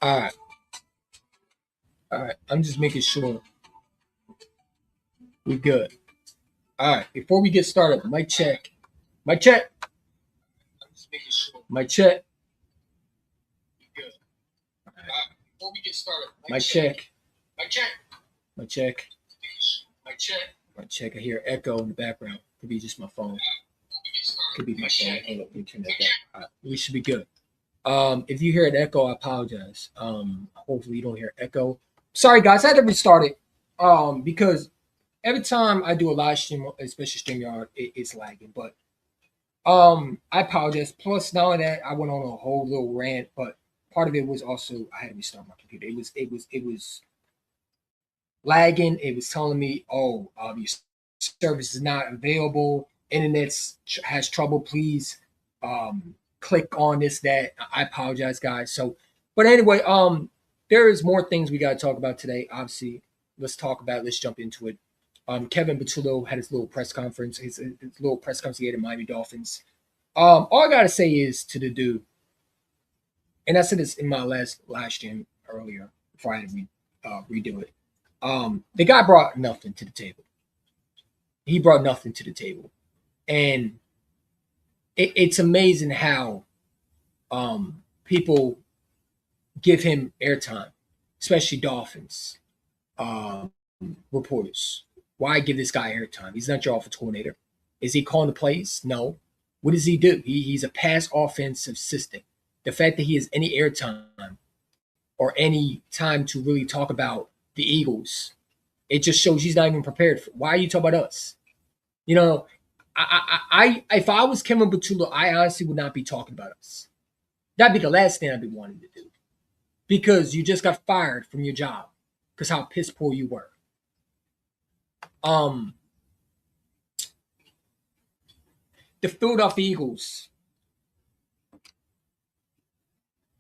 All right. All right. I'm just making sure we good. All right. Before we get started, mic check. Mic check. I'm just making sure. Mic check. We good. All right. Before we get started, mic check. Mic check. Mic check. Mic check. Mic check. I hear echo in the background. Could be just my phone. Could be my phone. Hold up, let me turn that back. All right. We should be good. If you hear an echo, I apologize. Hopefully you don't hear echo. Sorry guys, I had to restart it. Because every time I do a live stream, especially StreamYard, it's lagging. But I apologize. Plus, now that I went on a whole little rant, but part of it was also I had to restart my computer. It was lagging. It was telling me, oh, your service is not available. Internet has trouble. Please click on this, that. I apologize, guys. So, but anyway, there is more things we got to talk about today. Obviously, let's talk about it. Let's jump into it. Kevin Patullo had his little press conference. His little press conference he had in Miami Dolphins. All I gotta say is to the dude, and I said this in my last live stream earlier before I had to redo it. The guy brought nothing to the table. He brought nothing to the table, and it's amazing how people give him airtime, especially Dolphins reporters. Why give this guy airtime? He's not your offensive coordinator. Is he calling the plays? No. What does he do? He's a pass offensive system. The fact that he has any airtime or any time to really talk about the Eagles, it just shows he's not even prepared. Why are you talking about us? You know, I if I was Kevin Patullo, I honestly would not be talking about us. That'd be the last thing I'd be wanting to do, because you just got fired from your job because how piss poor you were. The Philadelphia Eagles.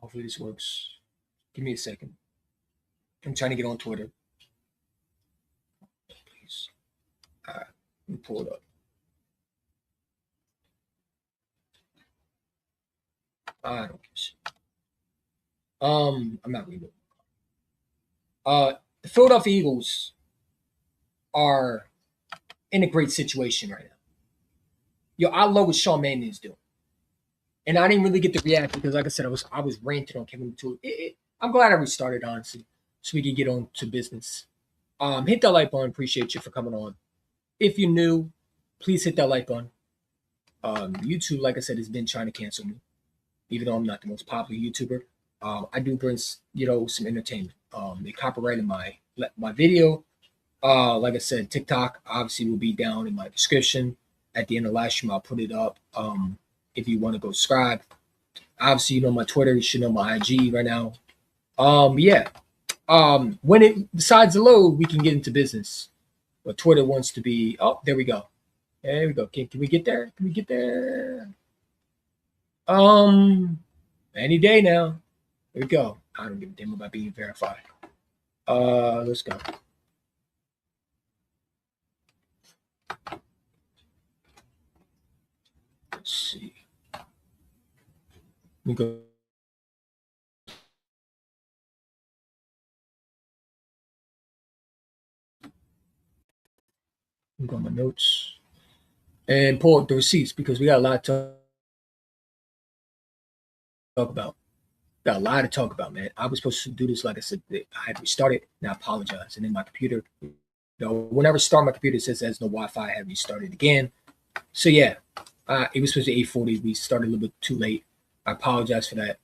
Hopefully this works. Give me a second. I'm trying to get on Twitter. Please. All right, let me pull it up. I don't give a shit. I'm not reading it. The Philadelphia Eagles are in a great situation right now. Yo, I love what Sean Mannion is doing, and I didn't really get to react because, like I said, I was ranting on Kevin Patullo. I'm glad I restarted, honestly, so we can get on to business. Hit that like button. Appreciate you for coming on. If you're new, please hit that like button. YouTube, like I said, has been trying to cancel me, even though I'm not the most popular YouTuber. I do bring some entertainment. They copyrighted my video. Like I said, TikTok obviously will be down in my description. At the end of last stream, I'll put it up. If you want to go subscribe. Obviously, you know my Twitter. You should know my IG right now. Yeah. When it decides to load, we can get into business. But Twitter wants to be. Oh, there we go. There we go. Can we get there? Can we get there? Any day now. There we go. I don't give a damn about being verified. Let's go. Let's see. Let me go. I'm going my notes and pull up the receipts because we got a lot to talk about. Got a lot to talk about, man. I was supposed to do this, like I said, I had to restart it, and I apologize. And then my computer, whenever I start my computer, it says there's no Wi-Fi. I had to restart it again. So yeah, it was supposed to be 8:40. We started a little bit too late. I apologize for that.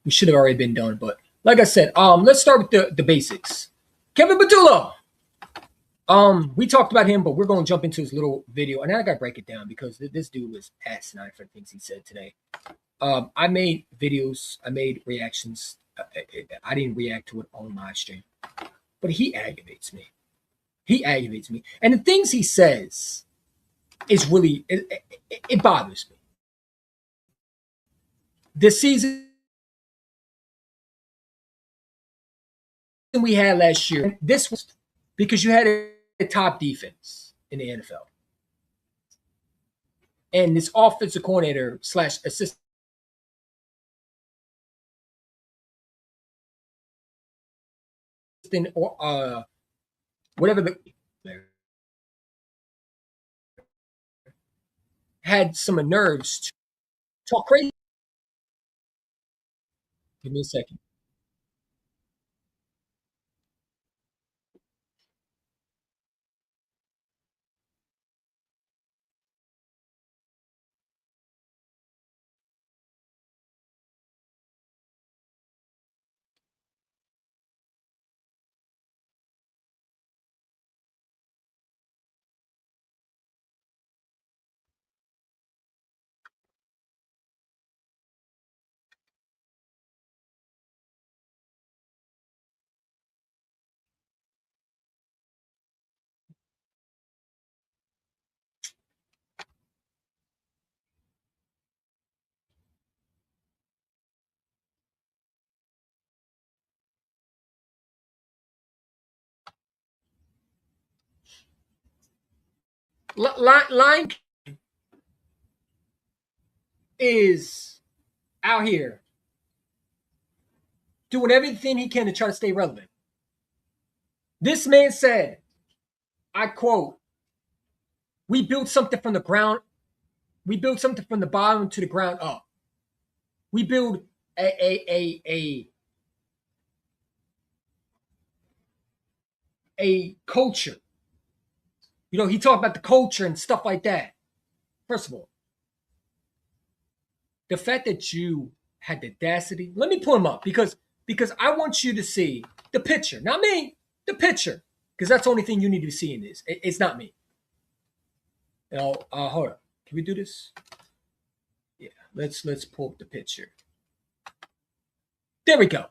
We should have already been done, but like I said, let's start with the basics. Kevin Patullo. We talked about him, but we're going to jump into his little video, and I got to break it down because this dude was asinine for things he said today. I made videos, I made reactions. I didn't react to it on live stream, but he aggravates me. He aggravates me, and the things he says is really it bothers me. This season we had last year, this was because you had a top defense in the NFL, and this offensive coordinator slash assistant or whatever the had some nerves to talk crazy. Give me a second. Line is out here doing everything he can to try to stay relevant. This man said, I quote, we built something from the ground. We build something from the bottom to the ground up. We build a culture. You know, he talked about the culture and stuff like that. First of all, the fact that you had the audacity, let me pull him up because I want you to see the picture, not me, the picture, because that's the only thing you need to see in this. It's not me. You know, hold on. Can we do this? Yeah, let's pull up the picture. There we go.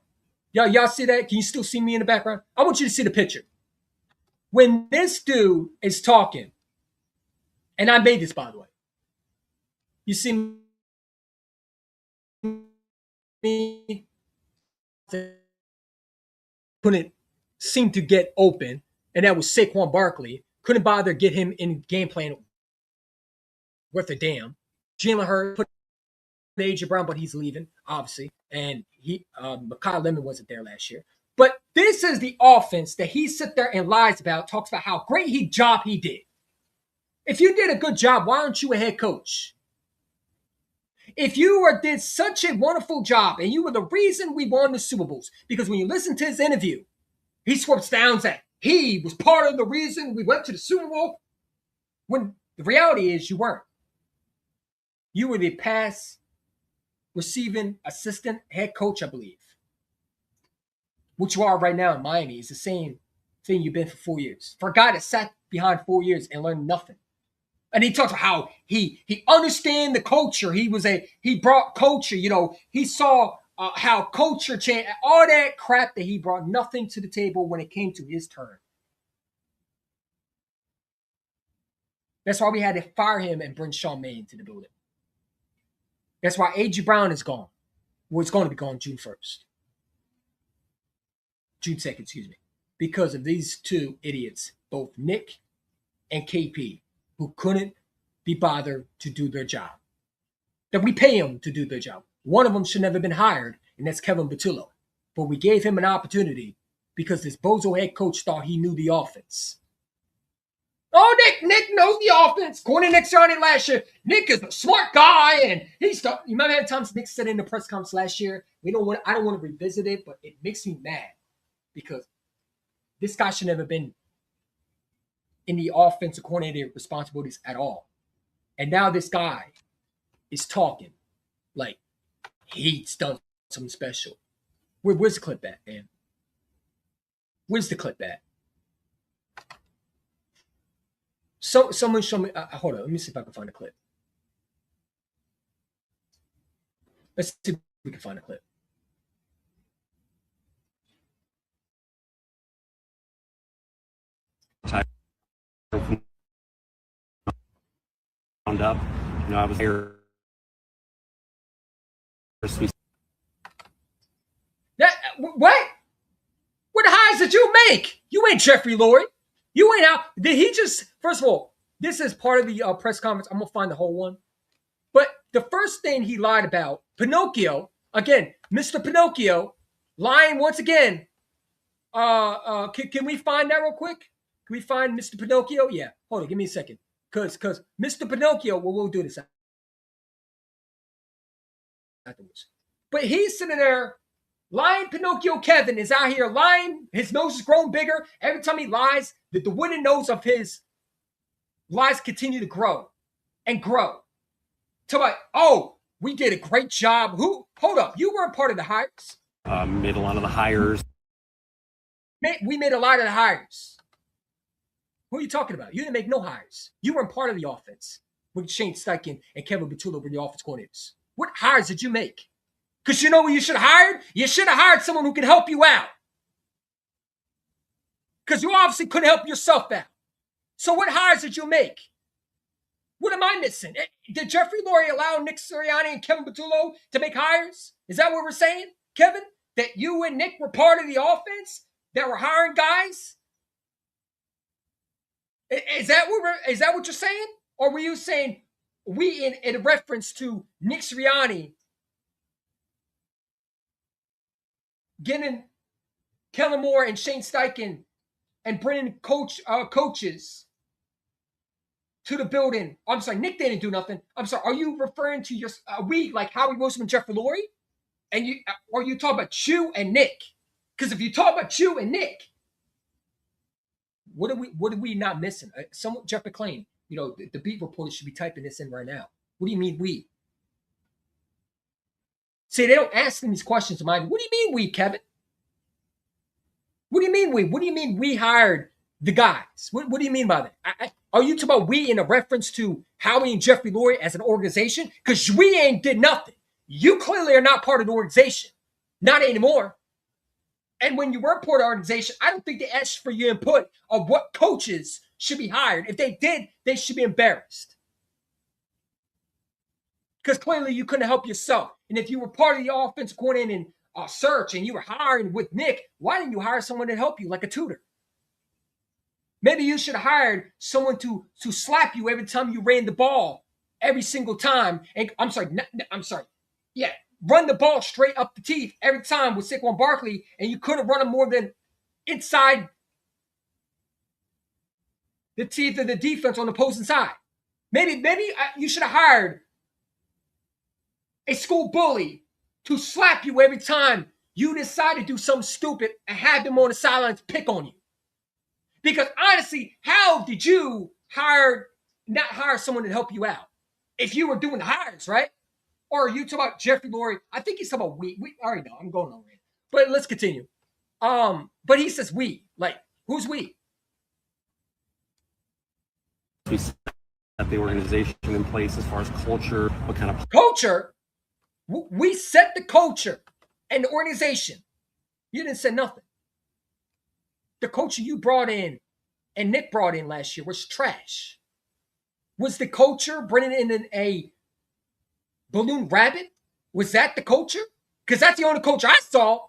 Y'all see that? Can you still see me in the background? I want you to see the picture. When this dude is talking, and I made this by the way. You see me couldn't seem to get open, and that was Saquon Barkley. Couldn't bother get him in game plan worth a damn. Jalen Hurts put AJ Brown, but he's leaving, obviously. And Kyle Lemon wasn't there last year. But this is the offense that he sits there and lies about, talks about how great job he did. If you did a good job, why aren't you a head coach? If you did such a wonderful job and you were the reason we won the Super Bowls, because when you listen to his interview, he swaps down that he was part of the reason we went to the Super Bowl, when the reality is you weren't. You were the pass receiving assistant head coach, I believe, which you are right now in Miami. Is the same thing you've been for 4 years. For a guy that sat behind 4 years and learned nothing. And he talks about how he understand the culture. He brought culture. You know, he saw how culture changed. All that crap that he brought nothing to the table when it came to his turn. That's why we had to fire him and bring Sean May into the building. That's why A.J. Brown is gone. Well, it's going to be gone June 1st. June 2nd, excuse me. Because of these two idiots, both Nick and KP, who couldn't be bothered to do their job. That we pay them to do their job. One of them should never have been hired, and that's Kevin Patullo. But we gave him an opportunity because this bozo head coach thought he knew the offense. Oh, Nick knows the offense. According to Nick Sirianni last year, Nick is a smart guy, and he's. You remember how many times Nick said in the press conference last year? I don't want to revisit it, but it makes me mad because this guy should never have been in the offensive coordinator responsibilities at all. And now this guy is talking like He's done something special. Where's the clip at, man? Where's the clip at? So someone show me. Hold on. Let me see if I can find a clip. Let's see if we can find a clip. Wound up, I was here. What? What highs did you make? You ain't Jeffrey Lurie. You ain't out. Did he just? First of all, this is part of the press conference. I'm gonna find the whole one. But the first thing he lied about, Pinocchio, again, Mr. Pinocchio, lying once again. Can we find that real quick? Can we find Mr. Pinocchio? Yeah. Hold on, give me a second. Cause Mr. Pinocchio, well, we'll do this afterwards. But he's sitting there lying. Pinocchio Kevin is out here lying. His nose is growing bigger. Every time he lies, the wooden nose of his lies continue to grow and grow. To like, oh, we did a great job. Hold up, you weren't part of the hires. Made a lot of the hires. We made a lot of the hires. Who are you talking about? You didn't make no hires. You weren't part of the offense when Shane Steichen and Kevin Patullo were the offense coordinators. What hires did you make? Because you know what you should have hired? You should have hired someone who can help you out. Because you obviously couldn't help yourself out. So what hires did you make? What am I missing? Did Jeffrey Lurie allow Nick Sirianni and Kevin Patullo to make hires? Is that what we're saying, Kevin? That you and Nick were part of the offense? That were hiring guys? Is that what you're saying? Or were you saying we in reference to Nick Sirianni getting Kellen Moore and Shane Steichen and bringing coaches to the building? I'm sorry, Nick didn't do nothing. I'm sorry. Are you referring to your we like Howie Wilson and Jeffrey Lurie? And or you talk about you and Nick? Because if you talk about you and Nick, what are we not missing? Jeff McClain, the beat reporter should be typing this in right now. What do you mean we? See, they don't ask them these questions of mine. What do you mean we, Kevin? What do you mean we? What do you mean we hired the guys? What do you mean by that? Are you talking about we in a reference to Howie and Jeffrey Lurie as an organization? Because we ain't did nothing. You clearly are not part of the organization. Not anymore. And when you were part of the organization, I don't think they asked for your input of what coaches should be hired. If they did, they should be embarrassed. Because clearly you couldn't help yourself. And if you were part of the offense coordinating search and you were hiring with Nick, why didn't you hire someone to help you like a tutor? Maybe you should have hired someone to slap you every time you ran the ball every single time. And I'm sorry. Yeah, run the ball straight up the teeth every time with Saquon Barkley, and you couldn't run them more than inside the teeth of the defense on the opposing side. Maybe you should have hired a school bully to slap you every time you decide to do something stupid and have them on the sidelines pick on you. Because honestly, how did you not hire someone to help you out? If you were doing the hires, right? Or are you talking about Jeffrey Lurie? I think he's talking about we. We already know. I'm going on it. But let's continue. But he says we. Like, who's we? We set the organization in place as far as culture. What kind of culture? We set the culture and the organization. You didn't say nothing. The culture you brought in and Nick brought in last year was trash. Was the culture bringing in a balloon rabbit? Was that the culture? Because that's the only culture I saw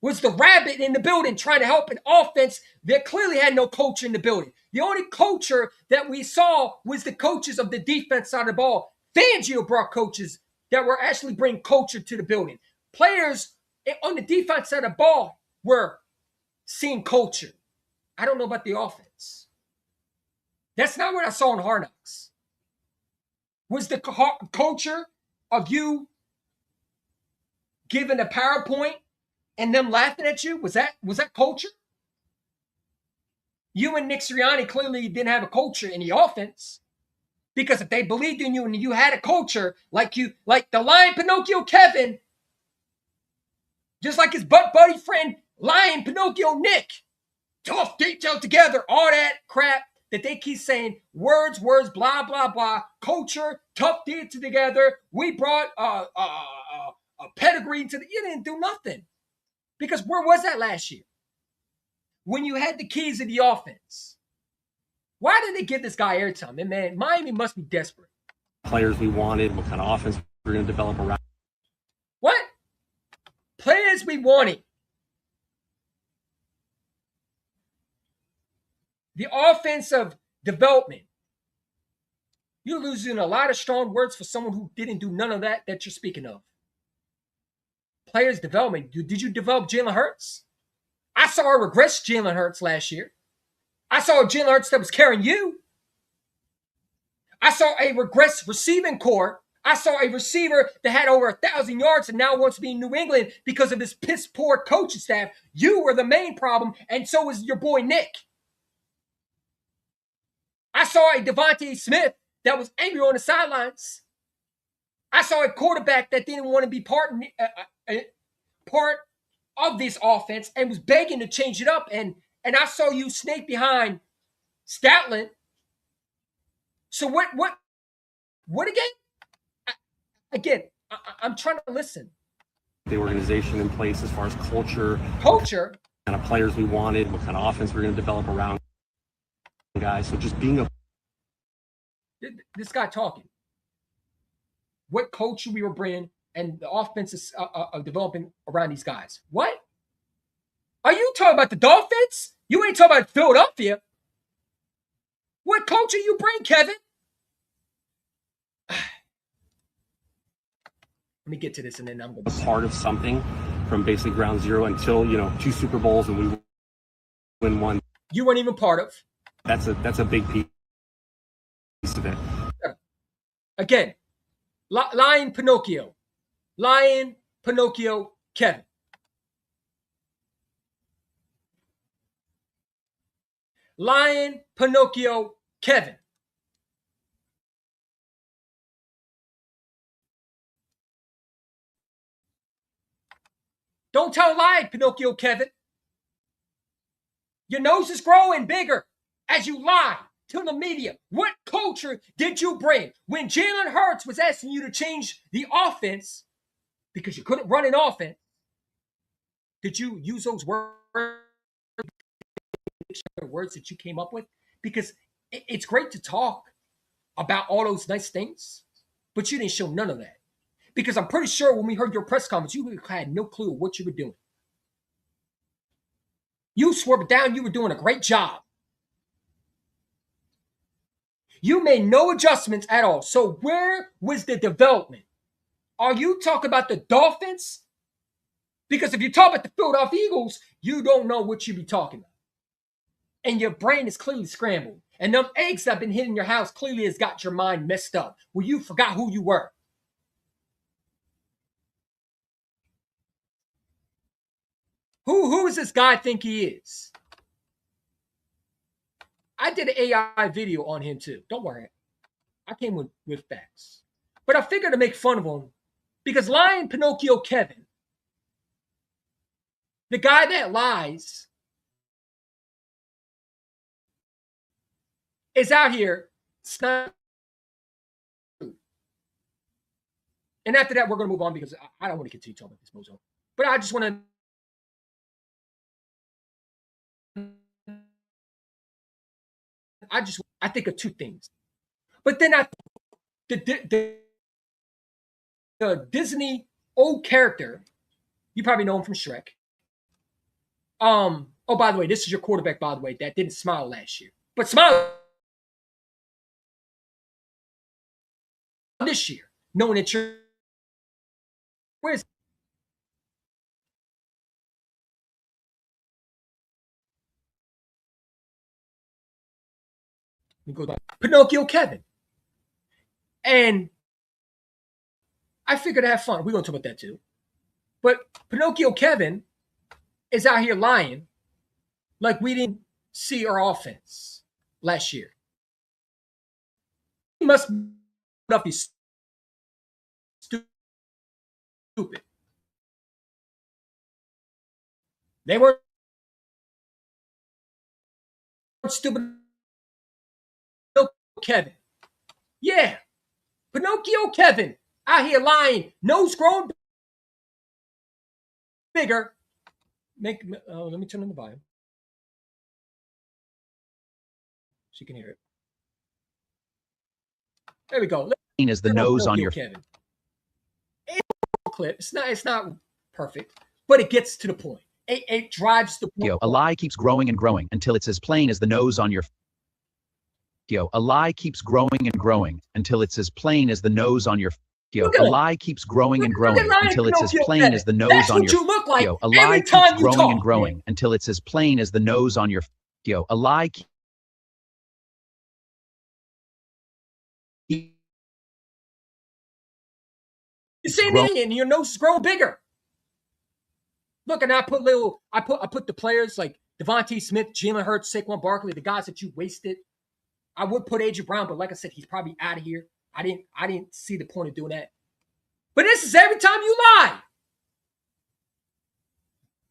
was the rabbit in the building trying to help an offense that clearly had no culture in the building. The only culture that we saw was the coaches of the defense side of the ball. Fangio brought coaches that were actually bringing culture to the building. Players on the defense side of the ball were seeing culture. I don't know about the offense. That's not what I saw in Hard Knocks. Was the culture of you giving a PowerPoint and them laughing at you? Was that culture? You and Nick Sirianni clearly didn't have a culture in the offense. Because if they believed in you and you had a culture like the Lion Pinocchio Kevin, just like his butt buddy friend Lion Pinocchio Nick, tough, detailed together, all that crap that they keep saying, words, blah, blah, blah, culture, tough, detailed together. We brought a pedigree to you didn't do nothing. Because where was that last year? When you had the keys of the offense. Why did they give this guy airtime? And man, Miami must be desperate. Players we wanted, what kind of offense we're going to develop around. What? Players we wanted. The offensive development. You're losing a lot of strong words for someone who didn't do none of that you're speaking of. Players development. Did you develop Jalen Hurts? I saw a regress Jalen Hurts last year. I saw a Jalen Hurts that was carrying you. I saw a regress receiving core. I saw a receiver that had over 1,000 yards and now wants to be in New England because of this piss poor coaching staff. You were the main problem, and so was your boy Nick. I saw a Devontae Smith that was angry on the sidelines. I saw a quarterback that didn't want to be part of this offense and was begging to change it up. And I saw you snake behind Stoutland. So what again? I'm trying to listen. The organization in place as far as culture, what kind of players we wanted, what kind of offense we're going to develop around guys. So just being this guy talking. What culture we were bringing and the offenses of developing around these guys. What? Are you talking about the Dolphins? You ain't talking about Philadelphia. What culture you bring, Kevin? Let me get to this and then I'm going to a part of something from basically ground zero until, 2 Super Bowls and we win one. You weren't even part of. That's a big piece of it. Again, Lion Pinocchio, Kevin. Lion Pinocchio, Kevin. Don't tell a lie, Pinocchio, Kevin. Your nose is growing bigger as you lie to the media. What culture did you bring when Jalen Hurts was asking you to change the offense because you couldn't run an offense? Did you use those words that you came up with? Because it's great to talk about all those nice things, but you didn't show none of that. Because I'm pretty sure when we heard your press conference, you had no clue what you were doing. You swore it down. You were doing a great job. You made no adjustments at all. So where was the development? Are you talking about the Dolphins? Because if you talk about the Philadelphia Eagles, you don't know what you be talking about. And your brain is clearly scrambled. And them eggs that have been hitting your house clearly has got your mind messed up, where you forgot who you were. Who does this guy think he is? I did an AI video on him too. Don't worry. I came with facts. But I figured to make fun of him because Lion Pinocchio Kevin, the guy that lies, is out here. And after that, we're going to move on because I don't want to continue talking about this mozo. But I just want to. I think of two things. But then the Disney old character, you probably know him from Shrek. Oh, by the way, this is your quarterback, by the way, that didn't smile last year. But smile this year, knowing that you're. Where's. Let me go back. Pinocchio Kevin. And I figured to have fun. We're going to talk about that too. But Pinocchio Kevin is out here lying like we didn't see our offense last year. must be stupid. They weren't stupid. Kevin. Yeah. Pinocchio Kevin out here lying, nose grown bigger. Let me turn on the volume. So you can hear it. There we go. Is the nose on your Kevin. Clip. It's not perfect, but it gets to the point. It drives the point. A lie keeps growing and growing until it's as plain as the nose on your a lie keeps growing and growing until it's as plain as the nose on your a lie keeps growing and growing until it's as plain as the nose on your a lie keeps growing and growing until it's as plain as the nose on your a lie you see me and your nose is growing bigger. Look, and I put the players like Devontae Smith, Jalen Hurts, Saquon Barkley, the guys that you wasted. I would put AJ Brown, but like I said, he's probably out of here. I didn't see the point of doing that. But this is every time you lie.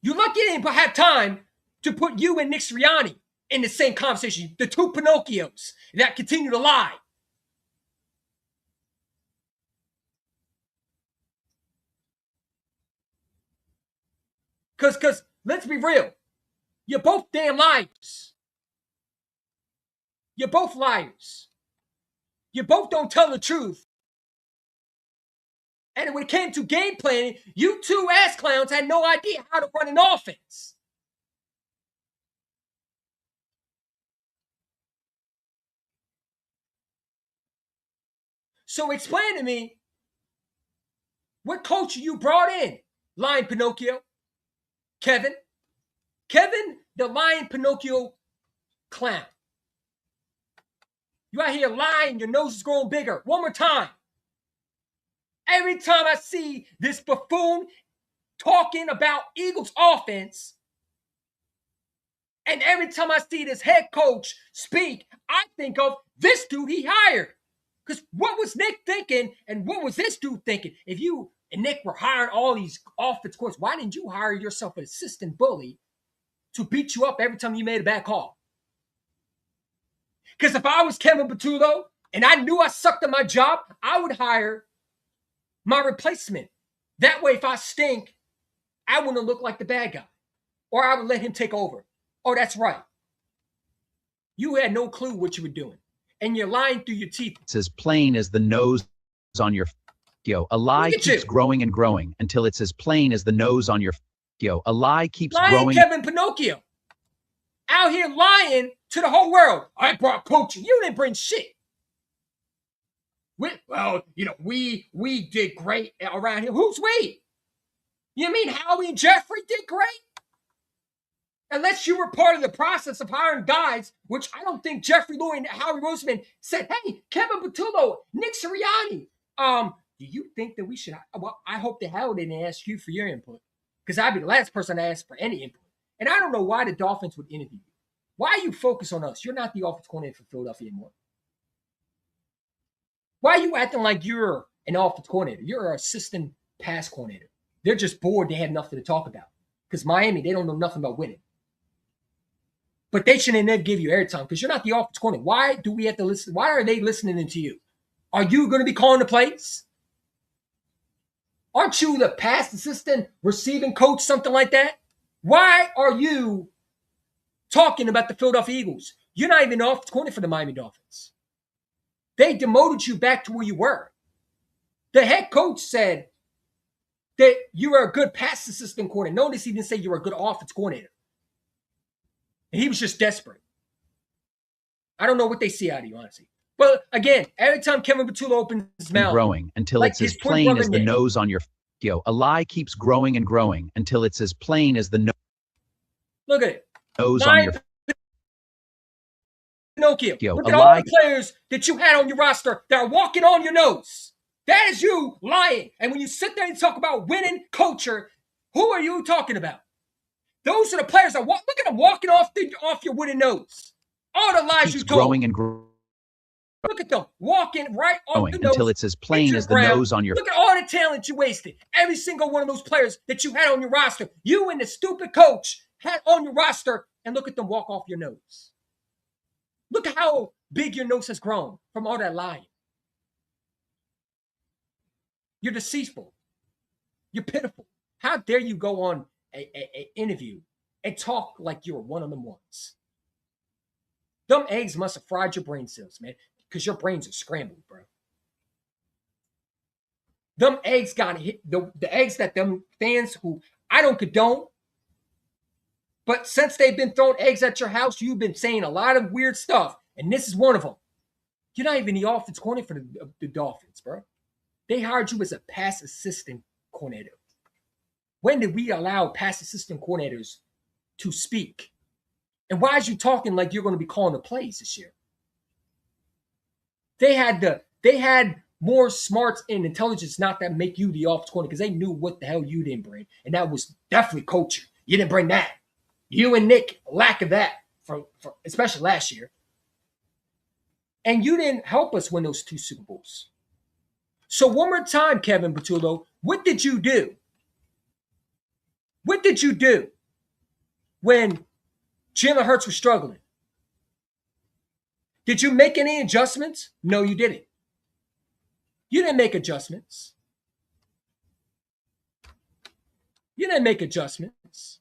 You're lucky I didn't have time to put you and Nick Sirianni in the same conversation. The two Pinocchios that continue to lie. Because let's be real. You're both damn liars. You're both liars. You both don't tell the truth. And when it came to game planning, you two ass clowns had no idea how to run an offense. So explain to me, what coach you brought in? Lying Pinocchio? Kevin, the lying Pinocchio clown. You out here lying, your nose is growing bigger. One more time. Every time I see this buffoon talking about Eagles offense, and every time I see this head coach speak, I think of this dude he hired. Because what was Nick thinking, and what was this dude thinking? If you and Nick were hiring all these offense coaches, why didn't you hire yourself an assistant bully to beat you up every time you made a bad call? Because if I was Kevin Patullo and I knew I sucked at my job, I would hire my replacement. That way, if I stink, I wouldn't look like the bad guy. Or I would let him take over. Oh, that's right. You had no clue what you were doing. And you're lying through your teeth. It's as plain as the nose on your a lie keeps growing and growing until it's as plain as the nose on your a lie keeps growing. Kevin Pinocchio. Out here lying to the whole world. I brought coaching. You didn't bring shit. We did great around here. Who's we? You mean Howie and Jeffrey did great? Unless you were part of the process of hiring guys, which I don't think Jeffrey Lurie and Howie Roseman said, hey, Kevin Patullo, Nick Sirianni, do you think that we should? Well, I hope the hell they didn't ask you for your input, because I'd be the last person to ask for any input. And I don't know why the Dolphins would interview you. Why you focus on us? You're not the offensive coordinator for Philadelphia anymore. Why are you acting like you're an offensive coordinator? You're an assistant pass coordinator. They're just bored. They have nothing to talk about. Because Miami, they don't know nothing about winning. But they shouldn't never give you airtime because you're not the offensive coordinator. Why do we have to listen? Why are they listening to you? Are you going to be calling the plays? Aren't you the pass assistant, receiving coach, something like that? Why are you talking about the Philadelphia Eagles? You're not even the offensive coordinator for the Miami Dolphins. They demoted you back to where you were. The head coach said that you were a good pass assistant coordinator. Notice he didn't say you were a good offense coordinator. And he was just desperate. I don't know what they see out of you, honestly. But again, every time Kevin Patullo opens his mouth, growing until it's as plain as the nose on your a lie keeps growing and growing until it's as plain as the look at it. Nose on your Pinocchio. Look at all the players that you had on your roster that are walking on your nose. That is you lying. And when you sit there and talk about winning culture, who are you talking about? Those are the players that look at them walking off your wooden nose. All the lies you told. Growing and growing Look at them walking right off the until nose it's as plain as the ground. nose on your. Look at all the talent you wasted. Every single one of those players that you had on your roster, you and the stupid coach had on your roster, and look at them walk off your nose. Look at how big your nose has grown from all that lying. You're deceitful. You're pitiful. How dare you go on a interview and talk like you're one of them ones? Them eggs must have fried your brain cells, man, because your brains are scrambled, bro. Them eggs got hit. The eggs that them fans who I don't condone, but since they've been throwing eggs at your house, you've been saying a lot of weird stuff, and this is one of them. You're not even the offense coordinator for the Dolphins, bro. They hired you as a pass assistant coordinator. When did we allow pass assistant coordinators to speak? And why is you talking like you're going to be calling the plays this year? They had more smarts and intelligence not that make you the offense coordinator because they knew what the hell you didn't bring. And that was definitely coaching. You didn't bring that. You and Nick, lack of that, for especially last year. And you didn't help us win those 2 Super Bowls. So one more time, Kevin Patullo, what did you do? What did you do when Jalen Hurts was struggling? Did you make any adjustments? No, you didn't. You didn't make adjustments. You didn't make adjustments.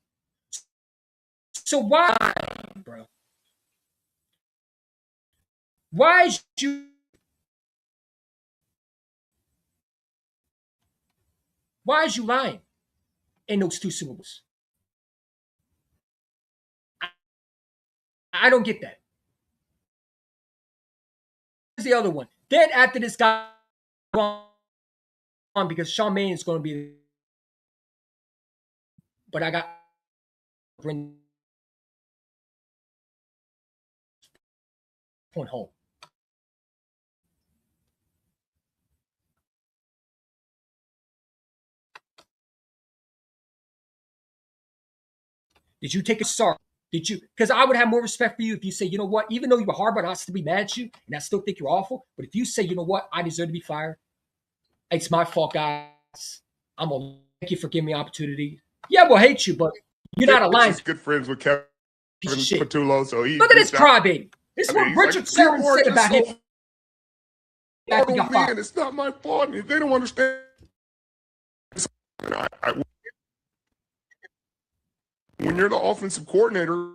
So why, bro? Why is you lying in those 2 Super Bowls? I don't get that. Here's the other one. Then after this guy on because Sean Mannion is going to be, but I got to bring point home. Did you take a sorry? Did you? Because I would have more respect for you if you say, you know what, even though you were hard on us to be mad at you, and I still think you're awful, but if you say, you know what, I deserve to be fired, it's my fault, guys. I'm going to thank you for giving me opportunity. Yeah, we'll hate you, but you're not aligned. He's good friends with Kevin Patullo, so he look at this crybaby. This is what Richard Sherman said about him. Man, it's not my fault. If they don't understand, when you're the offensive coordinator,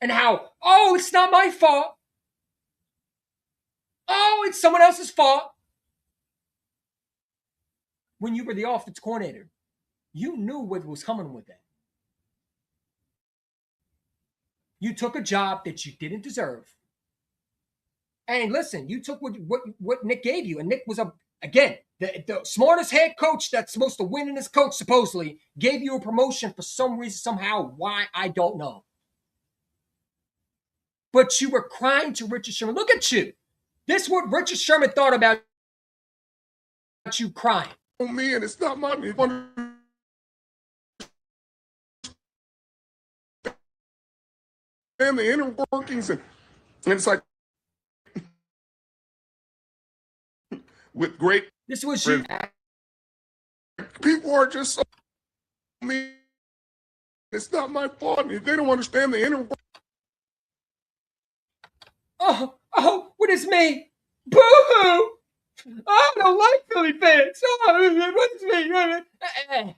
and how, oh, it's not my fault. Oh, it's someone else's fault. When you were the offense coordinator, you knew what was coming with that. You took a job that you didn't deserve. And listen, you took what Nick gave you. And Nick was, again, the smartest head coach that's supposed to win in his coach, supposedly, gave you a promotion for some reason, somehow. Why, I don't know. But you were crying to Richard Sherman. Look at you. This is what Richard Sherman thought about you crying. Oh, man, it's not my and the inner workings. And it's like, with great. This was you. People are just so, man, it's not my fault. If they don't understand the inner. Oh, what is me? Boo-hoo! I don't like Philly fans. Oh, what is me?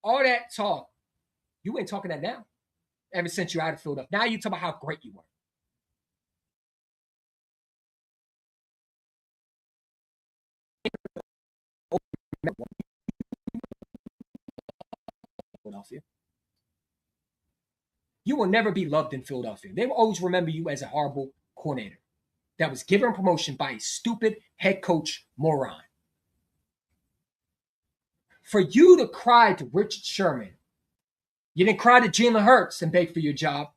All that talk. You ain't talking that now. Ever since you're out of Philadelphia. Now you talk about how great you were. Philadelphia. You will never be loved in Philadelphia. They will always remember you as a horrible coordinator that was given promotion by a stupid head coach moron. For you to cry to Richard Sherman, you didn't cry to Jalen Hurts and beg for your job.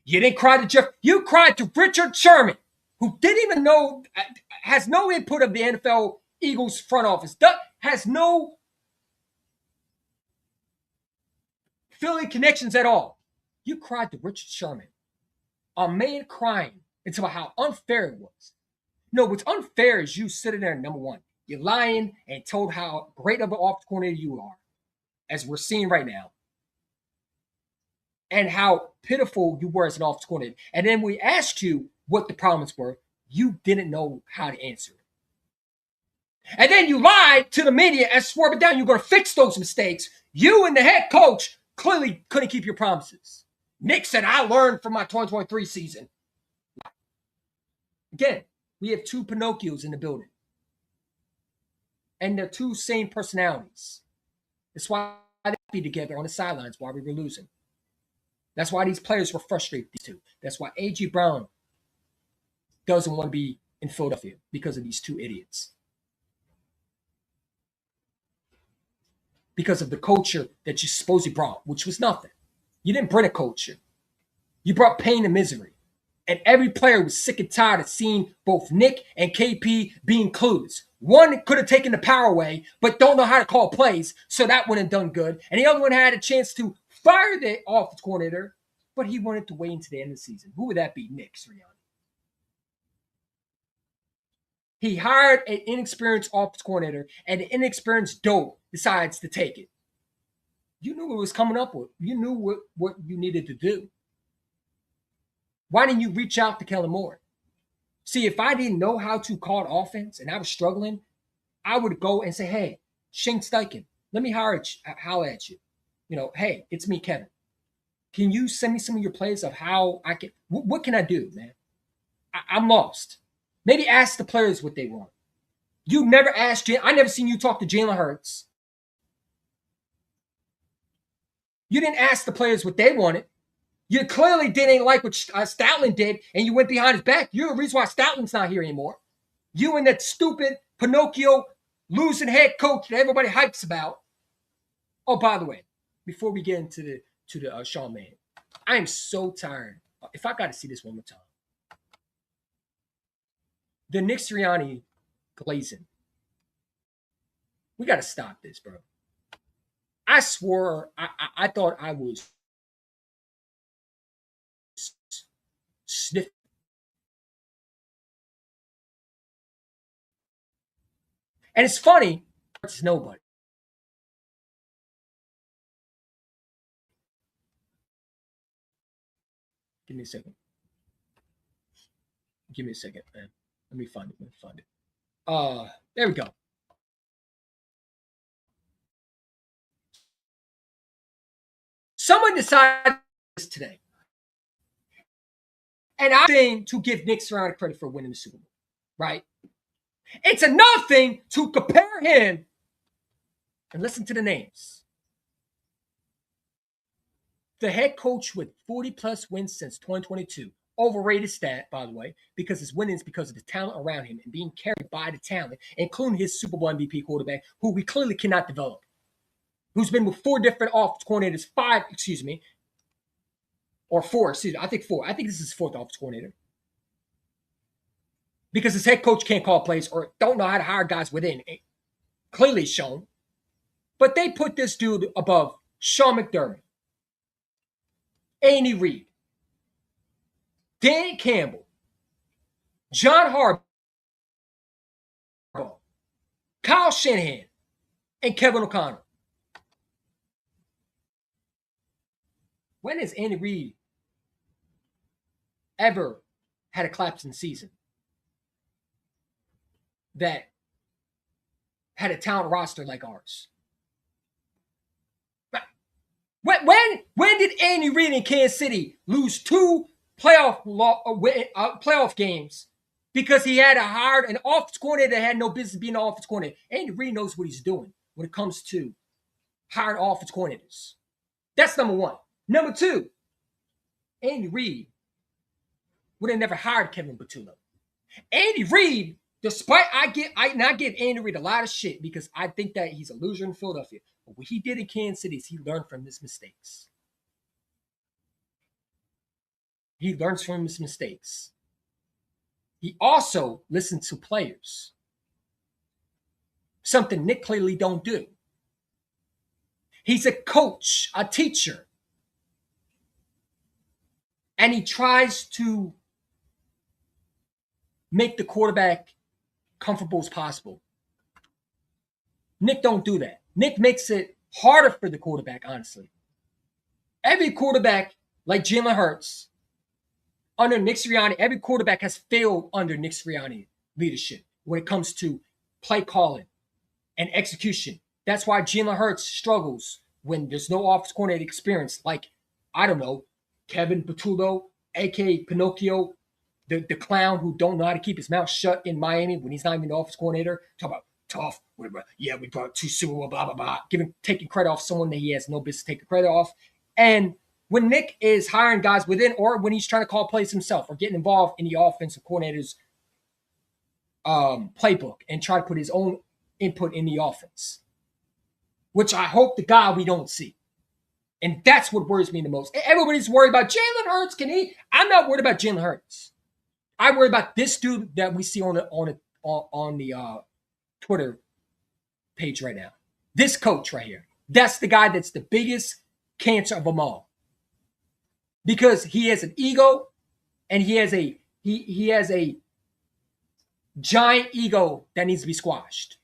You didn't cry to Jeff. You cried to Richard Sherman, who didn't even know, has no input of the NFL Eagles front office, has no Philly connections at all. You cried to Richard Sherman, a man crying into how unfair it was. No, what's unfair is you sitting there, number one. You're lying and told how great of an offensive coordinator you are, as we're seeing right now, and how pitiful you were as an offensive coordinator. And then we asked you what the problems were. You didn't know how to answer it. And then you lied to the media and swore it down. You're going to fix those mistakes. You and the head coach clearly couldn't keep your promises. Nick said, I learned from my 2023 season. Again, we have two Pinocchios in the building. And they're two same personalities. That's why they be together on the sidelines while we were losing. That's why these players were frustrated, these two. That's why A.G. Brown doesn't want to be in Philadelphia because of these two idiots. Because of the culture that you supposedly brought, which was nothing. You didn't bring a culture. You brought pain and misery. And every player was sick and tired of seeing both Nick and KP being clueless. One could have taken the power away, but don't know how to call plays, so that wouldn't have done good. And the other one had a chance to fire the offense coordinator, but he wanted to wait until the end of the season. Who would that be? Nick Sirianni. He hired an inexperienced offense coordinator, and the inexperienced dope decides to take it. You knew what was coming up with. You knew what you needed to do. Why didn't you reach out to Kellen Moore? See, if I didn't know how to call offense and I was struggling, I would go and say, hey, Shane Steichen, let me holler at you. You know, hey, it's me, Kevin. Can you send me some of your plays of how I can, what can I do, man? I'm lost. Maybe ask the players what they want. You never asked, I never seen you talk to Jalen Hurts. You didn't ask the players what they wanted. You clearly didn't like what Stoutland did, and you went behind his back. You're the reason why Stoutland's not here anymore. You and that stupid Pinocchio losing head coach that everybody hypes about. Oh, by the way, before we get into the Sean Man, I am so tired. If I got to see this one more time, the Nick Sirianni glazing. We got to stop this, bro. I swore I thought I was sniffing. And it's funny, it's nobody. Give me a second. Give me a second, man. Let me find it. There we go. Someone decided this today. And I'm saying to give Nick Sirianni credit for winning the Super Bowl, right? It's another thing to compare him and listen to the names. The head coach with 40-plus wins since 2022. Overrated stat, by the way, because his winnings because of the talent around him and being carried by the talent, including his Super Bowl MVP quarterback, who we clearly cannot develop, who's been with four different offensive coordinators, I think four. I think this is his fourth offensive coordinator. Because his head coach can't call plays or don't know how to hire guys within. Clearly shown. But they put this dude above Sean McDermott, Andy Reid, Dan Campbell, John Harbaugh, Kyle Shanahan, and Kevin O'Connell. When has Andy Reid ever had a collapsing season that had a talent roster like ours? When did Andy Reid in Kansas City lose two playoff games because he had hired an offensive coordinator that had no business being an offensive coordinator? Andy Reid knows what he's doing when it comes to hiring offensive coordinators. That's number one. Number two, Andy Reid would have never hired Kevin Patullo. Andy Reid, despite I give Andy Reid a lot of shit because I think that he's a loser in Philadelphia. But what he did in Kansas City is he learned from his mistakes. He learns from his mistakes. He also listens to players. Something Nick clearly don't do. He's a coach, a teacher. and he tries to make the quarterback comfortable as possible. Nick don't do that. Nick makes it harder for the quarterback, honestly. Every quarterback, like Jalen Hurts, under Nick Sirianni, every quarterback has failed under Nick Sirianni leadership when it comes to play calling and execution. That's why Jalen Hurts struggles when there's no offensive coordinator experience. Like, I don't know, Kevin Patullo, a.k.a. Pinocchio, the clown who don't know how to keep his mouth shut in Miami when he's not even the offensive coordinator. Talk about tough. Yeah, we brought 2 Super Bowl, blah, blah, blah. Taking credit off someone that he has no business taking credit off. And when Nick is hiring guys within, or when he's trying to call plays himself or getting involved in the offensive coordinator's playbook and try to put his own input in the offense, which I hope to God we don't see. And that's what worries me the most. Everybody's worried about Jalen Hurts. I'm not worried about Jalen Hurts. I worry about this dude that we see on the Twitter page right now. This coach right here. That's the guy that's the biggest cancer of them all. Because he has an ego, and he has a giant ego that needs to be squashed.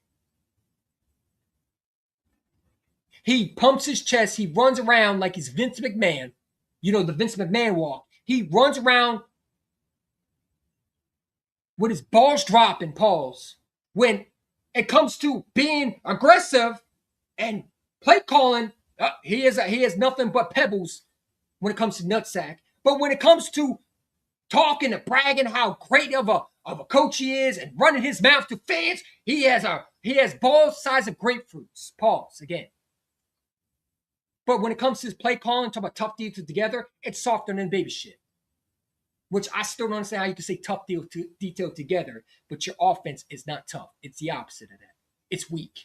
He pumps his chest. He runs around like he's Vince McMahon. You know, the Vince McMahon walk. He runs around with his balls dropping, pause. When it comes to being aggressive and play calling, he has nothing but pebbles when it comes to nutsack. But when it comes to talking and bragging how great of a coach he is and running his mouth to fans, he has balls size of grapefruits. Pause again. But when it comes to his play calling, talk about tough detail together, it's softer than baby shit. Which I still don't understand how you can say tough detail together, but your offense is not tough. It's the opposite of that. It's weak.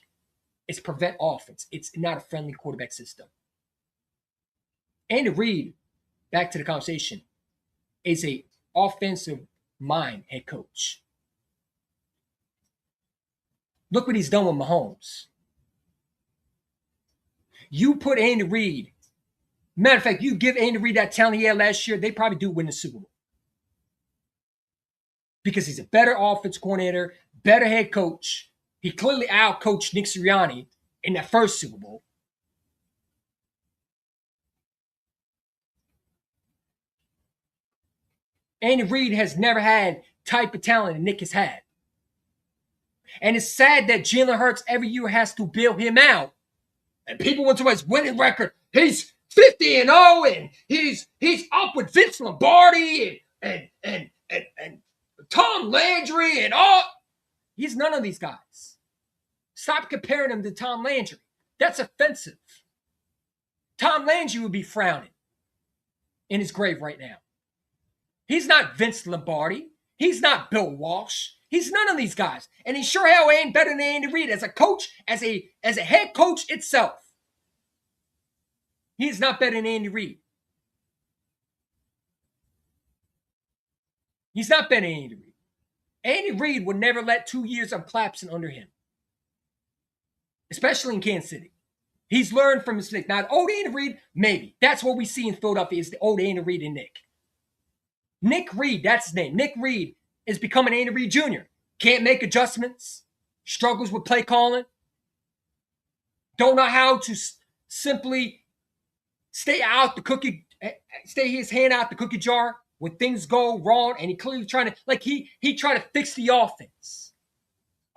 It's prevent offense. It's not a friendly quarterback system. Andy Reid, back to the conversation, is a offensive mind head coach. Look what he's done with Mahomes. You put Andy Reid, matter of fact, you give Andy Reid that talent he had last year, they probably do win the Super Bowl. Because he's a better offense coordinator, better head coach. He clearly out-coached Nick Sirianni in that first Super Bowl. Andy Reid has never had type of talent that Nick has had. And it's sad that Jalen Hurts every year has to bail him out. And people want to his winning record. He's 50-0, and he's up with Vince Lombardi and Tom Landry and all. He's none of these guys. Stop comparing him to Tom Landry. That's offensive. Tom Landry would be frowning in his grave right now. He's not Vince Lombardi. He's not Bill Walsh. He's none of these guys. And he sure hell ain't better than Andy Reid as a coach, as a head coach itself. He's not better than Andy Reid. He's not better than Andy Reid. Andy Reid would never let 2 years of collapsing under him, especially in Kansas City. He's learned from his mistake. Now, the old Andy Reid, maybe. That's what we see in Philadelphia is the old Andy Reid and Nick. Nick Reid, that's his name. Nick Reid is becoming Andy Reid Jr. Can't make adjustments. Struggles with play calling. Don't know how to simply stay his hand out the cookie jar when things go wrong, and he clearly trying to, like he tried to fix the offense.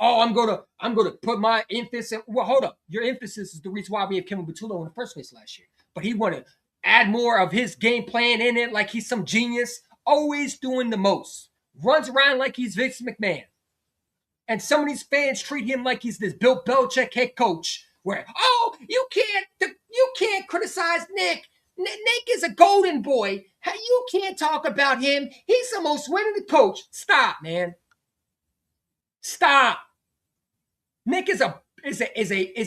Oh, I'm gonna put my emphasis in. Well, hold up. Your emphasis is the reason why we have Kevin Patullo in the first place last year. But he wanted to add more of his game plan in it, like he's some genius, always doing the most. Runs around like he's Vince McMahon. And some of these fans treat him like he's this Bill Belichick head coach, where, oh, you can't criticize Nick. Nick is a golden boy. You can't talk about him. He's the most winning coach. Stop, man. Stop. Nick is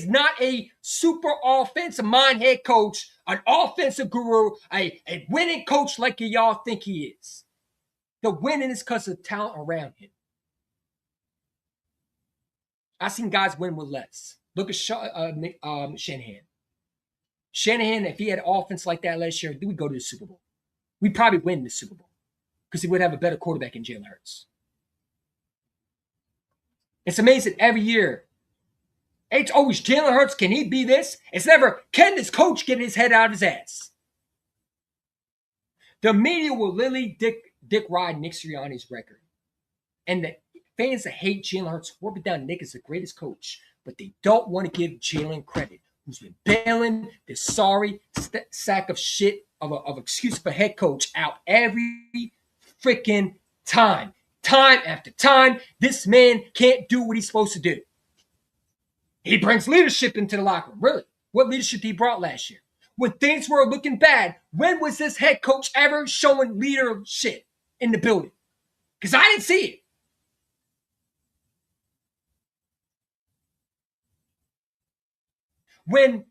not a super offensive mind head coach, an offensive guru, a winning coach like y'all think he is. The winning is because of talent around him. I've seen guys win with less. Look at Shanahan. Shanahan, if he had offense like that last year, we would go to the Super Bowl. we'd probably win the Super Bowl because he would have a better quarterback in Jalen Hurts. It's amazing every year. It's always Jalen Hurts. Can he be this? It's never, can this coach get his head out of his ass? The media will literally dick ride Nick Sirianni's record. And the fans that hate Jalen Hurts rub it down. Nick is the greatest coach, but they don't want to give Jalen credit. Who's been bailing this sorry sack of shit of excuse for head coach out every freaking time. Time after time, this man can't do what he's supposed to do. He brings leadership into the locker room. Really? What leadership he brought last year? When things were looking bad, when was this head coach ever showing leadership in the building? Because I didn't see it. When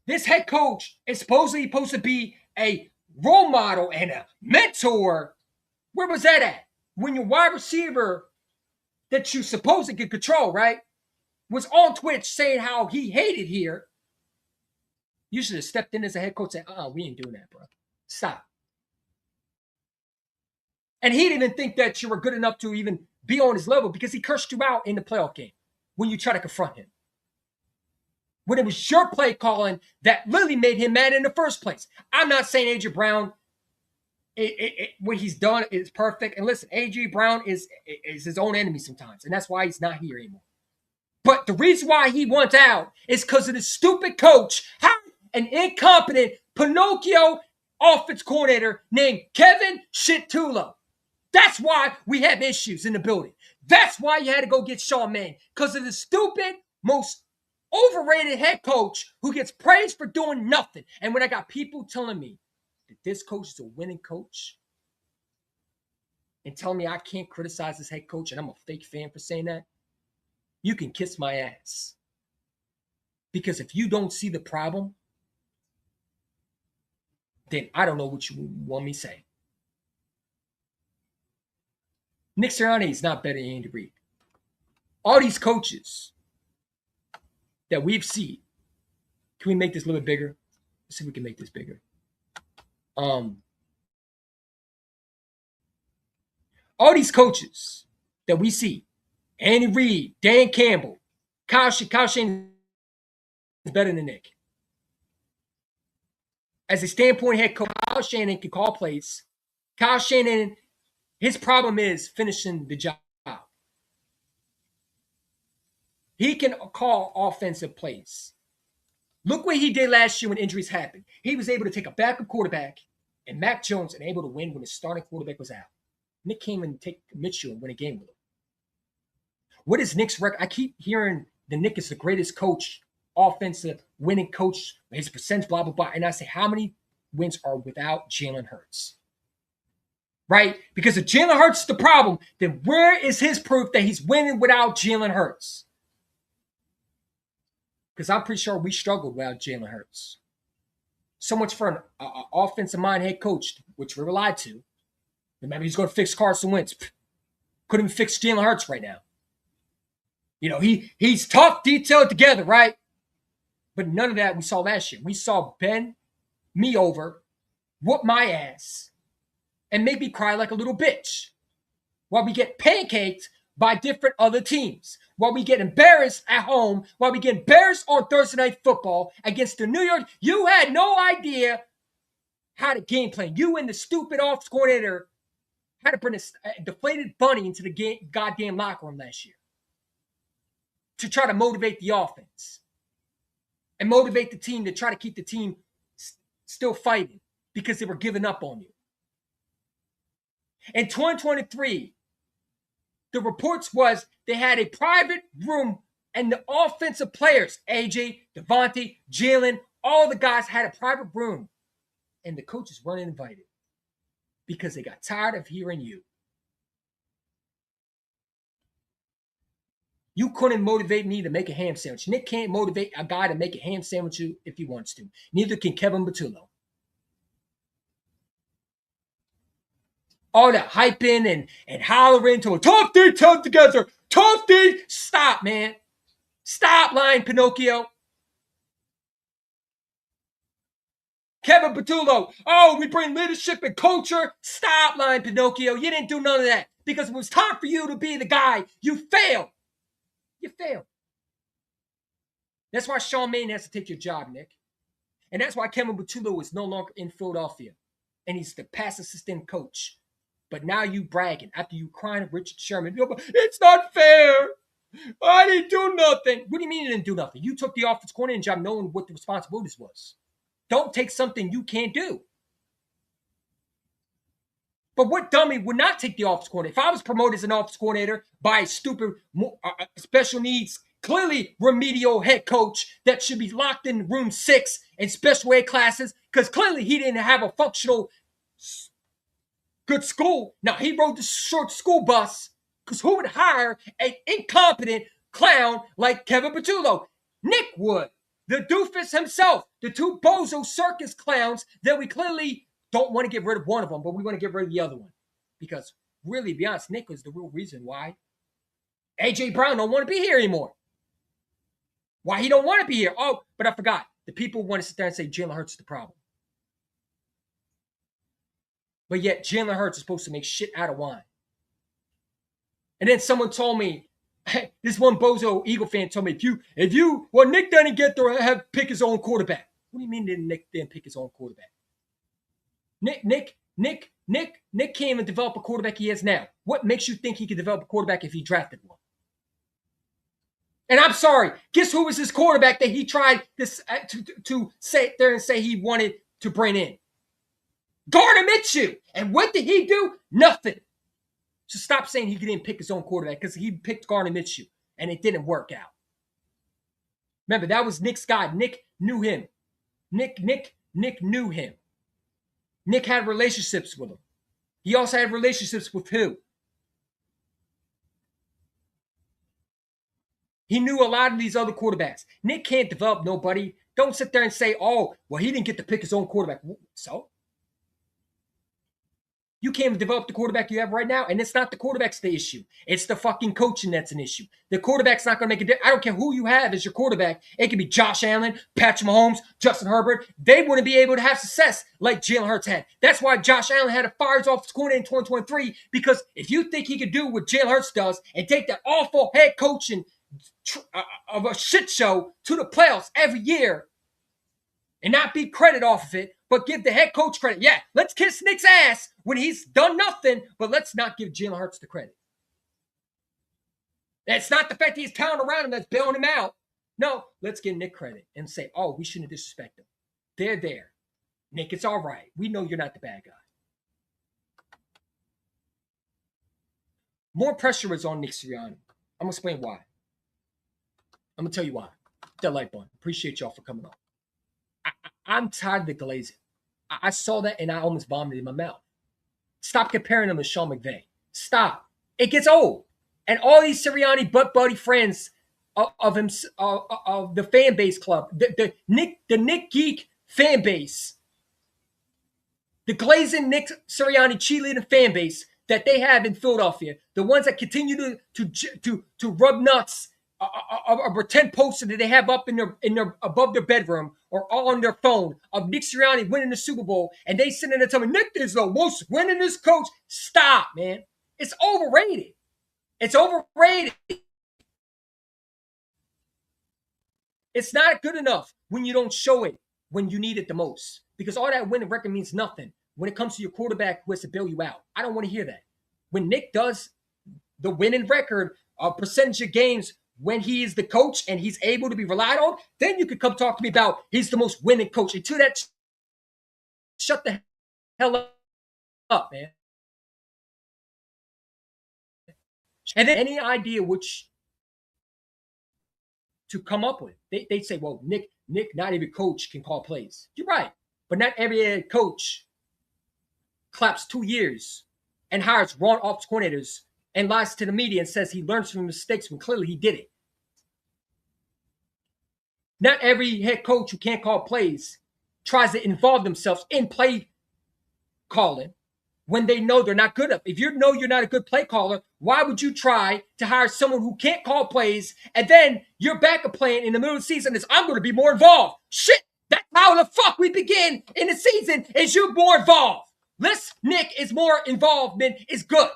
this head coach is supposed to be a role model and a mentor, where was that at? When your wide receiver that you supposed to can control, right, was on Twitch saying how he hated here, you should have stepped in as a head coach and said, we ain't doing that, bro. Stop. And he didn't even think that you were good enough to even be on his level because he cursed you out in the playoff game when you try to confront him. When it was your play calling that literally made him mad in the first place. I'm not saying A.J. Brown, what he's done is perfect. And listen, A.J. Brown is his own enemy sometimes. And that's why he's not here anymore. But the reason why he wants out is because of this stupid coach, an incompetent Pinocchio offense coordinator named Kevin Patullo. That's why we have issues in the building. That's why you had to go get Sean Mann. Because of the stupid, most overrated head coach who gets praised for doing nothing. And when I got people telling me that this coach is a winning coach and telling me I can't criticize this head coach and I'm a fake fan for saying that, you can kiss my ass. Because if you don't see the problem, then I don't know what you want me to say. Nick Sirianni is not better than Andy Reid. All these coaches that we've seen, can we make this a little bit bigger? Let's see if we can make this bigger. All these coaches that we see, Andy Reid, Dan Campbell, Kyle Shanahan is better than Nick. As a standpoint head coach, Kyle Shanahan can call plays. Kyle Shanahan, his problem is finishing the job. He can call offensive plays. Look what he did last year when injuries happened. He was able to take a backup quarterback and Mac Jones and able to win when his starting quarterback was out. Nick came and take Mitchell and win a game with him. What is Nick's record? I keep hearing that Nick is the greatest coach, offensive, winning coach, his percentage, blah, blah, blah. And I say, how many wins are without Jalen Hurts? Right? Because if Jalen Hurts is the problem, then where is his proof that he's winning without Jalen Hurts? Because I'm pretty sure we struggled without Jalen Hurts. So much for an offensive mind head coach, which we relied to. Remember, he's going to fix Carson Wentz. Couldn't even fix Jalen Hurts right now. You know, he's tough, detailed together, right? But none of that we saw last year. We saw bend me over, whoop my ass, and make me cry like a little bitch. While we get pancaked by different other teams. While we get embarrassed at home. While we get embarrassed on Thursday Night Football against the New York. You had no idea how to game plan. You and the stupid offense coordinator had to bring a deflated bunny into the goddamn locker room last year to try to motivate the offense and motivate the team to try to keep the team still fighting because they were giving up on you. In 2023, the reports was they had a private room and the offensive players, AJ, Devontae, Jalen, all the guys had a private room and the coaches weren't invited because they got tired of hearing you. You couldn't motivate me to make a ham sandwich. Nick can't motivate a guy to make a ham sandwich if he wants to. Neither can Kevin Patullo. All that hyping and hollering to a tough D, tough together, tough D. Stop, man. Stop lying, Pinocchio. Kevin Patullo, oh, we bring leadership and culture. Stop lying, Pinocchio. You didn't do none of that. Because it was time for you to be the guy. You failed. You failed. That's why Sean Maine has to take your job, Nick. And that's why Kevin Patullo is no longer in Philadelphia. And he's the pass assistant coach. But now you bragging after you crying at Richard Sherman. It's not fair. I didn't do nothing. What do you mean you didn't do nothing? You took the offense coordinator job knowing what the responsibilities was. Don't take something you can't do. But what dummy would not take the office coordinator? If I was promoted as an office coordinator by a stupid special needs, clearly remedial head coach that should be locked in room 6 in special ed classes because clearly he didn't have a functional good school. Now, he rode the short school bus because who would hire an incompetent clown like Kevin Patullo? Nick would. The doofus himself. The two bozo circus clowns that we clearly don't want to get rid of one of them, but we want to get rid of the other one. Because really, to be honest, Nick was the real reason why A.J. Brown don't want to be here anymore. Why he don't want to be here. Oh, but I forgot. The people want to sit there and say Jalen Hurts is the problem. But yet Jalen Hurts is supposed to make shit out of wine. And then someone told me, this one bozo Eagle fan told me, Nick didn't get to have pick his own quarterback. What do you mean Nick didn't pick his own quarterback? Nick can't even develop a quarterback he has now. What makes you think he could develop a quarterback if he drafted one? And I'm sorry, guess who was his quarterback that he tried this to sit there and say he wanted to bring in? Gardner Minshew. And what did he do? Nothing. So stop saying he didn't pick his own quarterback because he picked Gardner Minshew and it didn't work out. Remember, that was Nick's guy. Nick knew him. Nick knew him. Nick had relationships with him. He also had relationships with who? He knew a lot of these other quarterbacks. Nick can't develop nobody. Don't sit there and say, oh, well, he didn't get to pick his own quarterback. So? You can't even develop the quarterback you have right now, and it's not the quarterback's the issue. It's the fucking coaching that's an issue. The quarterback's not going to make a difference. I don't care who you have as your quarterback. It could be Josh Allen, Patrick Mahomes, Justin Herbert. They wouldn't be able to have success like Jalen Hurts had. That's why Josh Allen had to fire his offensive coordinator in 2023, because if you think he could do what Jalen Hurts does and take that awful head coaching of a shit show to the playoffs every year and not be credit off of it, but give the head coach credit. Yeah, let's kiss Nick's ass when he's done nothing, but let's not give Jalen Hurts the credit. It's not the fact that he's talent around him that's bailing him out. No, let's give Nick credit and say, oh, we shouldn't disrespect him. They're there. Nick, it's all right. We know you're not the bad guy. More pressure is on Nick Sirianni. I'm going to explain why. I'm going to tell you why. That light button. Appreciate y'all for coming on. I'm tired of the glazing. I saw that and I almost vomited in my mouth. Stop comparing him to Sean McVay. Stop. It gets old. And all these Sirianni butt buddy friends of him, of the fan base club, the Nick Geek fan base, the glazing Nick Sirianni cheerleading fan base that they have in Philadelphia, the ones that continue to rub nuts. A pretend poster that they have up in their above their bedroom or all on their phone of Nick Sirianni winning the Super Bowl, and they sit in there telling me Nick is the most winningest coach. Stop, man. It's overrated. It's overrated. It's not good enough when you don't show it when you need it the most, because all that winning record means nothing when it comes to your quarterback who has to bail you out. I don't want to hear that. When Nick does the winning record, a percentage of games when he is the coach and he's able to be relied on, then you could come talk to me about he's the most winning coach. Until that, shut the hell up, man. And then any idea which to come up with. They'd say, well, Nick, not every coach can call plays. You're right. But not every head coach claps 2 years and hires wrong ops coordinators and lies to the media and says he learns from mistakes when clearly he did it. Not every head coach who can't call plays tries to involve themselves in play calling when they know they're not good enough. If you know you're not a good play caller, why would you try to hire someone who can't call plays and then your backup plan in the middle of the season is, I'm going to be more involved? Shit, that's how the fuck we begin in the season is you more involved. Less Nick is more involvement is good.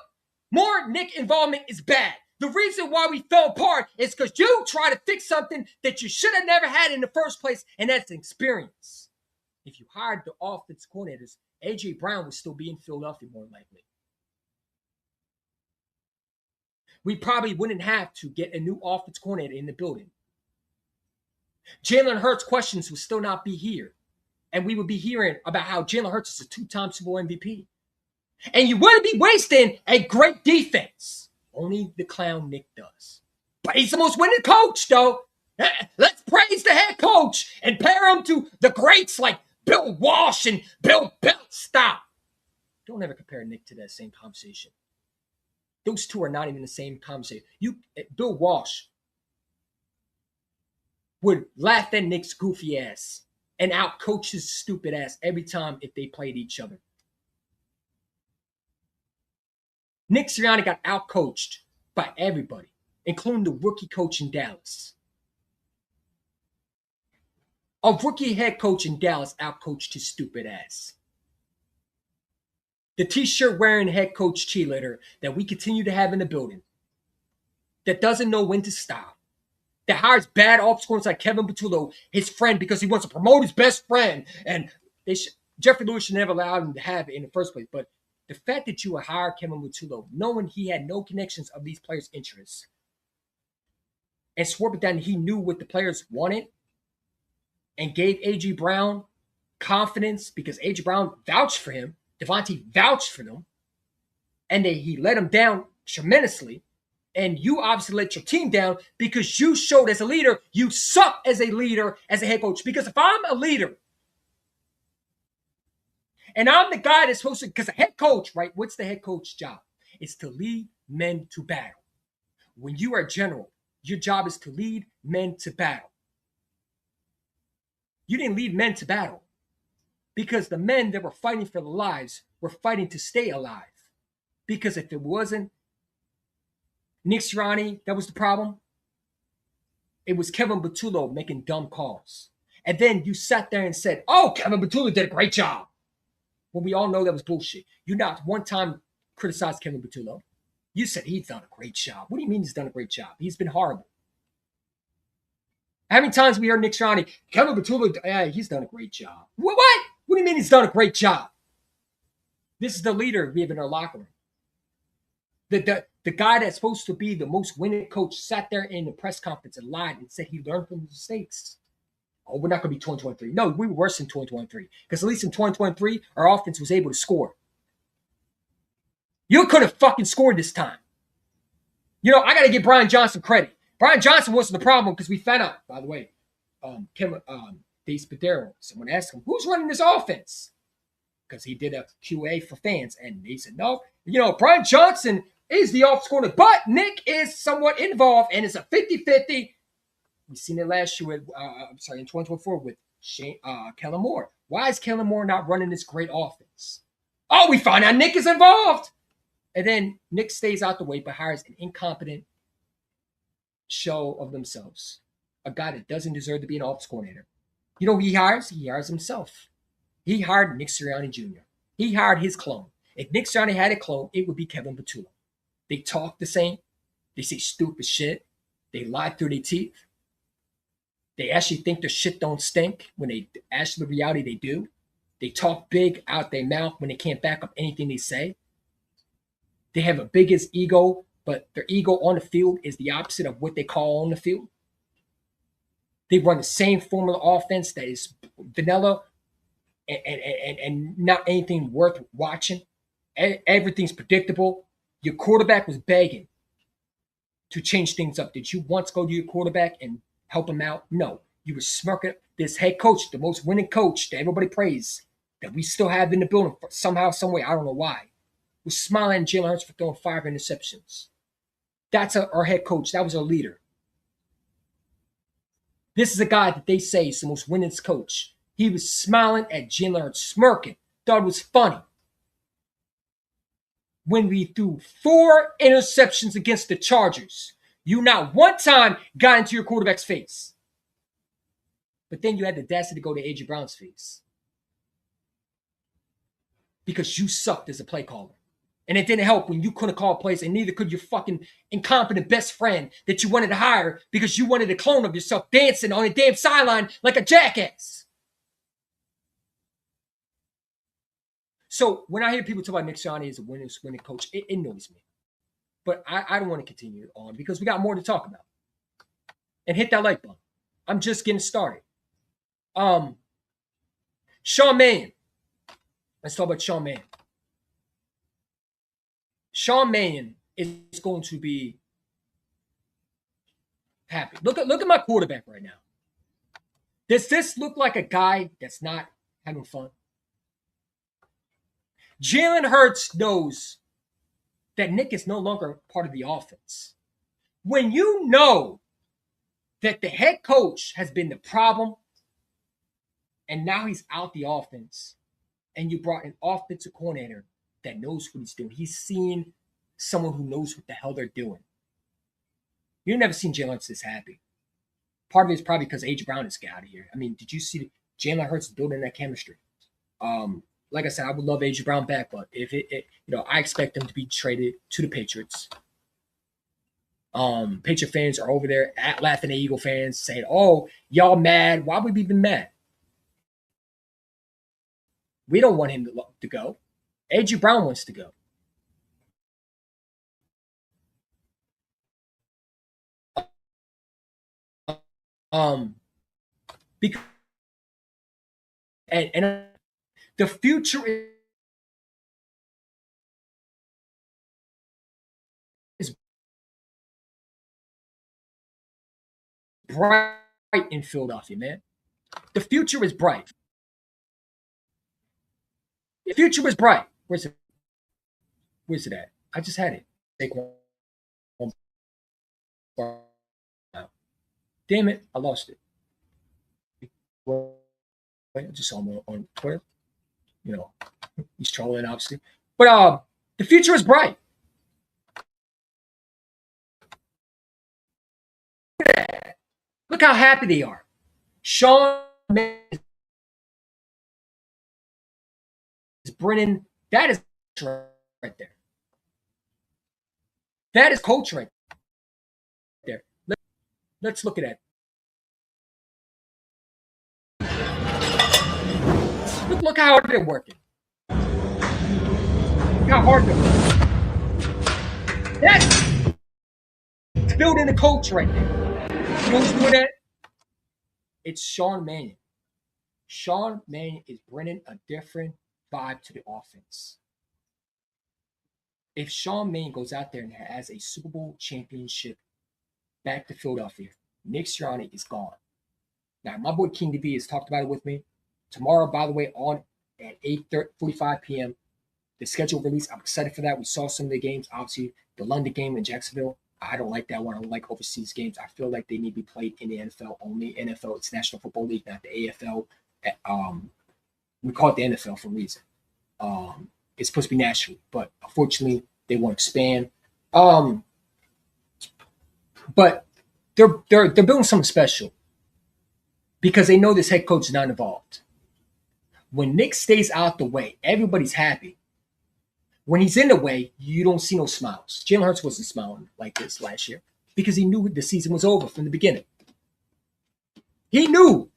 More Nick involvement is bad. The reason why we fell apart is because you try to fix something that you should have never had in the first place, and that's experience. If you hired the offense coordinators, A.J. Brown would still be in Philadelphia more likely. We probably wouldn't have to get a new offense coordinator in the building. Jalen Hurts questions would still not be here. And we would be hearing about how Jalen Hurts is a 2-time Super Bowl MVP. And you wouldn't be wasting a great defense. Only the clown Nick does. But he's the most winning coach, though. Let's praise the head coach and pair him to the greats like Bill Walsh and Bill Bell. Stop. Don't ever compare Nick to that same conversation. Those two are not even the same conversation. Bill Walsh would laugh at Nick's goofy ass and outcoach his stupid ass every time if they played each other. Nick Sirianni got outcoached by everybody, including the rookie coach in Dallas. A rookie head coach in Dallas outcoached his stupid ass. The t-shirt wearing head coach cheerleader that we continue to have in the building, that doesn't know when to stop, that hires bad offense like Kevin Patullo, his friend, because he wants to promote his best friend. And Jeffrey Lewis should never allow him to have it in the first place. But the fact that you would hire Kevin Patullo, knowing he had no connections of these players' interests, and swore it down he knew what the players wanted, and gave A.J. Brown confidence because A.J. Brown vouched for him, Devontae vouched for them, and he let him down tremendously. And you obviously let your team down because you showed as a leader, you suck as a leader, as a head coach. Because if I'm a leader, and I'm the guy that's supposed to, because a head coach, right? What's the head coach's job? It's to lead men to battle. When you are a general, your job is to lead men to battle. You didn't lead men to battle because the men that were fighting for their lives were fighting to stay alive. Because if it wasn't Nick Sirianni, that was the problem. It was Kevin Patullo making dumb calls. And then you sat there and said, oh, Kevin Patullo did a great job. Well, we all know that was bullshit. You not one time criticized Kevin Patullo. You said he's done a great job. What do you mean he's done a great job? He's been horrible. How many times we heard Nick Sirianni, Kevin Patullo, he's done a great job. What? What do you mean he's done a great job? This is the leader we have in our locker room. The guy that's supposed to be the most winning coach sat there in the press conference and lied and said he learned from his mistakes. Oh, we're not going to be 2023. No, we were worse than 2023. Because at least in 2023, our offense was able to score. You could have fucking scored this time. You know, I got to give Brian Johnson credit. Brian Johnson wasn't the problem because we found out, by the way, Dave Spadero, someone asked him, who's running this offense? Because he did a QA for fans. And they said, no, Brian Johnson is the offense coordinator, but Nick is somewhat involved, and it's a 50-50. We've seen it last year in 2024 with Kellen Moore. Why is Kellen Moore not running this great offense? Oh, we found out Nick is involved. And then Nick stays out the way, but hires an incompetent show of themselves. A guy that doesn't deserve to be an offense coordinator. You know who he hires? He hires himself. He hired Nick Sirianni Jr. He hired his clone. If Nick Sirianni had a clone, it would be Kevin Patullo. They talk the same. They say stupid shit. They lie through their teeth. They actually think their shit don't stink when they actually the reality they do. They talk big out their mouth when they can't back up anything they say. They have a biggest ego, but their ego on the field is the opposite of what they call on the field. They run the same formula offense that is vanilla and not anything worth watching. Everything's predictable. Your quarterback was begging to change things up. Did you once go to your quarterback and help him out? No. You were smirking. This head coach, the most winning coach that everybody praised, that we still have in the building somehow, some way, I don't know why, was smiling at Jalen Hurts for throwing 5 interceptions. That's our head coach. That was our leader. This is a guy that they say is the most winningest coach. He was smiling at Jalen Hurts, smirking. Thought it was funny. When we threw 4 interceptions against the Chargers, you not one time got into your quarterback's face. But then you had the audacity to go to A.J. Brown's face. Because you sucked as a play caller. And it didn't help when you couldn't call plays, and neither could your fucking incompetent best friend that you wanted to hire because you wanted a clone of yourself dancing on a damn sideline like a jackass. So when I hear people talk about Nick Sirianni as a winning coach, it annoys me. But I don't want to continue on because we got more to talk about. And hit that like button. I'm just getting started. Sean Mannion. Let's talk about Sean Mannion. Sean Mannion is going to be happy. Look at my quarterback right now. Does this look like a guy that's not having fun? Jalen Hurts knows that Nick is no longer part of the offense. When you know that the head coach has been the problem and now he's out the offense and you brought an offensive coordinator that knows what he's doing. He's seen someone who knows what the hell they're doing. You've never seen Jalen Hurts this happy. Part of it is probably because A.J. Brown is out of here. I mean, did you see Jalen Hurts building that chemistry? Like I said, I would love A.J. Brown back, but if I expect him to be traded to the Patriots. Patriot fans are over there laughing at Eagle fans, saying, "Oh, y'all mad? Why would we be mad? We don't want him to go. A.J. Brown wants to go." Because and the future is bright in Philadelphia, man. The future is bright. The future is bright. Where's it at? I just had it. Take one. Damn it, I lost it. I just saw him on Twitter. He's trolling, obviously. But the future is bright. Look how happy they are. Sean Brennan, that is right there. That is culture right there. Let's look at that. Look how hard they're working. Look how hard they're working. That's building the culture right there. You know who's doing that? It's Sean Mannion. Sean Mannion is bringing a different vibe to the offense. If Sean Mannion goes out there and has a Super Bowl championship back to Philadelphia, Nick Sirianni is gone. Now, my boy King DB has talked about it with me. Tomorrow, by the way, on at 8:45 p.m., the schedule release. I'm excited for that. We saw some of the games. Obviously, the London game in Jacksonville. I don't like that one. I don't like overseas games. I feel like they need to be played in the NFL only. NFL, it's National Football League, not the AFL. We call it the NFL for a reason. It's supposed to be national, but unfortunately, they won't expand. But they're building something special because they know this head coach is not involved. When Nick stays out the way, everybody's happy. When he's in the way, you don't see no smiles. Jalen Hurts wasn't smiling like this last year because he knew the season was over from the beginning. He knew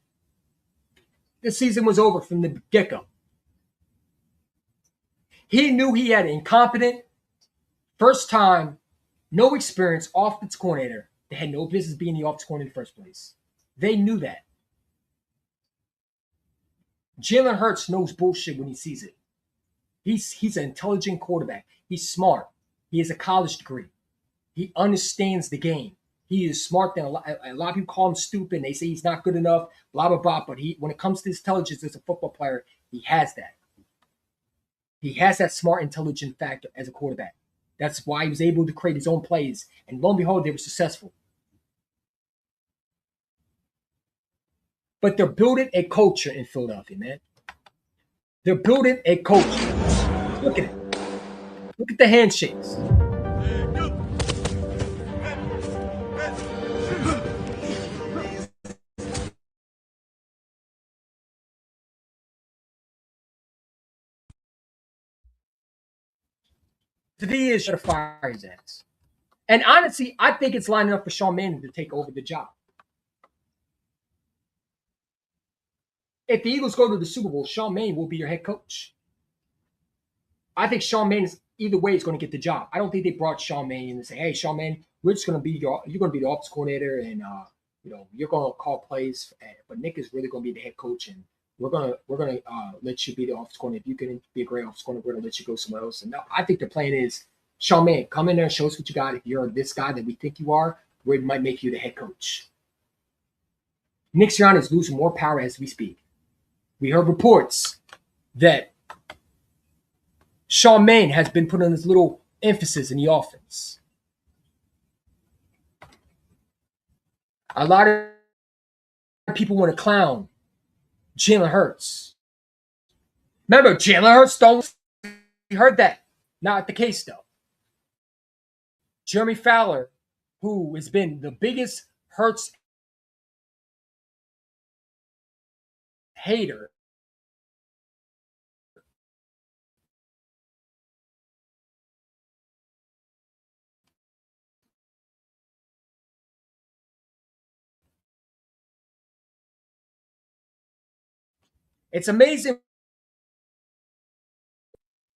the season was over from the get-go. He knew he had an incompetent, first time, no experience offensive coordinator that had no business being the offensive coordinator in the first place. They knew that. Jalen Hurts knows bullshit when he sees it. He's an intelligent quarterback. He's smart. He has a college degree. He understands the game. He is smart than a lot of people call him stupid. They say he's not good enough, blah, blah, blah. But when it comes to his intelligence as a football player, he has that. He has that smart, intelligent factor as a quarterback. That's why he was able to create his own plays. And lo and behold, they were successful. But they're building a culture in Philadelphia, man. They're building a culture. Look at it. Look at the handshakes. he is to fire his ass. And honestly, I think it's lining up for Sean Mannion to take over the job. If the Eagles go to the Super Bowl, Sean Mannion will be your head coach. I think Sean Mannion either way is going to get the job. I don't think they brought Sean Mannion and say, "Hey, Sean Mannion, we're just going to be you're going to be the offense coordinator, and you're going to call plays, but Nick is really going to be the head coach, and we're gonna let you be the offense coordinator. If you can be a great offense coordinator, we're going to let you go somewhere else." And no, I think the plan is, Sean Mannion, come in there and show us what you got. If you're this guy that we think you are, we might make you the head coach. Nick Sirianni is losing more power as we speak. We heard reports that Sean Mannion has been putting this little emphasis in the offense. A lot of people want to clown Jalen Hurts. Remember, Jalen Hurts don't. We heard that. Not the case, though. Jeremy Fowler, who has been the biggest Hurts hater, it's amazing.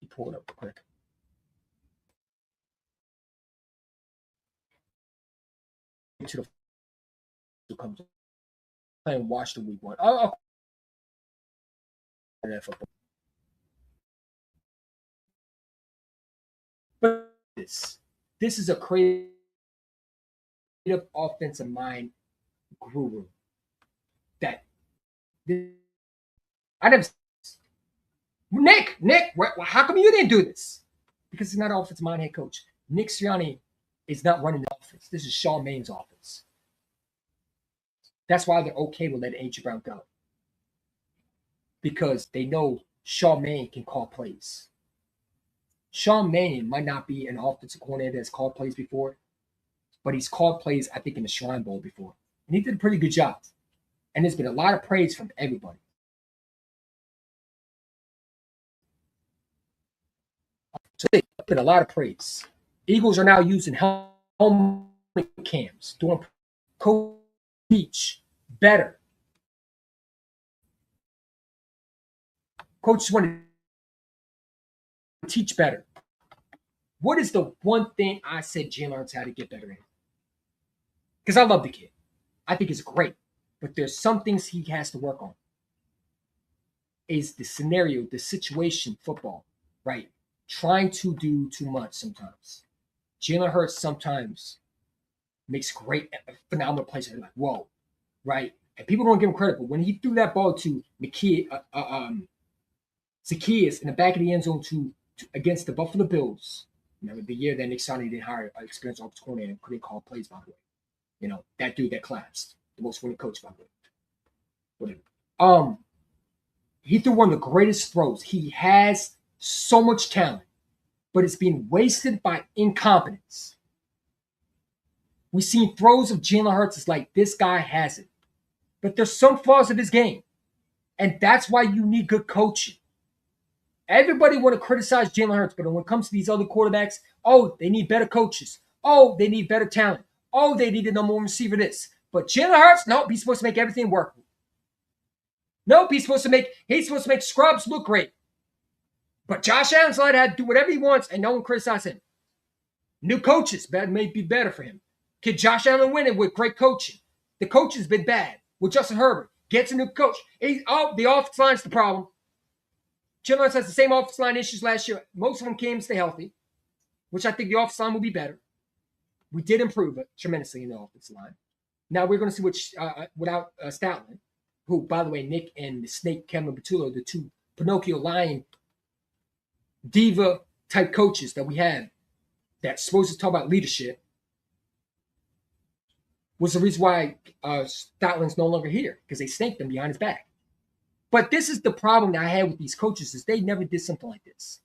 Pull it up real quick. To the come play and watch the week one. But this is a creative offensive mind guru that I never. Nick, how come you didn't do this? Because he's not an offensive mind head coach. Nick Sirianni is not running the offense. This is Sean Mannion's offense. That's why they're okay with letting A.J. Brown go. Because they know Sean Mannion can call plays. Sean Mannion might not be an offensive coordinator that's called plays before, but he's called plays, I think, in the Shrine Bowl before. And he did a pretty good job. And there's been a lot of praise from everybody. So there's been a lot of praise. Eagles are now using helmet cams, doing coach teach better. Coaches want to teach better. What is the one thing I said Jalen Hurts had to get better in? Because I love the kid. I think he's great. But there's some things he has to work on. Is the scenario, the situation, football, right? Trying to do too much sometimes. Jalen Hurts sometimes makes great, phenomenal plays. They're like, whoa, right? And people don't give him credit, but when he threw that ball to Zacchaeus in the back of the end zone to against the Buffalo Bills, the year that Nick Sirianni didn't hire an experienced offensive coordinator and couldn't call plays, by the way. That dude that collapsed, the most winning coach, by the way. Whatever. He threw one of the greatest throws. He has so much talent, but it's being wasted by incompetence. We've seen throws of Jalen Hurts. It's like, this guy has it. But there's some flaws of his game. And that's why you need good coaching. Everybody want to criticize Jalen Hurts, but when it comes to these other quarterbacks, they need better coaches. They need better talent. They need a number one receiver this. But Jalen Hurts, nope, he's supposed to make everything work. Nope, he's supposed to make scrubs look great. But Josh Allen's allowed to do whatever he wants, and no one criticizes him. New coaches may be better for him. Can Josh Allen win it with great coaching? The coach has been bad with Justin Herbert. Gets a new coach. The offensive line's the problem. Jalen Hurts has the same offensive line issues last year. Most of them can't stay healthy, which I think the offensive line will be better. We did improve it tremendously in the offensive line. Now we're going to see without Stoutland, who, by the way, Nick and the Snake, Kevin Patullo, the two Pinocchio Lion diva type coaches that we have that's supposed to talk about leadership, was the reason why Stoutland's no longer here, because they snanked him behind his back. But this is the problem that I had with these coaches, is they never did something like this.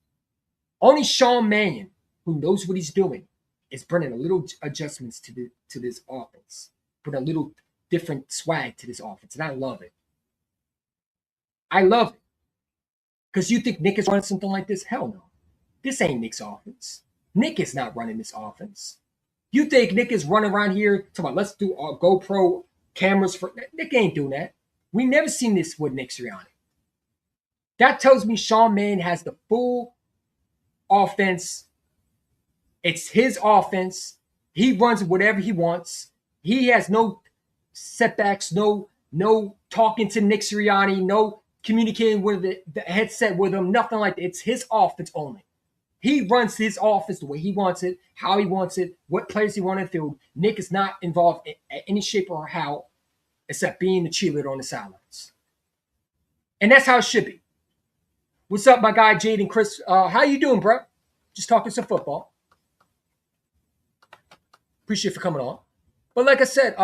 Only Sean Mannion, who knows what he's doing, is bringing a little adjustments to this offense, put a little different swag to this offense, and I love it. I love it. Because you think Nick is running something like this? Hell no. This ain't Nick's offense. Nick is not running this offense. You think Nick is running around here talking about let's do our GoPro cameras for Nick ain't doing that. We never seen this with Nick Sirianni. That tells me Sean Mann has the full offense. It's his offense. He runs whatever he wants. He has no setbacks, no talking to Nick Sirianni, no communicating with the headset with him, nothing like that. It's his offense only. He runs his offense the way he wants it, how he wants it, what players he wants in the field. Nick is not involved in any shape or how except being the cheerleader on the sidelines. And that's how it should be. What's up, my guy, Jaden Chris? How you doing, bro? Just talking some football. Appreciate you for coming on. But like I said,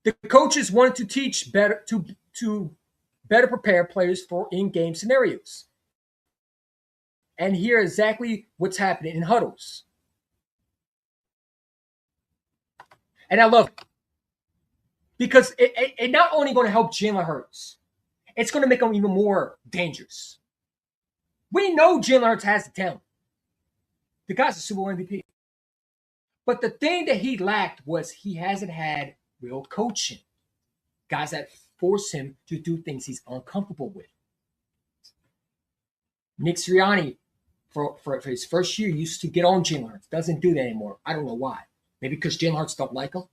the coaches wanted to teach better to better prepare players for in-game scenarios. And hear exactly what's happening in huddles. And I love it. Because it not only going to help Jalen Hurts, it's going to make him even more dangerous. We know Jalen Hurts has the talent. The guy's a Super Bowl MVP. But the thing that he lacked was he hasn't had real coaching. Guys that force him to do things he's uncomfortable with. Nick Sirianni, for his first year, used to get on Jalen Hurts. Doesn't do that anymore. I don't know why. Maybe because Jalen Hurts don't like him.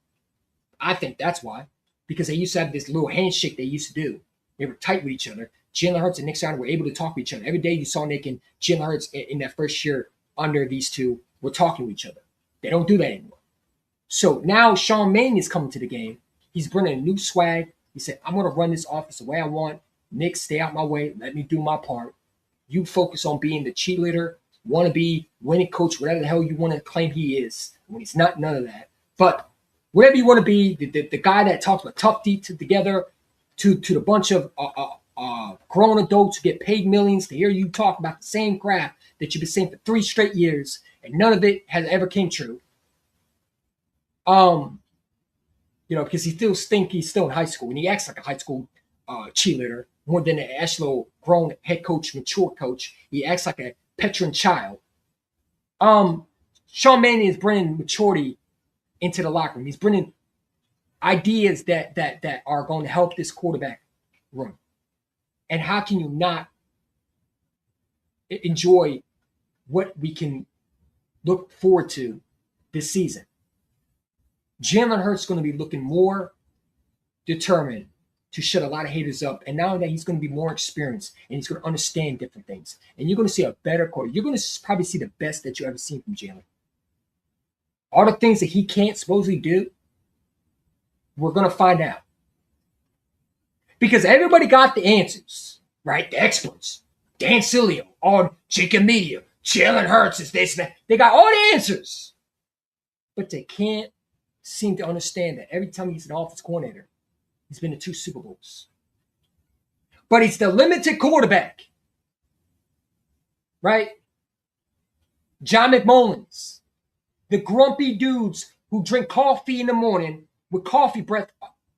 I think that's why. Because they used to have this little handshake they used to do. They were tight with each other. Jalen Hurts and Nick Sirianni were able to talk with each other. Every day you saw Nick and Jalen Hurts in that first year under these two were talking with each other. They don't do that anymore. So now Sean Mann is coming to the game. He's bringing a new swag. He said, I'm going to run this offense the way I want. Nick, stay out my way. Let me do my part. You focus on being the cheerleader, want to be winning coach, whatever the hell you want to claim he is. When he's not none of that. But whatever you want to be, the guy that talks about tough deep together to the bunch of grown adults who get paid millions to hear you talk about the same crap that you've been saying for 3 straight years, and none of it has ever came true. Because he still think he's still in high school, and he acts like a high school cheerleader more than an actual grown head coach, mature coach. He acts like a petulant child. Sean Mann is bringing maturity into the locker room. He's bringing ideas that are going to help this quarterback room. And how can you not enjoy what we can look forward to this season? Jalen Hurts is going to be looking more determined to shut a lot of haters up. And now that he's going to be more experienced and he's going to understand different things. And you're going to see a better quarterback. You're going to probably see the best that you've ever seen from Jalen. All the things that he can't supposedly do, we're going to find out. Because everybody got the answers, right? The experts. Dan Sileo on Jacob Media. Jalen Hurts is this and that. They got all the answers. But they can't seem to understand that every time he's an offensive coordinator, he's been to 2 Super Bowls. But he's the limited quarterback. Right? John McMullins. The grumpy dudes who drink coffee in the morning with coffee breath,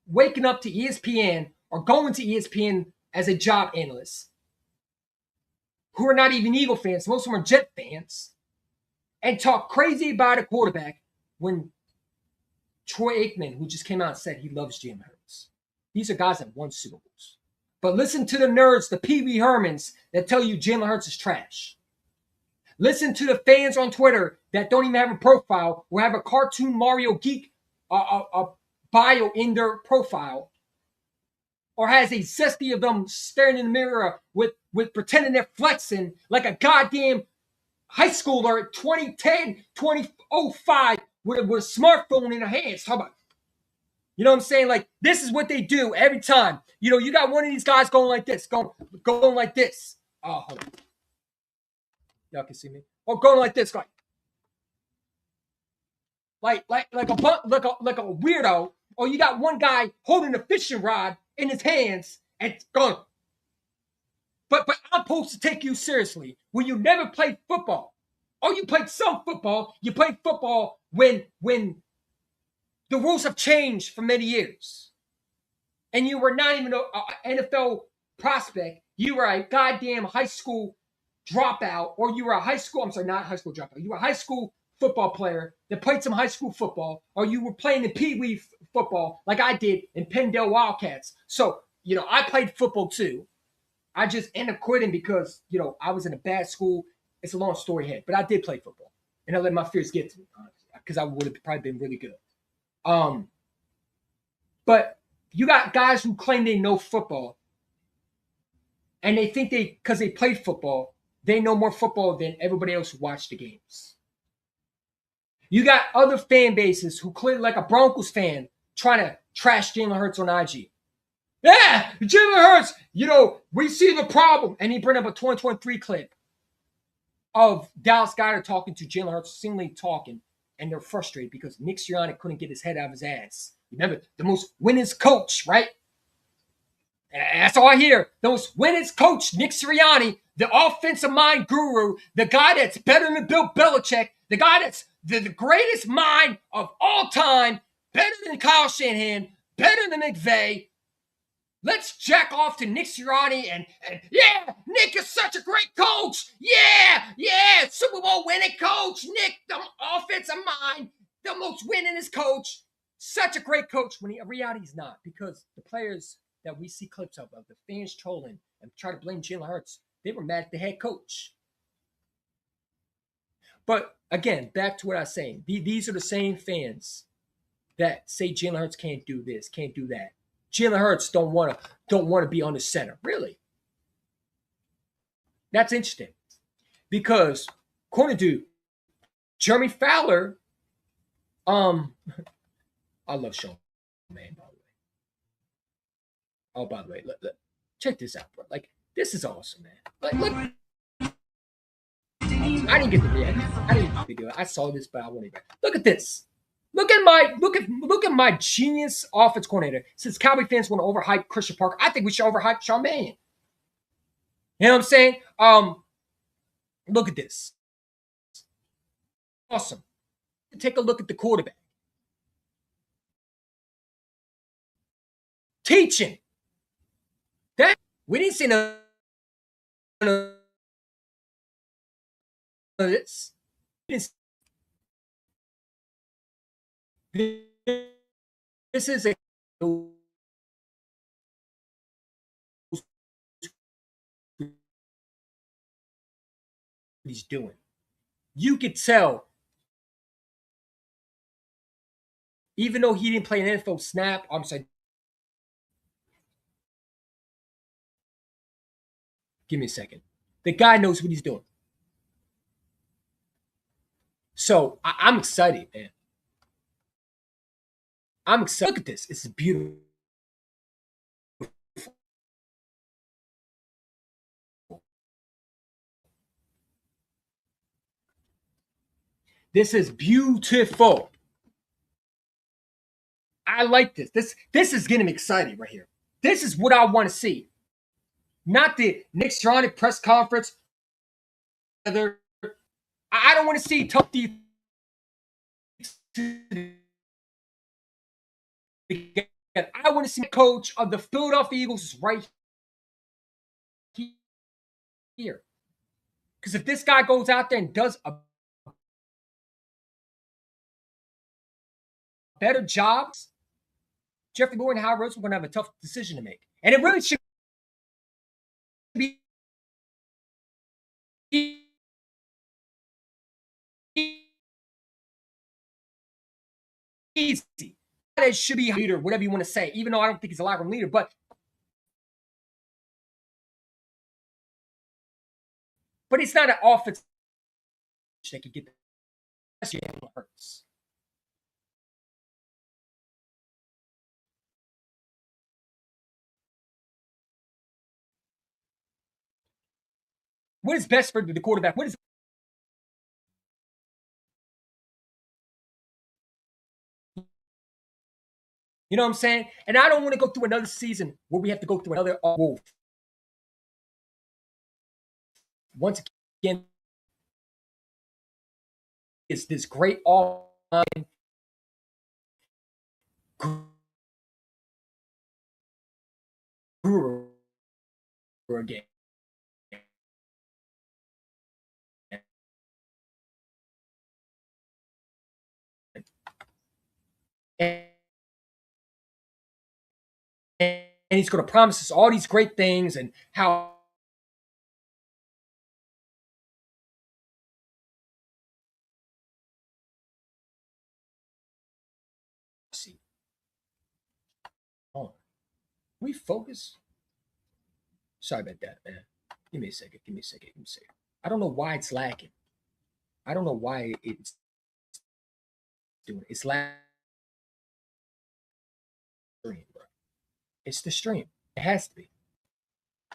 waking up to ESPN or going to ESPN as a job analyst, who are not even Eagle fans, most of them are Jet fans, and talk crazy about a quarterback when Troy Aikman, who just came out and said he loves Jalen Hurts. These are guys that won Super Bowls. But listen to the nerds, the Pee Wee Hermans, that tell you Jalen Hurts is trash. Listen to the fans on Twitter that don't even have a profile or have a cartoon Mario geek bio in their profile, or has a zesty of them staring in the mirror with pretending they're flexing like a goddamn high schooler 2010, 2005 with a smartphone in their hands. Talk about, you know what I'm saying? Like, this is what they do every time. You know, you got one of these guys going like this, going like this. Oh, hold on. Y'all can see me. Or going like this, like a weirdo. Or you got one guy holding a fishing rod in his hands and going. But I'm supposed to take you seriously when you never played football. Or you played some football. You played football when the rules have changed for many years. And you were not even an NFL prospect. You were a goddamn high school dropout, or you were a high school, I'm sorry, not high school dropout, you were a high school football player that played some high school football, or you were playing in Pee Wee football like I did in Penndale Wildcats. So, I played football too. I just ended up quitting because, I was in a bad school. It's a long story ahead, but I did play football. And I let my fears get to me, honestly, because I would have probably been really good. But you got guys who claim they know football, and they think because they played football, they know more football than everybody else who watched the games. You got other fan bases who clearly, like a Broncos fan, trying to trash Jalen Hurts on IG. Yeah, Jalen Hurts, we see the problem. And he bring up a 2023 clip of Dallas Goedert talking to Jalen Hurts, seemingly talking, and they're frustrated because Nick Sirianni couldn't get his head out of his ass. Remember, the most winningest coach, right? That's all I hear. The most winningest coach, Nick Sirianni, the offensive mind guru, the guy that's better than Bill Belichick, the guy that's the greatest mind of all time, better than Kyle Shanahan, better than McVay. Let's jack off to Nick Sirianni and yeah, Nick is such a great coach. Yeah, Super Bowl winning coach. Nick, the offensive mind, the most winningest coach. Such a great coach when in reality he's not, because the players that we see clips of the fans trolling and try to blame Jalen Hurts, they were mad at the head coach. But again, back to what I was saying. These are the same fans that say Jalen Hurts can't do this, can't do that. Jalen Hurts don't want to be on the center. Really? That's interesting. Because according to Jeremy Fowler, I love Sean Man, by the way. Oh, by the way, look, check this out, bro. Like, this is awesome, man. Like, look. I didn't get the reaction. I didn't get the video. I saw this, but I wanted to. Look at this. Look at my genius offense coordinator. Since Cowboy fans want to overhype Christian Parker, I think we should overhype Sean Mannion. You know what I'm saying? Look at this. Awesome. Take a look at the quarterback. Teaching. That we didn't see none of this. This is a he's doing. You could tell, even though he didn't play an NFL snap. I'm sorry. Give me a second. The guy knows what he's doing. So I'm excited, man. I'm excited. Look at this. It's beautiful. This is beautiful. I like this. This is getting me excited right here. This is what I want to see. Not the Nick Sirianni press conference. I don't want to see tough defense. I want to see the coach of the Philadelphia Eagles right here. Because if this guy goes out there and does a better job, Jeffrey Moore and Howard Rhodes are going to have a tough decision to make. And it really should be easy. It should be a leader, whatever you want to say, even though I don't think he's a locker room leader. But it's not an offense that could get the Jalen Hurts. What is best for the quarterback? What is You know what I'm saying? And I don't want to go through another season where we have to go through another wolf. Once again, is this great all-time guru again. and he's going to promise us all these great things and how oh, we focus. Sorry about that, man. Give me a second. I don't know why it's lagging. I don't know why it's doing it. It's lagging. It's the stream. It has to be.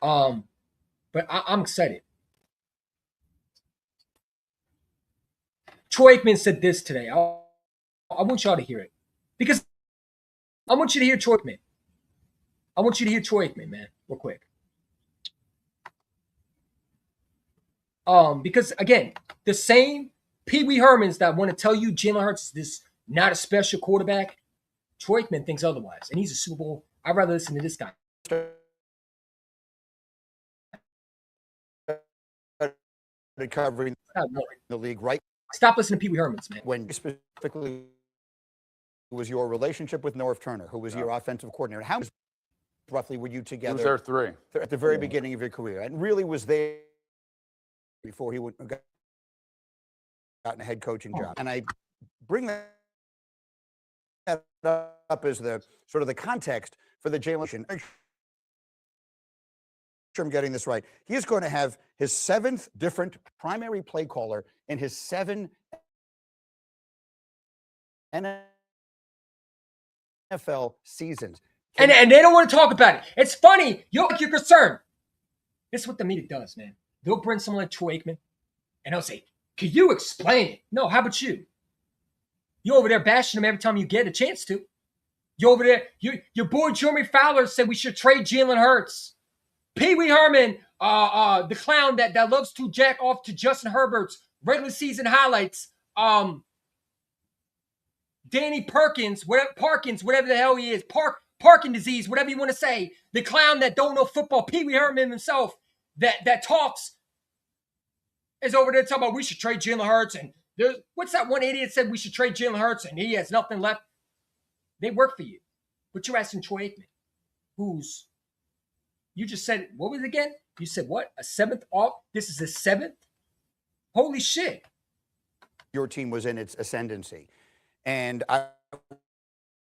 But I'm excited. Troy Aikman said this today. I want y'all to hear it because I want you to hear Troy Aikman. I want you to hear Troy Aikman, man, real quick. Because again, the same Pee Wee Hermans that want to tell you Jalen Hurts is this not a special quarterback, Troy Aikman thinks otherwise, and he's a Super Bowl. I'd rather listen to this guy. Covering the league, right? Stop listening to Pee Wee Hermans, man. When specifically was your relationship with Norv Turner, who was your offensive coordinator? How roughly were you together? He was there 3 at the very beginning of your career, and really was there before he would have gotten a head coaching job. And I bring that up as the sort of the context for the Jalen. Make sure I'm getting this right. He is going to have his 7th different primary play caller in his 7 NFL seasons. And they don't want to talk about it. It's funny. You're concerned. This is what the media does, man. They'll bring someone like Troy Aikman, and they'll say, can you explain it? No, how about you? You're over there bashing him every time you get a chance to. You're over there. Your boy Jeremy Fowler said we should trade Jalen Hurts. Pee Wee Herman, the clown that loves to jack off to Justin Herbert's regular season highlights. Danny Perkins, whatever the hell he is, Parkin disease, whatever you want to say. The clown that don't know football, Pee Wee Herman himself, that talks, is over there talking about we should trade Jalen Hurts. And what's that one idiot said we should trade Jalen Hurts and he has nothing left? They work for you. But you're asking Troy Aikman, who's, you just said, what was it again? You said what? A 7th off? This is a 7th? Holy shit. Your team was in its ascendancy. And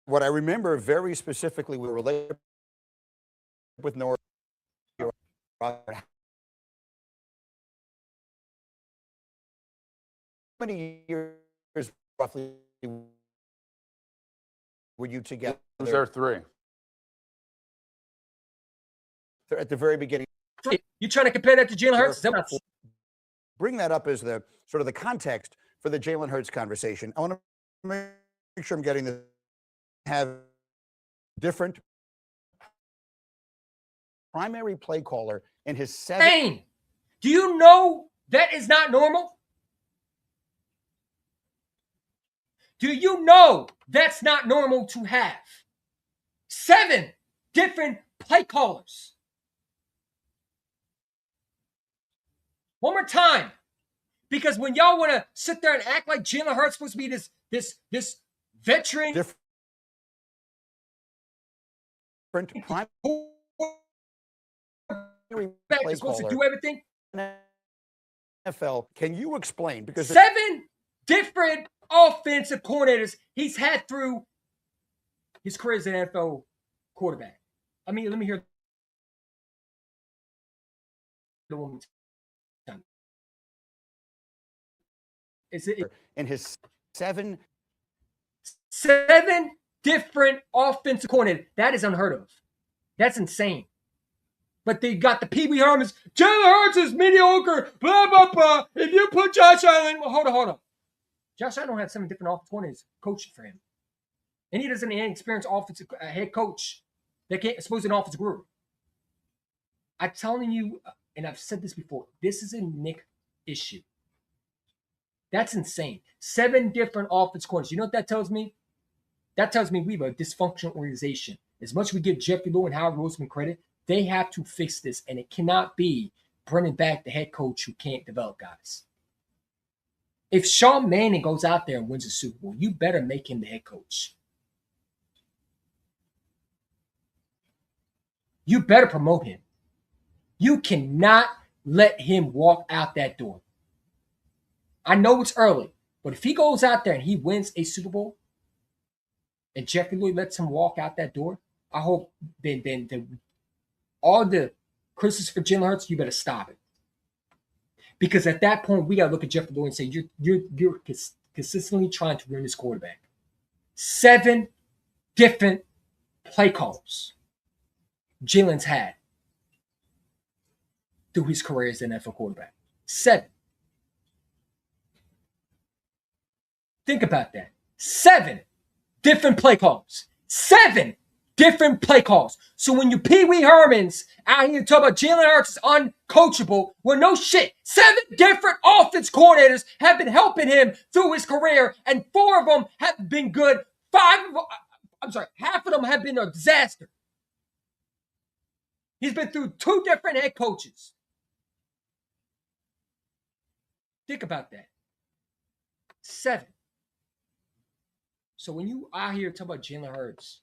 what I remember very specifically, we were related with North. How many years roughly were you together? He was there 3 at the very beginning. You trying to compare that to Jalen Hurts? Bring that up as the sort of the context for the Jalen Hurts conversation. I want to make sure I'm getting this. Have different primary play caller in his 7th. Do you know that is not normal? Do you know that's not normal to have 7 different play callers? One more time. Because when y'all want to sit there and act like Jalen Hurts supposed to be this veteran. Different primary play supposed caller. to do everything. NFL, can you explain? Because 7 different offensive coordinators he's had through his career as an NFL quarterback. I mean, let me hear the one time. Is it in his 7 different offensive coordinators? That is unheard of. That's insane. But they got the Pee Wee Hermans. Jalen Hurts is mediocre. Blah, blah, blah. If you put Josh Allen, well, hold on. Josh Allen don't have 7 different offensive coordinators coaching for him. And he doesn't have any experienced offensive head coach that can't expose an offensive group. I'm telling you, and I've said this before, this is a Nick issue. That's insane. 7 different offensive coordinators. You know what that tells me? That tells me we have a dysfunctional organization. As much as we give Jeffrey Lowe and Howard Roseman credit, they have to fix this, and it cannot be bringing back the head coach who can't develop guys. If Sean Manning goes out there and wins a Super Bowl, you better make him the head coach. you better promote him. You cannot let him walk out that door. I know it's early, but if he goes out there and he wins a Super Bowl and Jeffrey Lurie lets him walk out that door, I hope then all the criticism for Jalen Hurts, you better stop it. Because at that point, we got to look at Jeffrey Lurie and say, you're consistently trying to ruin this quarterback. 7 different play calls Jalen's had through his career as an NFL quarterback. 7. Think about that. 7 different play calls. 7 different play calls. So when you Pee Wee Hermans out here talk about Jalen Hurts is uncoachable, well, no shit. 7 different offense coordinators have been helping him through his career, and 4 of them have been good. Half of them have been a disaster. He's been through 2 different head coaches. Think about that. 7. So when you out here talk about Jalen Hurts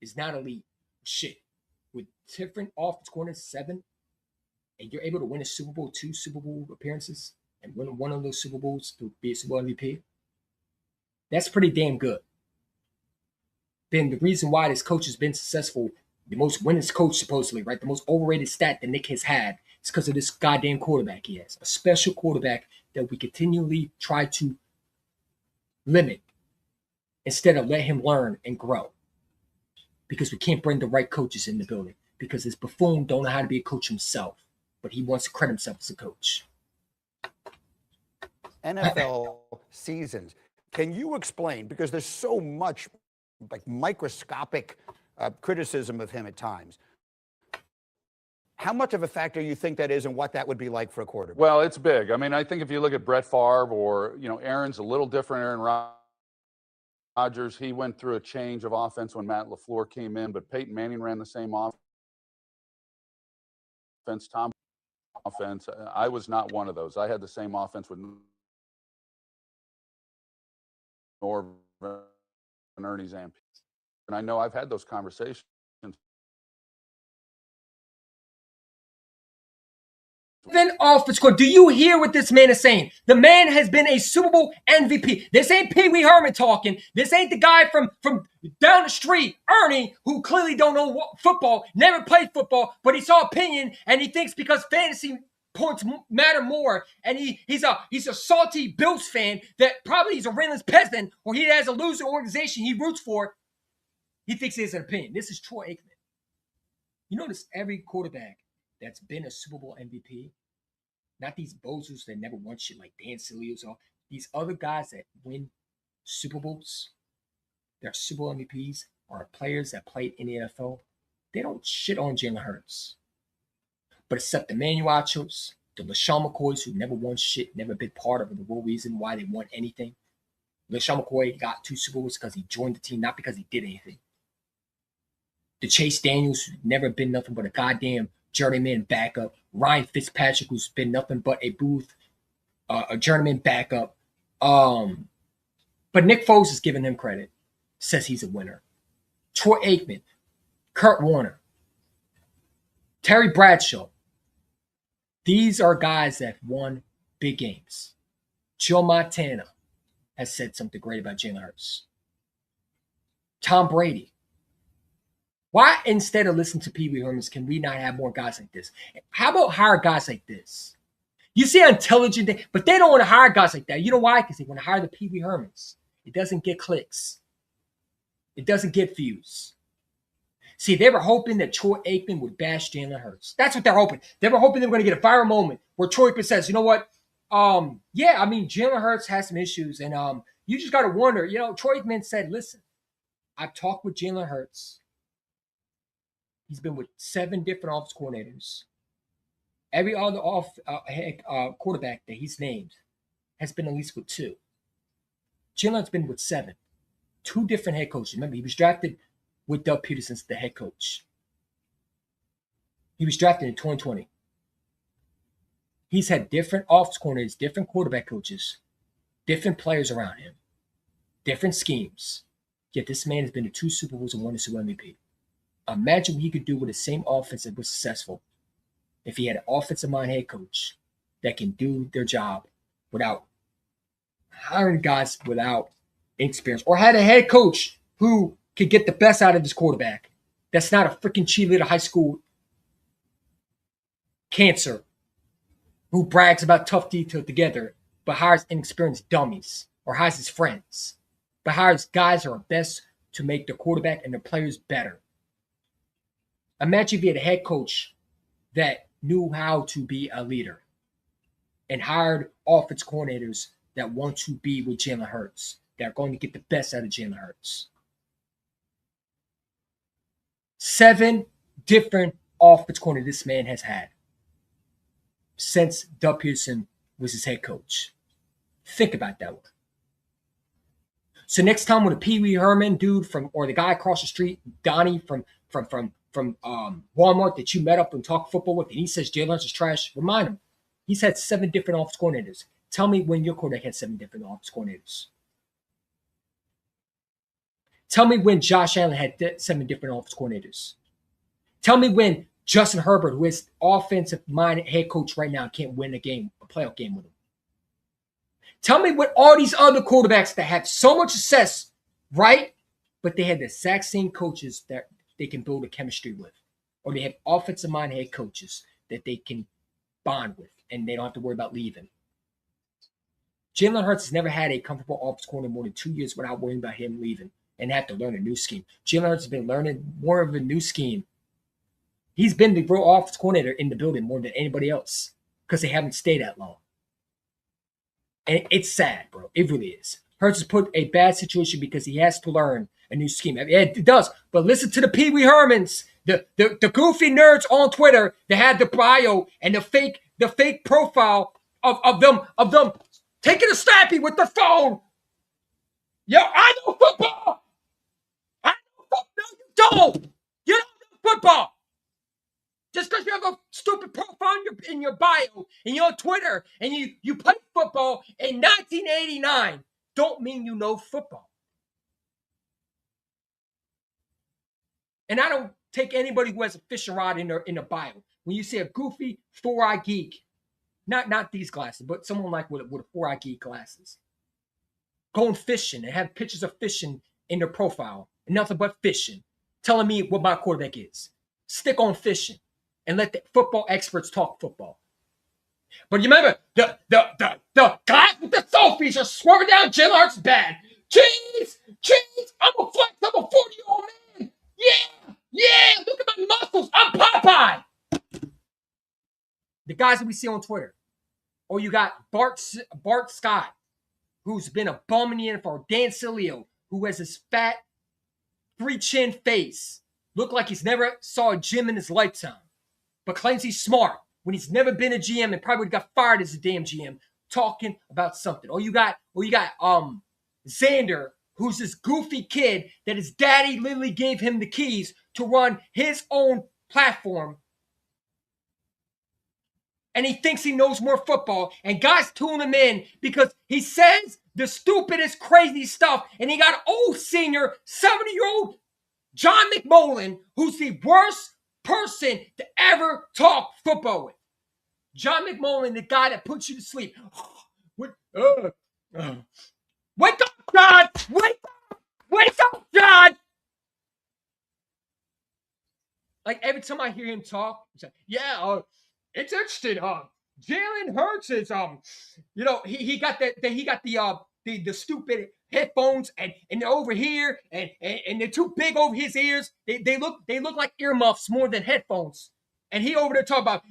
is not elite, shit, with different offense coordinators, 7, and you're able to win a Super Bowl, 2 Super Bowl appearances, and win one of those Super Bowls to be a Super Bowl MVP, that's pretty damn good. Then the reason why this coach has been successful, the most winningest coach supposedly, right, the most overrated stat that Nick has had, is because of this goddamn quarterback he has. A special quarterback that we continually try to limit instead of let him learn and grow. Because we can't bring the right coaches in the building. Because this buffoon don't know how to be a coach himself, but he wants to credit himself as a coach. NFL seasons. Can you explain, because there's so much like microscopic criticism of him at times, how much of a factor you think that is and what that would be like for a quarterback? Well, it's big. I mean, I think if you look at Brett Favre or, Aaron's a little different, Aaron Rodgers, he went through a change of offense when Matt LaFleur came in, but Peyton Manning ran the same offense, Tom offense. I was not one of those. I had the same offense with Norv and Ernie Zampi. And I know I've had those conversations. Offense court. Do you hear what this man is saying? The man has been a Super Bowl MVP. This ain't Pee Wee Herman talking. This ain't the guy from down the street, Ernie, who clearly don't know football, never played football, but he saw opinion and he thinks because fantasy points matter more, and he's a salty Bills fan that probably he's a brainless peasant or he has a loser organization he roots for. He thinks he has an opinion. This is Troy Aikman. You notice every quarterback that's been a Super Bowl MVP, not these bozos that never won shit like Dan Silios or these other guys that win Super Bowls, they're Super Bowl MVPs, or players that played in the NFL, they don't shit on Jalen Hurts. But except the Manuachos, the LaShawn McCoys, who never won shit, never been part of the real reason why they won anything. LaShawn McCoy got 2 Super Bowls because he joined the team, not because he did anything. The Chase Daniels, who's never been nothing but a goddamn journeyman backup. Ryan Fitzpatrick, who's been nothing but a journeyman backup. But Nick Foles is giving him credit. Says he's a winner. Troy Aikman, Kurt Warner, Terry Bradshaw. These are guys that won big games. Joe Montana has said something great about Jalen Hurts. Tom Brady. Why, instead of listening to Pee Wee Hermans, can we not have more guys like this? How about hire guys like this? You see how intelligent they, but they don't want to hire guys like that. You know why? Because they want to hire the Pee Wee Hermans. It doesn't get clicks. It doesn't get views. See, they were hoping that Troy Aikman would bash Jalen Hurts. That's what they're hoping. They were hoping they were going to get a viral moment where Troy Aikman says, you know what? Jalen Hurts has some issues, and you just got to wonder. Troy Aikman said, listen, I've talked with Jalen Hurts. He's been with 7 different offense coordinators. Every other quarterback that he's named has been at least with 2. Jalen's been with 7. 2 different head coaches. Remember, he was drafted with Doug Peterson as the head coach. He was drafted in 2020. He's had different offense coordinators, different quarterback coaches, different players around him, different schemes. Yet this man has been to 2 Super Bowls and won a Super Bowl MVP. Imagine what he could do with the same offense that was successful if he had an offensive mind head coach that can do their job without hiring guys without experience, or had a head coach who could get the best out of his quarterback. That's not a freaking cheerleader high school cancer who brags about tough detail together, but hires inexperienced dummies, or hires his friends, but hires guys who are best to make the quarterback and the players better. Imagine if you had a head coach that knew how to be a leader and hired offense coordinators that want to be with Jalen Hurts, that are going to get the best out of Jalen Hurts. 7 different offense coordinators this man has had since Doug Peterson was his head coach. Think about that one. So next time when a Pee Wee Herman dude or the guy across the street, Donnie from Walmart that you met up and talked football with, and he says Jalen Hurts is trash, remind him he's had 7 different offense coordinators. Tell me when your quarterback had 7 different offense coordinators. Tell me when Josh Allen had 7 different offense coordinators. Tell me when Justin Herbert, who is offensive-minded head coach right now, can't win a playoff game with him. Tell me what all these other quarterbacks that have so much success, right? But they had the exact same coaches that they can build a chemistry with. Or they have offensive-minded head coaches that they can bond with, and they don't have to worry about leaving. Jalen Hurts has never had a comfortable offense coordinator more than 2 years without worrying about him leaving and have to learn a new scheme. Jalen Hurts has been learning more of a new scheme. He's been the real offense coordinator in the building more than anybody else because they haven't stayed that long. And it's sad, bro. It really is. Hurts is put in a bad situation because he has to learn a new scheme. I mean, it does. But listen to the Pee Wee Hermans, the goofy nerds on Twitter that had the bio and the fake profile of them taking a snappy with their phone. Yo, I know football. I know football. No, you don't. You don't know football. Just because you have a stupid profile in your bio and you're on Twitter and you played football in 1989 don't mean you know football. And I don't take anybody who has a fishing rod in their bio. When you see a goofy 4-eye geek, not these glasses, but someone like with a 4-eye geek glasses, going fishing and have pictures of fishing in their profile and nothing but fishing, telling me what my quarterback is. Stick on fishing. And let the football experts talk football. But you remember, the guys with the selfies are swerving down Jalen Hurts bad. Cheese! I'm a flex. I'm a 40-year-old man. Yeah! Look at my muscles. I'm Popeye. The guys that we see on Twitter. Or you got Bart Scott, who's been a bum in the NFL. Dan Sileo, who has this fat, 3-chin face. Look like he's never saw a gym in his lifetime. But claims he's smart when he's never been a GM and probably got fired as a damn GM, talking about something. Or you got Xander, who's this goofy kid that his daddy literally gave him the keys to run his own platform. And he thinks he knows more football. And guys tune him in because he says the stupidest, crazy stuff. And he got old senior, 70-year-old John McMullen, who's the worst person to ever talk football with. John McMullen, the guy that puts you to sleep. Wake up, John! Wake up, John! Like every time I hear him talk, he's like, it's interesting. Jalen Hurts is he got the stupid headphones and they're over here and they're too big over his ears. They look like earmuffs more than headphones. And he over there talking about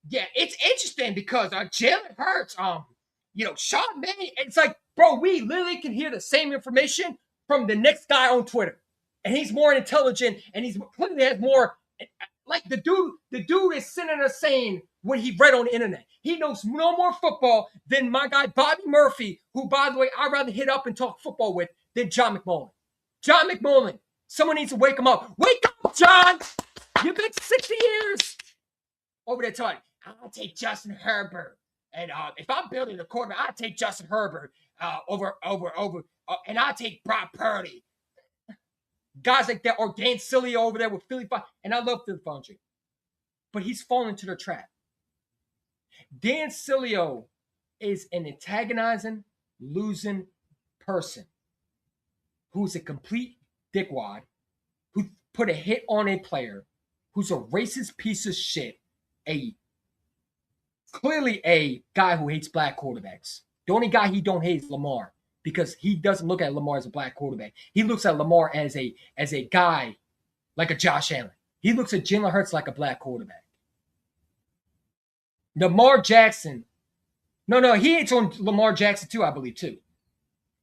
it's interesting because Jalen Hurts Sean May. It's like, bro, we literally can hear the same information from the next guy on Twitter, and he's more intelligent and he's clearly has more. Like the dude is sitting there saying what he read on the internet. He knows no more football than my guy Bobby Murphy, who, by the way, I'd rather hit up and talk football with than John McMullen. John McMullen, someone needs to wake him up. Wake up, John! You've been 60 years over there talking. I'll take Justin Herbert, and if I'm building a quarterback, I'll take Justin Herbert over, and I'll take Brock Purdy. Guys like that, or Dan Cilio over there with Philly Fun, and I love Philly Fun, but he's fallen into their trap. Dan Cilio is an antagonizing, losing person who's a complete dickwad, who put a hit on a player, who's a racist piece of shit, clearly a guy who hates black quarterbacks. The only guy he don't hate is Lamar, because he doesn't look at Lamar as a black quarterback. He looks at Lamar as a guy like a Josh Allen. He looks at Jalen Hurts like a black quarterback. Lamar Jackson. No, he hates on Lamar Jackson too, I believe, too.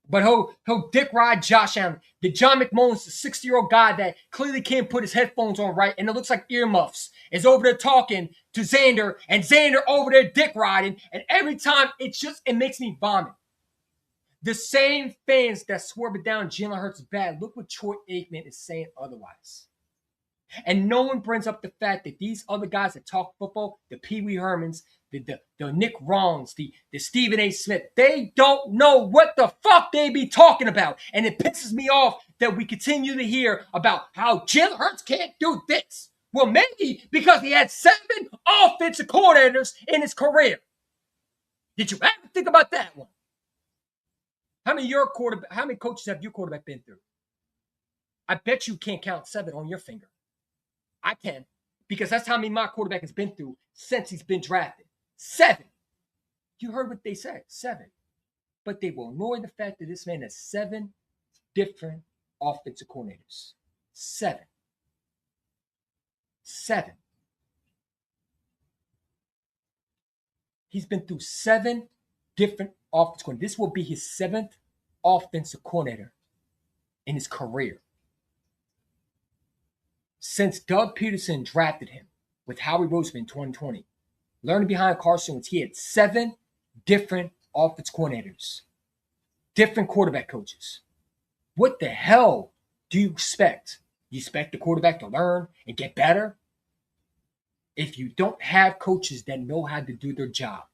But he'll dick ride Josh Allen. The John McMullen's the 60-year-old guy that clearly can't put his headphones on right, and it looks like earmuffs, is over there talking to Xander, and Xander over there dick riding, and every time it makes me vomit. The same fans that swore it down Jalen Hurts is bad, look what Troy Aikman is saying otherwise. And no one brings up the fact that these other guys that talk football, the Pee Wee Hermans, the Nick Wrongs, the Stephen A. Smith, they don't know what the fuck they be talking about. And it pisses me off that we continue to hear about how Jalen Hurts can't do this. Well, maybe because he had 7 offensive coordinators in his career. Did you ever think about that one? How many coaches have your quarterback been through? I bet you can't count 7 on your finger. I can, because that's how many my quarterback has been through since he's been drafted. 7. You heard what they said, 7. But they will ignore the fact that this man has 7 different offensive coordinators. 7. He's been through 7 different offensive coordinators. This will be his 7th offensive coordinator in his career. Since Doug Peterson drafted him with Howie Roseman in 2020, learning behind Carson Wentz, he had 7 different offensive coordinators, different quarterback coaches. What the hell do you expect? You expect the quarterback to learn and get better? If you don't have coaches that know how to do their job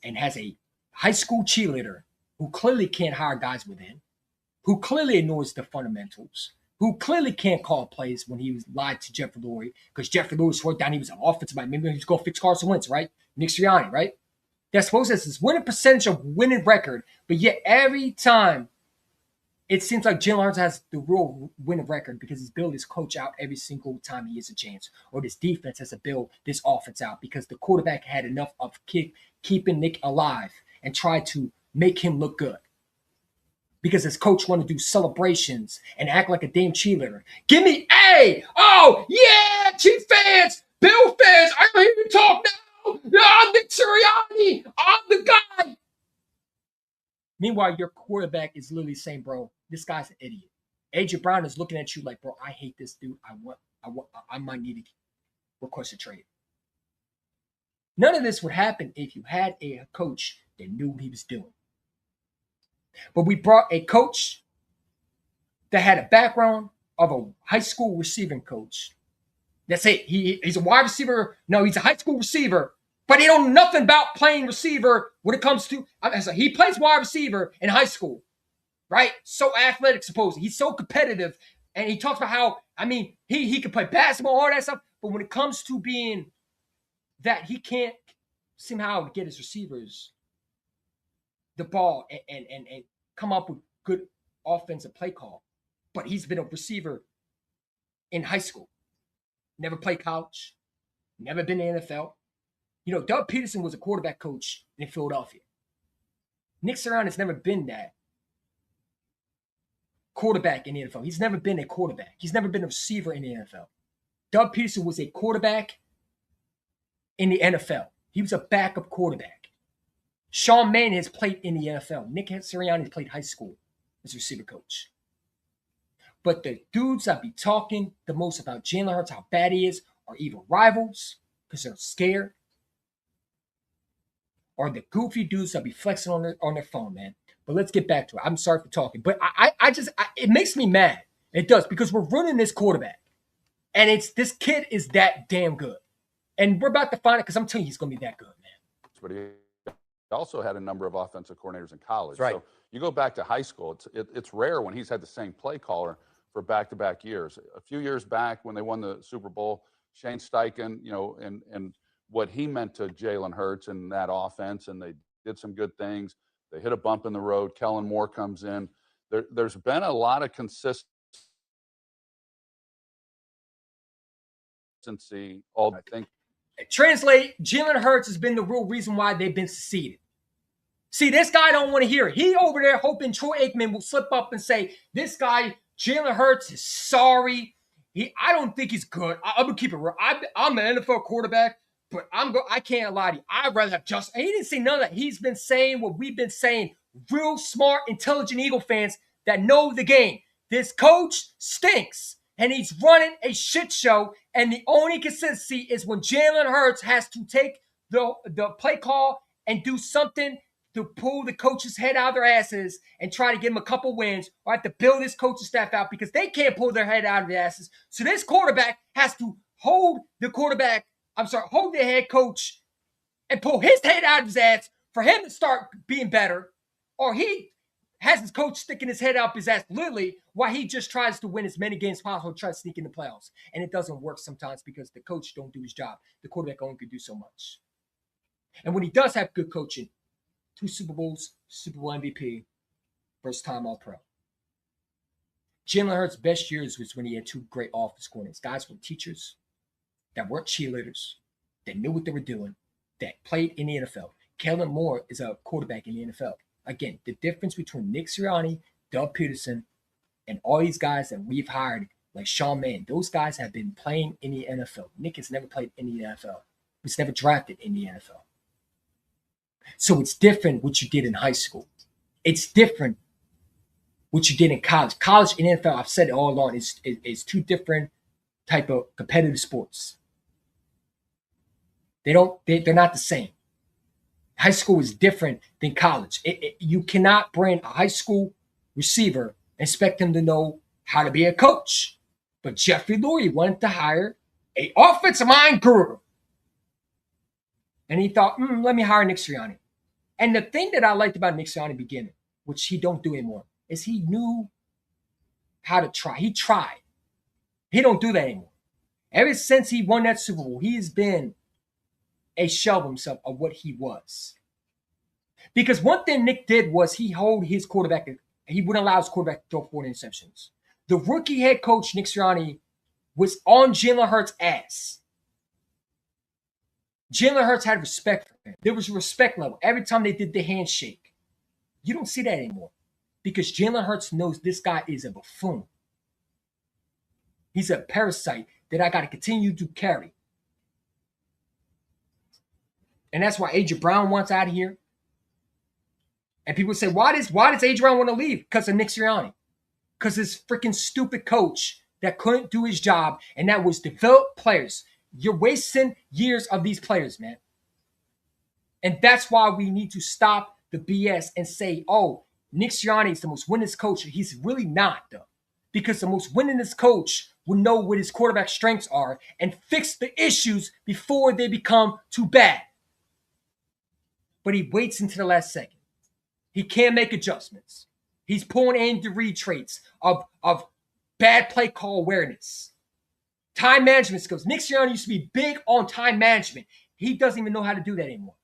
and has a high school cheerleader who clearly can't hire guys within, who clearly ignores the fundamentals, who clearly can't call plays when he was lied to Jeffrey Lurie, because Jeffrey Lurie swore down he was an offensive mind. Maybe he was going to fix Carson Wentz, right? Nick Sirianni, right? They're supposed to have this winning percentage of winning record, but yet every time it seems like Jalen Hurts has the real winning record because he's built his coach out every single time he has a chance, or this defense has to build this offense out because the quarterback had enough of keeping Nick alive and tried to make him look good. Because his coach want to do celebrations and act like a damn cheerleader. Give me A! Oh, yeah, Chief fans, Bill fans, I hear you talk now. I'm Nick Sirianni. I'm the guy. Meanwhile, your quarterback is literally saying, bro, this guy's an idiot. AJ Brown is looking at you like, bro, I hate this dude. I might need to request a trade. None of this would happen if you had a coach that knew what he was doing. But we brought a coach that had a background of a high school receiving coach. That's it. He's a wide receiver. No, he's a high school receiver, but he don't know nothing about playing receiver when it comes to. He plays wide receiver in high school, right? So athletic, supposedly. He's so competitive, and he talks about how he can play basketball, all that stuff. But when it comes to being that, he can't somehow get his receivers the ball and come up with good offensive play call. But he's been a receiver in high school. Never played college. Never been in the NFL. Doug Peterson was a quarterback coach in Philadelphia. Nick Sirianni has never been that quarterback in the NFL. He's never been a quarterback. He's never been a receiver in the NFL. Doug Peterson was a quarterback in the NFL. He was a backup quarterback. Sean Mannion has played in the NFL. Nick Sirianni has played high school as a receiver coach. But the dudes that be talking the most about Jalen Hurts, how bad he is, are either rivals because they're scared, or the goofy dudes that be flexing on their phone, man. But let's get back to it. I'm sorry for talking, but it makes me mad. It does, because we're running this quarterback, and this kid is that damn good, and we're about to find it because I'm telling you he's going to be that good, man. But he also had a number of offensive coordinators in college. Right. So you go back to high school, it's rare when he's had the same play caller for back-to-back years. A few years back when they won the Super Bowl, Shane Steichen, and what he meant to Jalen Hurts and that offense, and they did some good things. They hit a bump in the road. Kellen Moore comes in. There's been a lot of consistency. I think. Translate, Jalen Hurts has been the real reason why they've been seceded. See, this guy don't want to hear it. He over there hoping Troy Aikman will slip up and say, this guy, Jalen Hurts, is sorry. I don't think he's good. I'm going to keep it real. I'm an NFL quarterback, but I can't lie to you. I'd rather have Justin. He didn't say none of that. He's been saying what we've been saying. Real smart, intelligent Eagle fans that know the game. This coach stinks, and he's running a shit show, and the only consistency is when Jalen Hurts has to take the play call and do something to pull the coach's head out of their asses and try to get him a couple wins, or have to build his coaching staff out because they can't pull their head out of their asses. So this quarterback has to hold the head coach and pull his head out of his ass for him to start being better, or he has his coach sticking his head up his ass literally while he just tries to win as many games as possible to try to sneak in the playoffs. And it doesn't work sometimes because the coach don't do his job. The quarterback only could do so much. And when he does have good coaching, 2 Super Bowls, Super Bowl MVP, first-time All-Pro. Jalen Hurts' best years was when he had 2 great offensive coordinators. Guys were teachers that weren't cheerleaders, that knew what they were doing, that played in the NFL. Kellen Moore is a quarterback in the NFL. Again, the difference between Nick Sirianni, Doug Peterson, and all these guys that we've hired, like Sean Mann, those guys have been playing in the NFL. Nick has never played in the NFL. He was never drafted in the NFL. So it's different what you did in high school. It's different what you did in college. College and NFL, I've said it all along, is 2 different type of competitive sports. They're not the same. High school is different than college. You cannot bring a high school receiver and expect him to know how to be a coach. But Jeffrey Lurie wanted to hire an offensive mind guru. And he thought, let me hire Nick Sirianni. And the thing that I liked about Nick Sirianni in the beginning, which he don't do anymore, is he knew how to try. He tried. He don't do that anymore. Ever since he won that Super Bowl, he has been a shell of himself of what he was. Because one thing Nick did was he held his quarterback. He wouldn't allow his quarterback to throw 4 interceptions. The rookie head coach, Nick Sirianni, was on Jalen Hurts' ass. Jalen Hurts had respect for him. There was a respect level. Every time they did the handshake. You don't see that anymore. Because Jalen Hurts knows this guy is a buffoon. He's a parasite that I got to continue to carry. And that's why A.J. Brown wants out of here. And people say, why does A.J. Brown want to leave? Because of Nick Sirianni. Because his freaking stupid coach that couldn't do his job, and that was develop players. You're wasting years of these players, man. And that's why we need to stop the BS and say, oh, Nick Sirianni is the most winningest coach. He's really not, though. Because the most winningest coach will know what his quarterback strengths are and fix the issues before they become too bad. But he waits until the last second. He can't make adjustments. He's pulling Andy Reid traits of bad play call awareness. Time management skills. Nick Sirianni used to be big on time management. He doesn't even know how to do that anymore.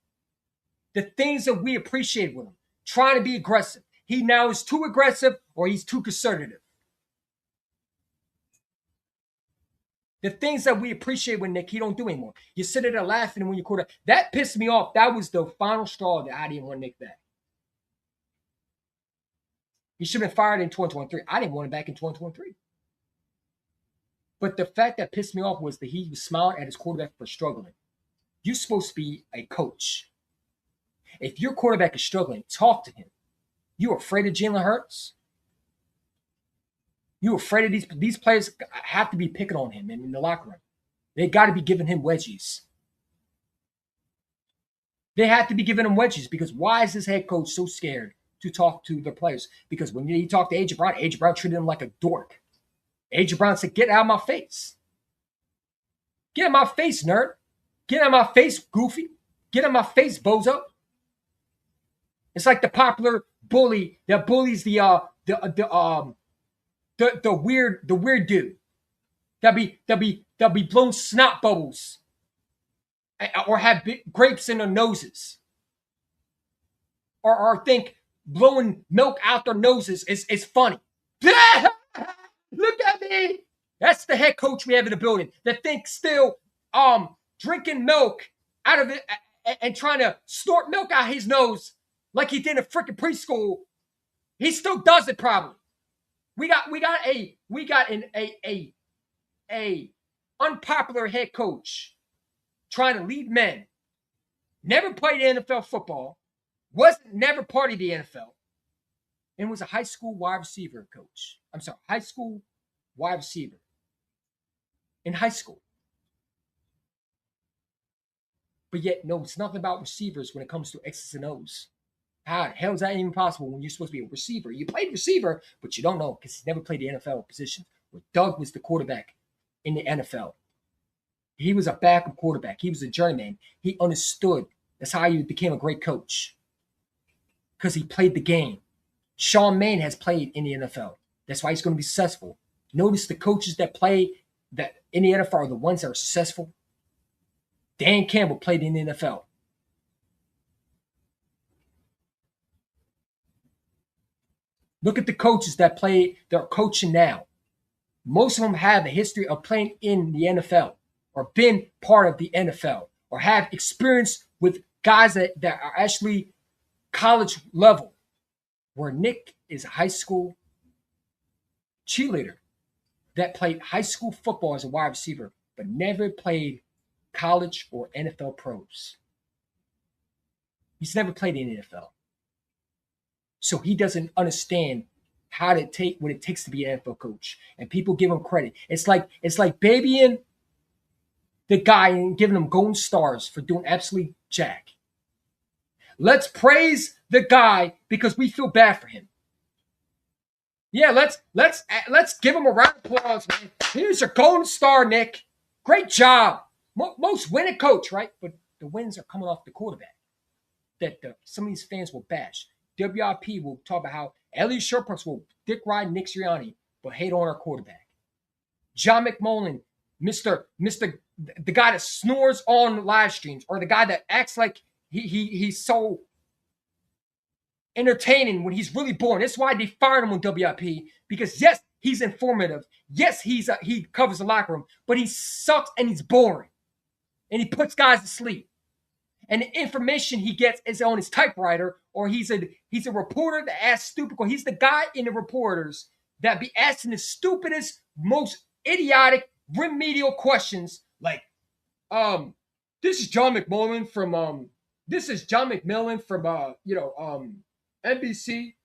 The things that we appreciate with him, trying to be aggressive. He now is too aggressive or he's too conservative. The things that we appreciate with Nick, he don't do anymore. You sit there laughing when you quarter. That pissed me off. That was the final straw that I didn't want Nick back. He should have been fired in 2023. I didn't want him back in 2023. But the fact that pissed me off was that he was smiling at his quarterback for struggling. You're supposed to be a coach. If your quarterback is struggling, talk to him. You afraid of Jalen Hurts? You afraid of these players have to be picking on him in the locker room. They got to be giving him wedgies. They have to be giving him wedgies because why is this head coach so scared to talk to the players? Because when he talked to A.J. Brown treated him like a dork. A.J. Brown said, get out of my face. Get out of my face, nerd. Get out of my face, goofy. Get out of my face, bozo. It's like the popular bully that bullies the the weird dude that be blowing snot bubbles or have grapes in their noses or think blowing milk out their noses is funny. Look at me. That's the head coach we have in the building that thinks still drinking milk out of it and trying to snort milk out his nose like he did in freaking preschool. He still does it probably. We got a unpopular head coach trying to lead men. Never played NFL football, never part of the NFL, and was a high school wide receiver coach. I'm sorry, high school wide receiver in high school. But yet knows nothing about receivers when it comes to X's and O's. How the hell is that even possible when you're supposed to be a receiver? You played receiver, but you don't know because he's never played the NFL position. Where Doug was the quarterback in the NFL. He was a backup quarterback. He was a journeyman. He understood. That's how he became a great coach. Because he played the game. Sean Mann has played in the NFL. That's why he's going to be successful. Notice the coaches that play that in the NFL are the ones that are successful. Dan Campbell played in the NFL. Look at the coaches that are coaching now. Most of them have a history of playing in the NFL or been part of the NFL or have experience with guys that are actually college level. Where Nick is a high school cheerleader that played high school football as a wide receiver, but never played college or NFL pros. He's never played in the NFL. So he doesn't understand how to take what it takes to be an NFL coach. And people give him credit. It's like babying the guy and giving him golden stars for doing absolutely jack. Let's praise the guy because we feel bad for him. Yeah, let's give him a round of applause, man. Here's your golden star, Nick. Great job. Most winning coach, right? But the wins are coming off the quarterback that some of these fans will bash. WIP will talk about how Elliot Shurpurks will dick ride Nick Sirianni, but hate on our quarterback. John McMullen, Mr. the guy that snores on live streams, or the guy that acts like he's so entertaining when he's really boring. That's why they fired him on WIP, because yes, he's informative. Yes, he covers the locker room, but he sucks and he's boring. And he puts guys to sleep. And the information he gets is on his typewriter, or he's a reporter that asks stupid questions. He's the guy in the reporters that be asking the stupidest, most idiotic, remedial questions like, this is John McMullen from NBC.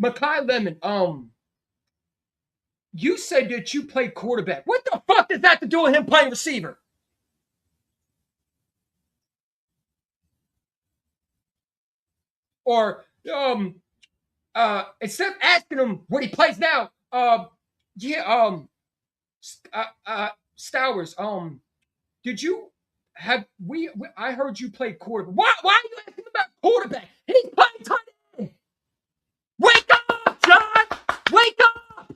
Makai Lemon, you said that you played quarterback. What the fuck does that have to do with him playing receiver? Or instead of asking him what he plays now, Stowers, I heard you play quarterback. Why are you asking about quarterback? He's playing tight end. Wake up, John! Wake up!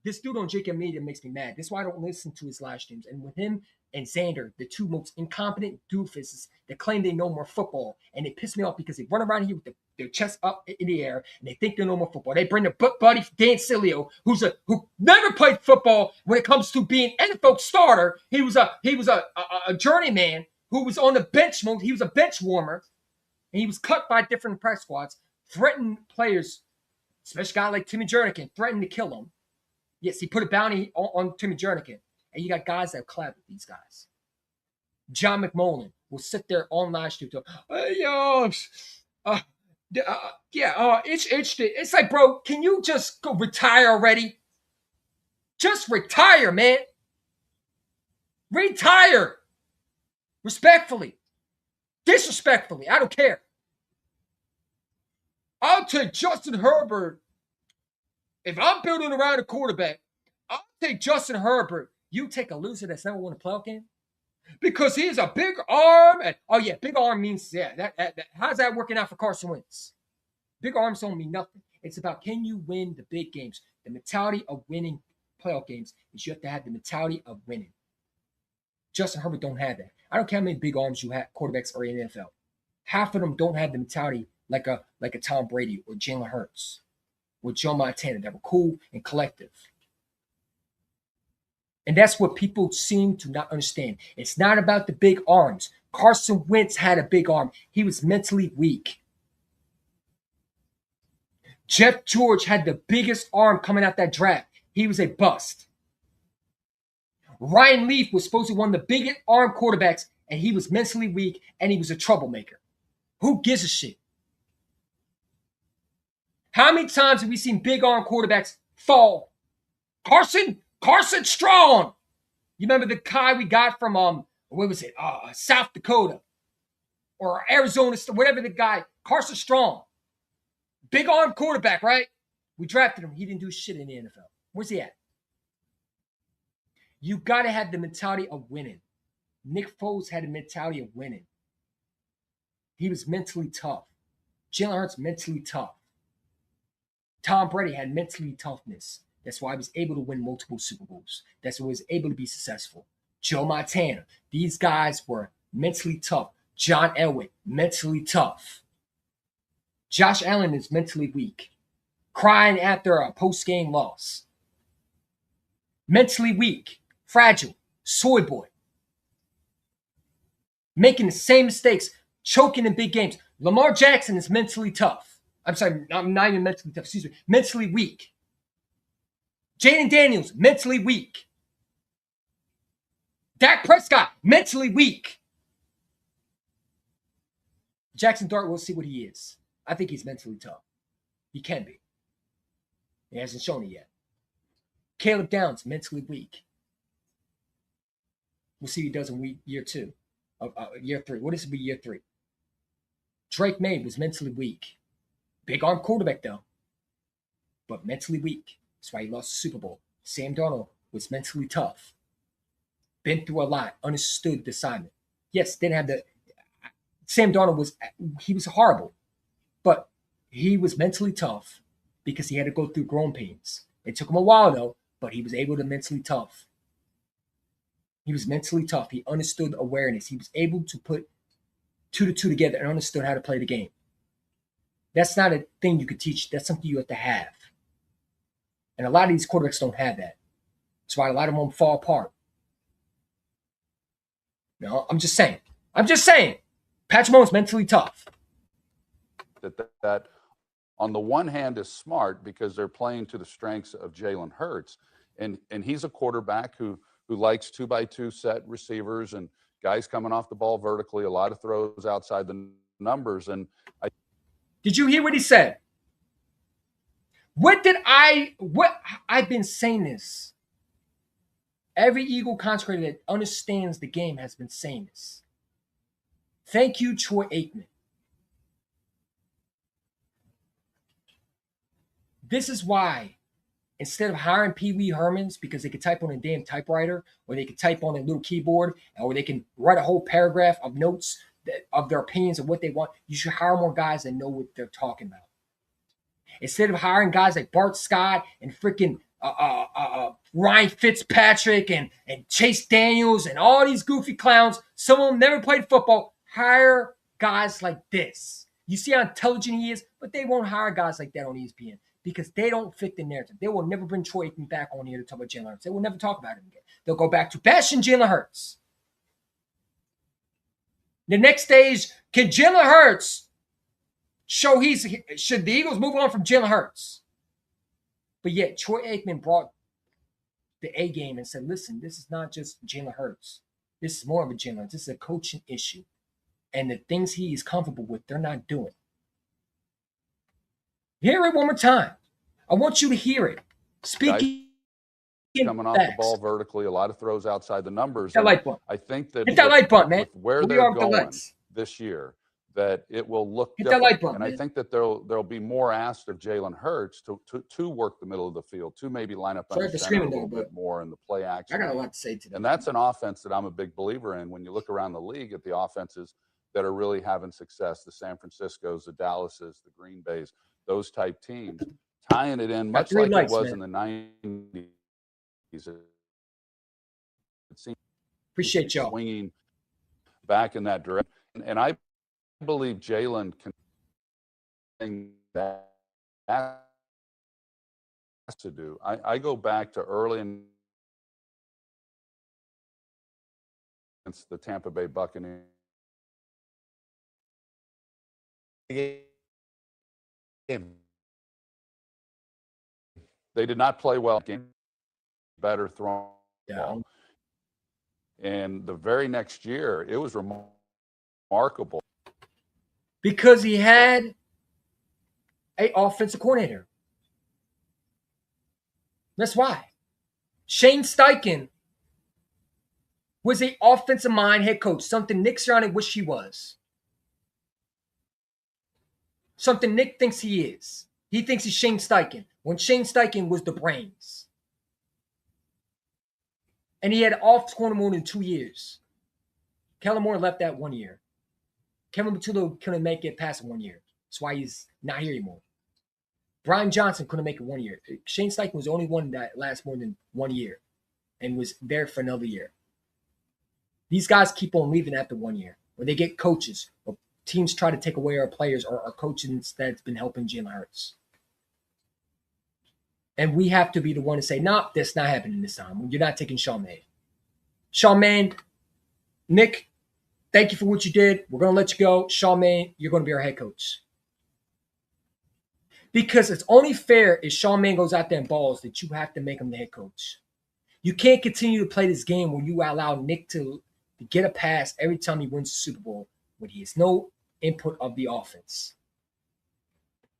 This dude on JK Media makes me mad. That's why I don't listen to his live streams. And with him and Xander, the two most incompetent doofuses that claim they know more football, and they piss me off because they run around here with their chest up in the air and they think they know more football. They bring their buddy Dan Sileo, who never played football when it comes to being NFL starter. He was a journeyman who was on the bench. He was a bench warmer, and he was cut by different press squads, threatened players, especially a guy like Timmy Jernigan, threatened to kill him. Yes, he put a bounty on Timmy Jernigan. And you got guys that collab with these guys. John McMullen will sit there on live stream. It's like, bro, can you just go retire already? Just retire, man. Retire. Respectfully. Disrespectfully. I don't care. I'll take Justin Herbert. If I'm building around a quarterback, I'll take Justin Herbert. You take a loser that's never won a playoff game? Because he has a big arm. And, big arm means, how's that working out for Carson Wentz? Big arms don't mean nothing. It's about, can you win the big games? The mentality of winning playoff games is you have to have the mentality of winning. Justin Herbert don't have that. I don't care how many big arms you have, quarterbacks are in the NFL. Half of them don't have the mentality like a Tom Brady or Jalen Hurts or Joe Montana that were cool and collective. And that's what people seem to not understand. It's not about the big arms. Carson Wentz had a big arm. He was mentally weak. Jeff George had the biggest arm coming out that draft. He was a bust. Ryan Leaf was supposed to be one of the biggest arm quarterbacks, and he was mentally weak, and he was a troublemaker. Who gives a shit? How many times have we seen big arm quarterbacks fall? Carson Strong. You remember the guy we got from what was it? South Dakota or Arizona, whatever the guy. Carson Strong, big arm quarterback, right? We drafted him. He didn't do shit in the NFL. Where's he at? You got to have the mentality of winning. Nick Foles had a mentality of winning. He was mentally tough. Jalen Hurts mentally tough. Tom Brady had mentally toughness. That's why he was able to win multiple Super Bowls. That's why he was able to be successful. Joe Montana. These guys were mentally tough. John Elway, mentally tough. Josh Allen is mentally weak. Crying after a post-game loss. Mentally weak. Fragile. Soy boy. Making the same mistakes. Choking in big games. Lamar Jackson is mentally tough. I'm sorry, I'm not even mentally tough. Excuse me. Mentally weak. Jaden Daniels, mentally weak. Dak Prescott, mentally weak. Jackson Dart, we'll see what he is. I think he's mentally tough. He can be. He hasn't shown it yet. Caleb Downs, mentally weak. We'll see what he does in year 2. Year 3. What is it be year 3? Drake May was mentally weak. Big arm quarterback, though. But mentally weak. That's why he lost the Super Bowl. Sam Darnold was mentally tough. Been through a lot. Understood the assignment. Yes, didn't have the... Sam Darnold was horrible. But he was mentally tough because he had to go through growing pains. It took him a while, though, but he was able to mentally tough. He was mentally tough. He understood awareness. He was able to put 2 to 2 together and understood how to play the game. That's not a thing you could teach. That's something you have to have. And a lot of these quarterbacks don't have that. That's why a lot of them fall apart. No, I'm just saying. Patrick Mahomes mentally tough. That on the one hand is smart because they're playing to the strengths of Jalen Hurts. And he's a quarterback who likes 2x2 set receivers and guys coming off the ball vertically, a lot of throws outside the numbers. And did you hear what he said? I've been saying this. Every Eagle consecrated that understands the game has been saying this. Thank you, Troy Aikman. This is why, instead of hiring Pee Wee Hermans because they could type on a damn typewriter, or they could type on a little keyboard, or they can write a whole paragraph of notes of their opinions of what they want, you should hire more guys that know what they're talking about. Instead of hiring guys like Bart Scott and freaking Ryan Fitzpatrick and Chase Daniels and all these goofy clowns, some of them never played football, hire guys like this. You see how intelligent he is, but they won't hire guys like that on ESPN because they don't fit the narrative. They will never bring Troy Aikman back on here to talk about Jalen Hurts. They will never talk about him again. They'll go back to bashing Jalen Hurts. The next stage, can Jalen Hurts show should the Eagles move on from Jalen Hurts? But yet, Troy Aikman brought the A game and said, listen, this is not just Jalen Hurts. This is more of a Jalen Hurts. This is a coaching issue. And the things he is comfortable with, they're not doing. Hear it one more time. I want you to hear it. Speaking coming off the ball vertically, a lot of throws outside the numbers. That light button. I think that hit that light button, man. Where they're going this year, that it will look hit different. That light button, and man. I think that there'll be more asked of Jalen Hurts to work the middle of the field, to maybe line up under center a little bit more in the play action. I got a lot to say today. And that's an offense that I'm a big believer in. When you look around the league at the offenses that are really having success, the San Franciscos, the Dallases, the Green Bays, those type teams, tying it in Got much 3 like it lights, was man. in the 90s. It seems Appreciate to be y'all. swinging back in that direction. And I believe Jalen can thing that has to do. I go back to early in against the Tampa Bay Buccaneers. They did not play well. Better throwing ball. And the very next year, it was remarkable. Because he had an offensive coordinator. That's why. Shane Steichen was an offensive mind head coach, something Nick Sirianni wished he was. Something Nick thinks he is. He thinks he's Shane Steichen, when Shane Steichen was the brains. And he had off corner more than 2 years. Kellen Moore left that 1 year. Kevin Patullo couldn't make it past 1 year. That's why he's not here anymore. Brian Johnson couldn't make it 1 year. Shane Steichen was the only one that lasts more than 1 year and was there for another year. These guys keep on leaving after 1 year, or they get coaches, or teams try to take away our players or our coaches that's been helping Jalen Hurts. And we have to be the one to say, nah, that's not happening this time. You're not taking Sean Mann. Sean Mann, Nick, thank you for what you did. We're going to let you go. Sean Mann, you're going to be our head coach. Because it's only fair if Sean Mann goes out there and balls that you have to make him the head coach. You can't continue to play this game where you allow Nick to get a pass every time he wins the Super Bowl when he has no input of the offense.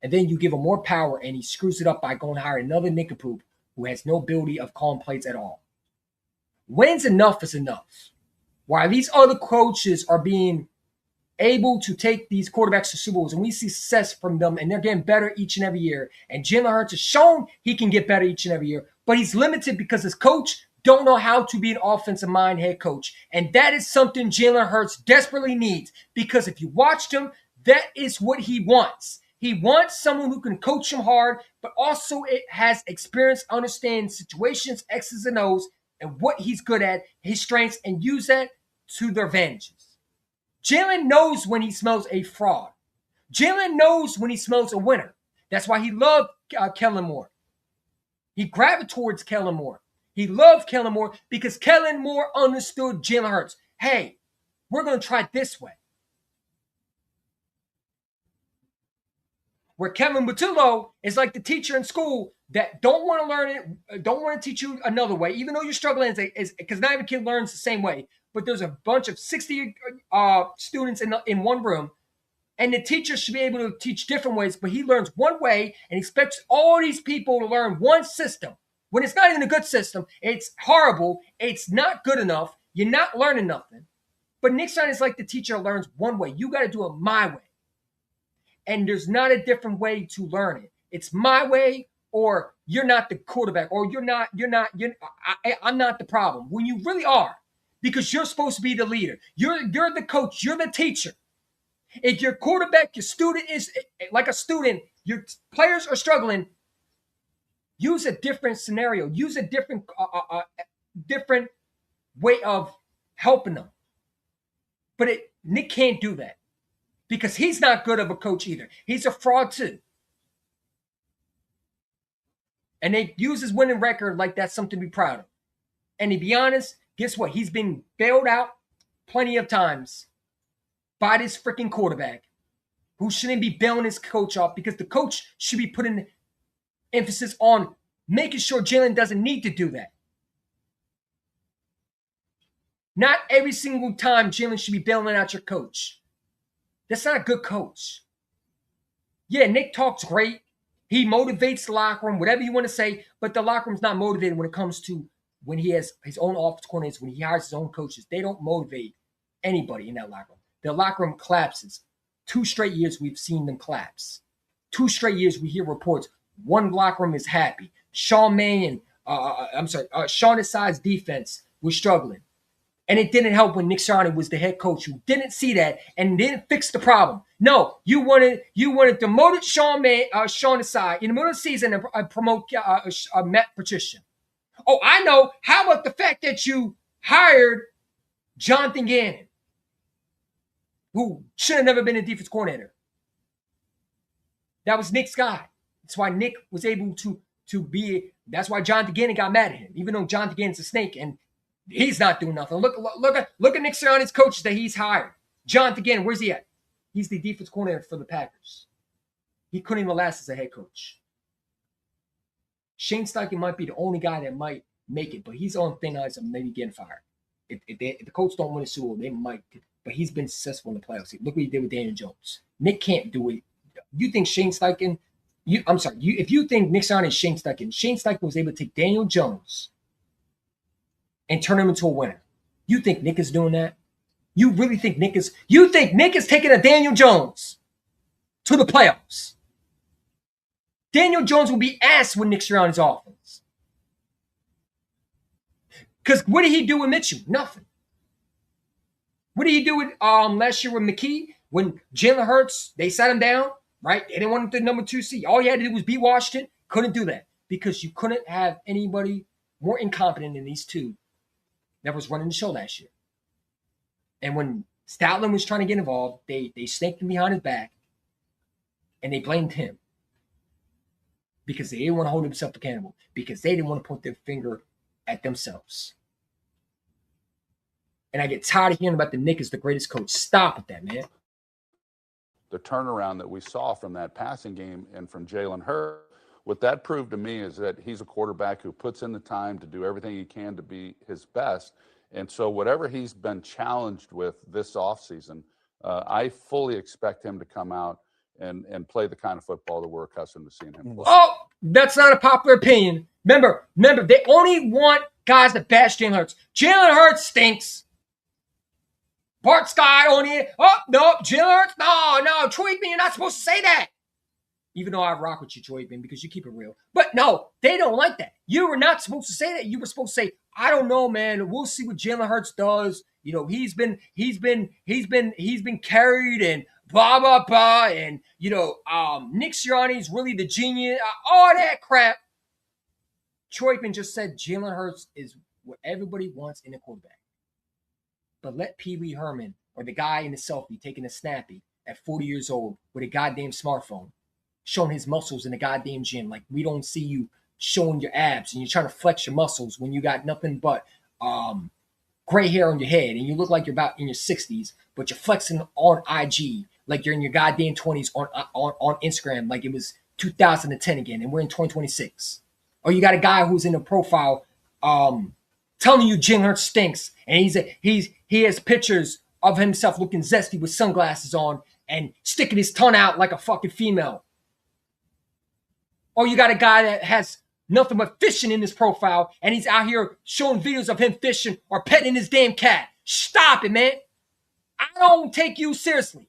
And then you give him more power and he screws it up by going to hire another nincompoop who has no ability of calling plays at all. When's enough is enough. While these other coaches are being able to take these quarterbacks to Super Bowls and we see success from them and they're getting better each and every year. And Jalen Hurts has shown he can get better each and every year, but he's limited because his coach don't know how to be an offensive mind head coach. And that is something Jalen Hurts desperately needs, because if you watched him, that is what he wants. He wants someone who can coach him hard, but also it has experience, understands situations, X's and O's, and what he's good at, his strengths, and use that to their advantages. Jalen knows when he smells a fraud. Jalen knows when he smells a winner. That's why he loved Kellen Moore. He gravitated towards Kellen Moore. He loved Kellen Moore because Kellen Moore understood Jalen Hurts. Hey, we're going to try it this way. Where Kevin Patullo is like the teacher in school that don't want to learn it, don't want to teach you another way, even though you're struggling, because not every kid learns the same way. But there's a bunch of 60 students in one room, and the teacher should be able to teach different ways, but he learns one way and expects all these people to learn one system. When it's not even a good system, it's horrible, it's not good enough, you're not learning nothing. But Nick Sirianni is like the teacher learns one way. You got to do it my way. And there's not a different way to learn it. It's my way, or you're not the quarterback, or I'm not the problem. When you really are, because you're supposed to be the leader. You're the coach, you're the teacher. If your quarterback, your student is like a student, your players are struggling, use a different scenario. Use a different way of helping them. But Nick can't do that because he's not good of a coach either. He's a fraud too. And they use his winning record like that's something to be proud of. And to be honest, guess what? He's been bailed out plenty of times by this freaking quarterback who shouldn't be bailing his coach off, because the coach should be putting emphasis on making sure Jalen doesn't need to do that. Not every single time Jalen should be bailing out your coach. That's not a good coach. Yeah, Nick talks great. He motivates the locker room, whatever you want to say, but the locker room's not motivated when it comes to when he has his own offense coordinators, when he hires his own coaches. They don't motivate anybody in that locker room. The locker room collapses. 2 straight years we've seen them collapse. 2 straight years we hear reports. One locker room is happy. Sean Desai's defense was struggling. And it didn't help when Nick Sirianni was the head coach who didn't see that and didn't fix the problem. No, you wanted demoted Sean Asai in the middle of the season and promote Matt Patricia. Oh, I know. How about the fact that you hired Jonathan Gannon, who should have never been a defense coordinator? That was Nick's guy. That's why Nick was able to be. That's why Jonathan Gannon got mad at him, even though Jonathan Gannon's a snake and he's not doing nothing. Look at Nick Sirianni's coaches that he's hired. Jonathan Gannon, where's he at? He's the defense coordinator for the Packers. He couldn't even last as a head coach. Shane Steichen might be the only guy that might make it, but he's on thin ice of maybe getting fired. If the Colts don't win a Super Bowl, they might. But he's been successful in the playoffs. Look what he did with Daniel Jones. Nick can't do it. You think Shane Steichen? If you think Nick Sirianni is Shane Steichen was able to take Daniel Jones and turn him into a winner. You think Nick is doing that? You really think Nick is? You think Nick is taking a Daniel Jones to the playoffs? Daniel Jones will be asked with Nick Sirianni's offense. Because what did he do with Mitchell? Nothing. What did he do with last year with McKee? When Jalen Hurts, they sat him down, right? They didn't want him to number 2 seed. All he had to do was beat Washington. Couldn't do that because you couldn't have anybody more incompetent than these two that was running the show last year. And when Stoutland was trying to get involved, they snaked him behind his back and they blamed him because they didn't want to hold himself accountable, because they didn't want to point their finger at themselves. And I get tired of hearing about the Nick is the greatest coach. Stop with that, man. The turnaround that we saw from that passing game and from Jalen Hurts, what that proved to me is that he's a quarterback who puts in the time to do everything he can to be his best. And so whatever he's been challenged with this offseason, I fully expect him to come out and play the kind of football that we're accustomed to seeing him play. Oh, that's not a popular opinion. Remember, they only want guys that bash Jalen Hurts. Jalen Hurts stinks. Bart Scott only. Oh, no, Jalen Hurts. No, Troy Aikman, you're not supposed to say that. Even though I rock with you, Troy Aikman, because you keep it real. But no, they don't like that. You were not supposed to say that. You were supposed to say, I don't know, man. We'll see what Jalen Hurts does. You know, he's been carried and blah, blah, blah. And, you know, Nick Sirianni's really the genius. All that crap. Troy Aikman just said Jalen Hurts is what everybody wants in a quarterback. But let Pee Wee Herman or the guy in the selfie taking a snappy at 40 years old with a goddamn smartphone showing his muscles in the goddamn gym. Like, we don't see you showing your abs and you're trying to flex your muscles when you got nothing but gray hair on your head and you look like you're about in your 60s, but you're flexing on IG like you're in your goddamn 20s on Instagram like it was 2010 again and we're in 2026. Or you got a guy who's in a profile telling you Jalen Hurts stinks, and he has pictures of himself looking zesty with sunglasses on and sticking his tongue out like a fucking female. Or you got a guy that has nothing but fishing in his profile, and he's out here showing videos of him fishing or petting his damn cat. Stop it, man. I don't take you seriously.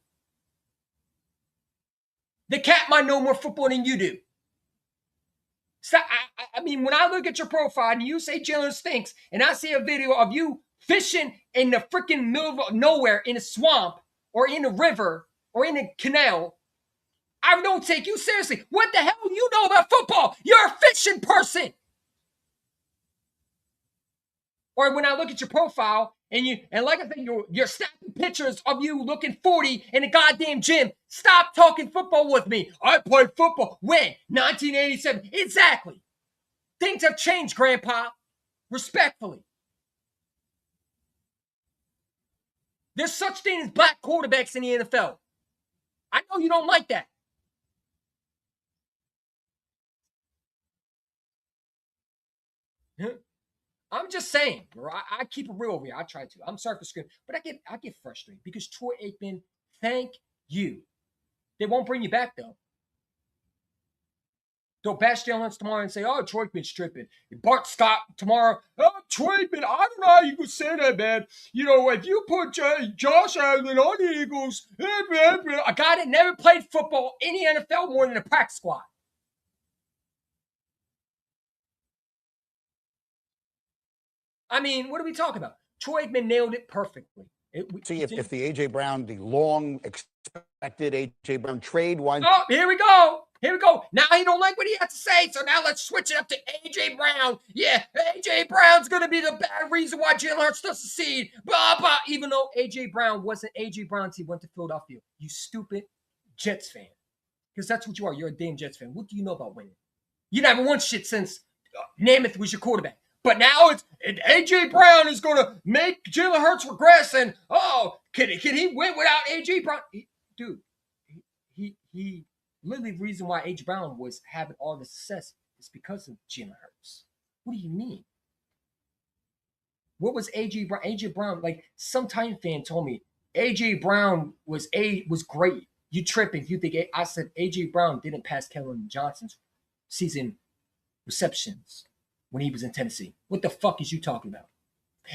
The cat might know more football than you do. So, I mean, when I look at your profile and you say Jalen stinks, and I see a video of you fishing in the freaking middle of nowhere in a swamp or in a river or in a canal, I don't take you seriously. What the hell do you know about football? You're a fishing person. Or when I look at your profile and like I said, you're snapping pictures of you looking 40 in a goddamn gym. Stop talking football with me. I played football. When? 1987. Exactly. Things have changed, Grandpa. Respectfully. There's such thing as black quarterbacks in the NFL. I know you don't like that. I'm just saying, bro. I keep it real over here. I try to. I'm sorry for screaming, but I get frustrated because Troy Aikman, thank you. They won't bring you back though. They'll bash Jalen Hurts tomorrow and say, "Oh, Troy Aikman's tripping." Bart Scott tomorrow, "Oh, Troy Aikman, I don't know how you could say that, man. You know, if you put Josh Allen on the Eagles, a guy that never played football in the NFL more than a practice squad." I mean, what are we talking about? Troy Aikman nailed it perfectly. See if the A.J. Brown, the long expected A.J. Brown trade winds. Oh, here we go. Here we go. Now he don't like what he has to say, so now let's switch it up to A.J. Brown. Yeah, A.J. Brown's going to be the bad reason why Jalen Hurts doesn't succeed. Blah, blah. Even though A.J. Brown wasn't A.J. Brown until he went to Philadelphia. You stupid Jets fan. Because that's what you are. You're a damn Jets fan. What do you know about winning? You never won shit since Namath was your quarterback. But now it's A.J. Brown is going to make Jalen Hurts regress. And, can he win without A.J. Brown? Dude, he literally the reason why A.J. Brown was having all the success is because of Jalen Hurts. What do you mean? What was A.J. Brown? A.J. Brown, like some Titan fan told me, A.J. Brown was great. You tripping. You think I said A.J. Brown didn't pass Kellen Johnson's season receptions when he was in Tennessee. What the fuck is you talking about?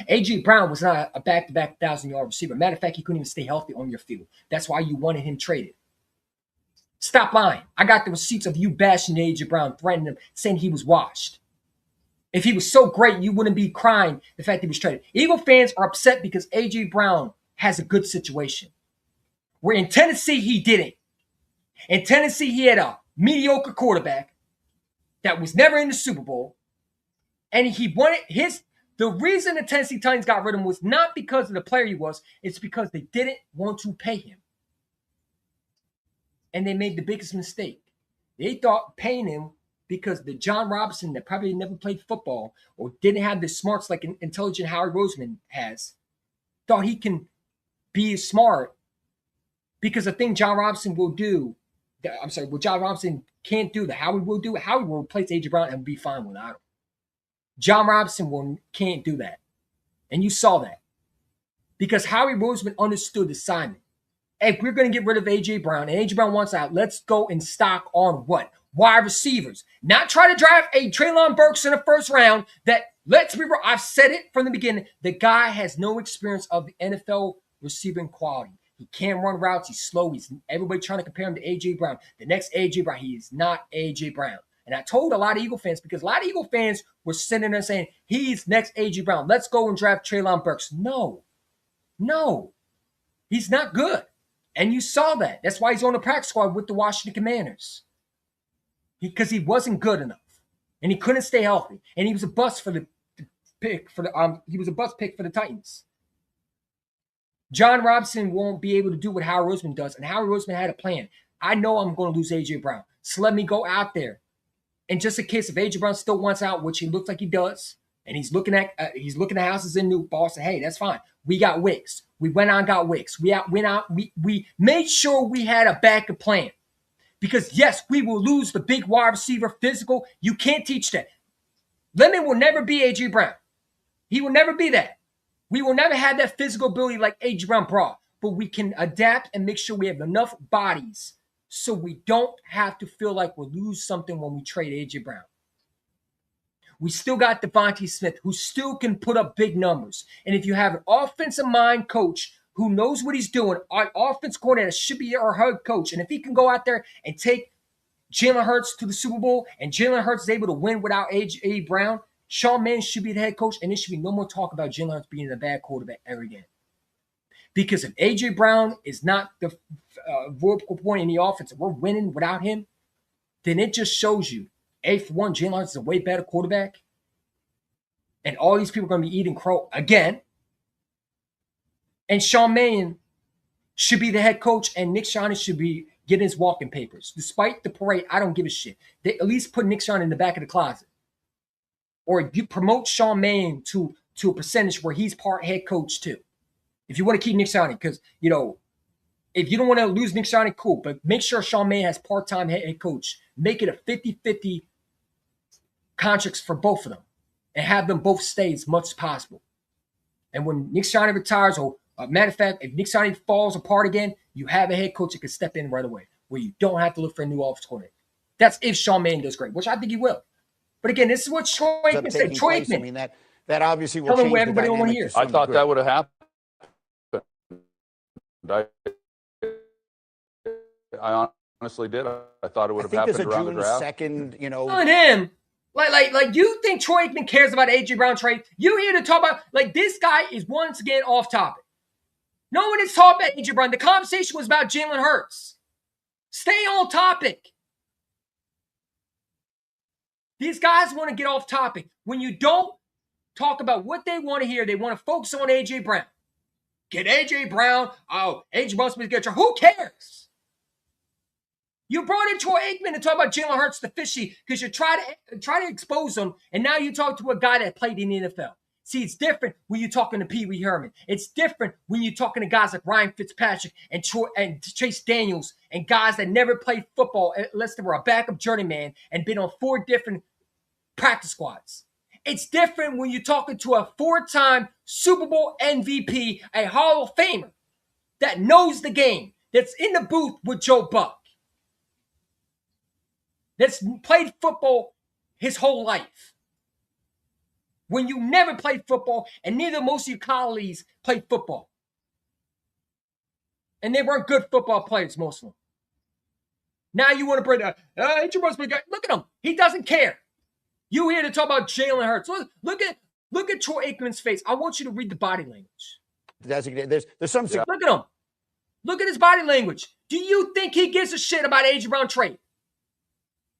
A.J. Brown was not a back-to-back 1,000-yard receiver. Matter of fact, he couldn't even stay healthy on your field. That's why you wanted him traded. Stop lying. I got the receipts of you bashing A.J. Brown, threatening him, saying he was washed. If he was so great, you wouldn't be crying the fact that he was traded. Eagle fans are upset because A.J. Brown has a good situation. Where in Tennessee, he didn't. In Tennessee, he had a mediocre quarterback that was never in the Super Bowl. And he wanted the reason the Tennessee Titans got rid of him was not because of the player he was. It's because they didn't want to pay him. And they made the biggest mistake. They thought paying him because the John Robinson that probably never played football or didn't have the smarts like an intelligent Howard Roseman has, thought he can be smart because the thing John Robinson will do, what John Robinson can't do, that Howard will do, Howard will replace A.J. Brown and be fine without him. John Robinson can't do that. And you saw that. Because Howie Roseman understood the assignment. If we're going to get rid of A.J. Brown, and A.J. Brown wants out, let's go and stock on what? Wide receivers. Not try to draft a Treylon Burks in the first round that, let's be real, I've said it from the beginning, the guy has no experience of the NFL receiving quality. He can't run routes. He's slow. Everybody trying to compare him to A.J. Brown. The next A.J. Brown, he is not A.J. Brown. And I told a lot of Eagle fans, because a lot of Eagle fans were sitting there saying, he's next A.J. Brown. Let's go and draft Treylon Burks. No. He's not good. And you saw that. That's why he's on the practice squad with the Washington Commanders. Because he wasn't good enough. And he couldn't stay healthy. And he was a bust for the pick for the he was a bust pick for the Titans. John Robinson won't be able to do what Howard Roseman does. And Howard Roseman had a plan. I know I'm going to lose A.J. Brown. So let me go out there. And just in case if A.J. Brown still wants out, which he looks like he does, and he's looking at houses in New Boston, hey, that's fine. We got Wicks. We went out and got Wicks. We made sure we had a backup plan. Because, yes, we will lose the big wide receiver physical. You can't teach that. Lemon will never be A.J. Brown. He will never be that. We will never have that physical ability like A.J. Brown brought. But we can adapt and make sure we have enough bodies so we don't have to feel like we'll lose something when we trade A.J. Brown. We still got Devontae Smith, who still can put up big numbers. And if you have an offensive mind coach who knows what he's doing, our offense coordinator should be our head coach. And if he can go out there and take Jalen Hurts to the Super Bowl and Jalen Hurts is able to win without A.J. Brown, Sean Mann should be the head coach. And there should be no more talk about Jalen Hurts being a bad quarterback ever again. Because if A.J. Brown is not the vocal point in the offense, and we're winning without him, then it just shows you, for one, Jalen Hurts is a way better quarterback. And all these people are going to be eating crow again. And Sean Mann should be the head coach, and Nick Sirianni should be getting his walking papers. Despite the parade, I don't give a shit. They at least put Nick Sirianni in the back of the closet. Or you promote Sean Mann to a percentage where he's part head coach too. If you want to keep Nick Sirianni, because, if you don't want to lose Nick Sirianni, cool. But make sure Sean Mann has part-time head coach. Make it a 50-50 contracts for both of them. And have them both stay as much as possible. And when Nick Sirianni retires, or matter of fact, if Nick Sirianni falls apart again, you have a head coach that can step in right away, where you don't have to look for a new offensive coordinator. That's if Sean Mann does great, which I think he will. But again, this is what Troy Aikman said. Troy Aikman. I mean, that obviously will change the dynamic. I thought that would have happened. I honestly did. I thought it would have happened around the draft. Second, Not him. Like you think Troy Aikman cares about AJ Brown trade? You here to talk about like this guy is once again off topic. No one is talking about AJ Brown. The conversation was about Jalen Hurts. Stay on topic. These guys want to get off topic. When you don't talk about what they want to hear, they want to focus on AJ Brown. Get AJ Brown. Oh, AJ Brown's supposed to get your. Who cares? You brought in Troy Aikman to talk about Jalen Hurts the fishy because you try to expose him, and now you talk to a guy that played in the NFL. See, it's different when you're talking to Pee Wee Herman. It's different when you're talking to guys like Ryan Fitzpatrick and Chase Daniels and guys that never played football unless they were a backup journeyman and been on 4 different practice squads. It's different when you're talking to a 4-time Super Bowl MVP, a Hall of Famer that knows the game, that's in the booth with Joe Buck, that's played football his whole life. When you never played football, and neither most of your colleagues played football. And they weren't good football players, most of them. Now you want to bring up, look at him. He doesn't care. You here to talk about Jalen Hurts. Look at Troy Aikman's face. I want you to read the body language. There's some. Look at him. Look at his body language. Do you think he gives a shit about AJ Brown trade?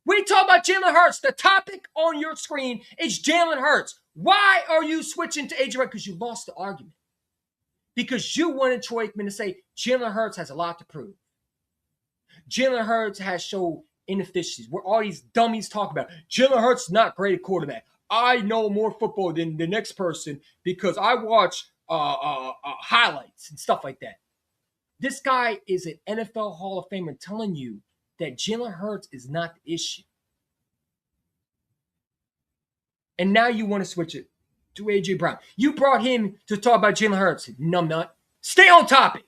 We talk about Jalen Hurts. The topic on your screen is Jalen Hurts. Why are you switching to AJ Brown? Because you lost the argument. Because you wanted Troy Aikman to say Jalen Hurts has a lot to prove. Jalen Hurts has shown inefficiencies. Where all these dummies talk about Jalen Hurts is not great at quarterback. I know more football than the next person because I watch highlights and stuff like that. This guy is an NFL Hall of Famer telling you that Jalen Hurts is not the issue. And now you want to switch it to AJ Brown. You brought him to talk about Jalen Hurts. Numbnut. Stay on topic.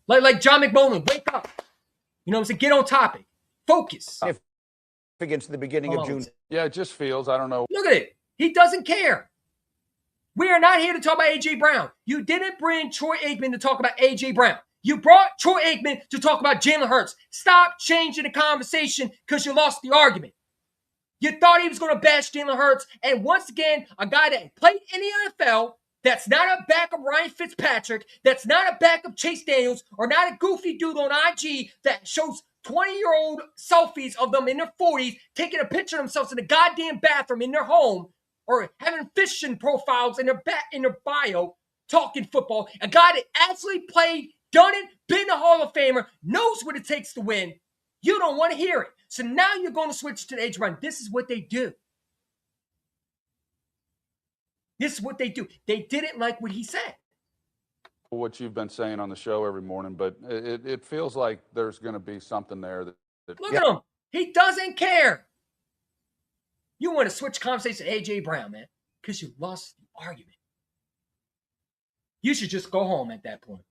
Like John McMullen, wake up. You know what I'm saying? Get on topic. Focus. Against the beginning of June. Yeah, it just feels, I don't know. Look at it. He doesn't care. We are not here to talk about AJ Brown. You didn't bring Troy Aikman to talk about AJ Brown. You brought Troy Aikman to talk about Jalen Hurts. Stop changing the conversation because you lost the argument. You thought he was going to bash Jalen Hurts. And once again, a guy that played in the NFL, that's not a backup Ryan Fitzpatrick, that's not a backup Chase Daniels, or not a goofy dude on IG that shows 20-year-old selfies of them in their 40s taking a picture of themselves in the goddamn bathroom in their home or having fishing profiles in their bio talking football. A guy that actually played, done it, been a Hall of Famer, knows what it takes to win. You don't want to hear it. So now you're going to switch to the AJ Brown. This is what they do. This is what they do. They didn't like what he said. What you've been saying on the show every morning, but it feels like there's going to be something there that Look at him. He doesn't care. You want to switch conversation to AJ Brown, man, because you lost the argument. You should just go home at that point.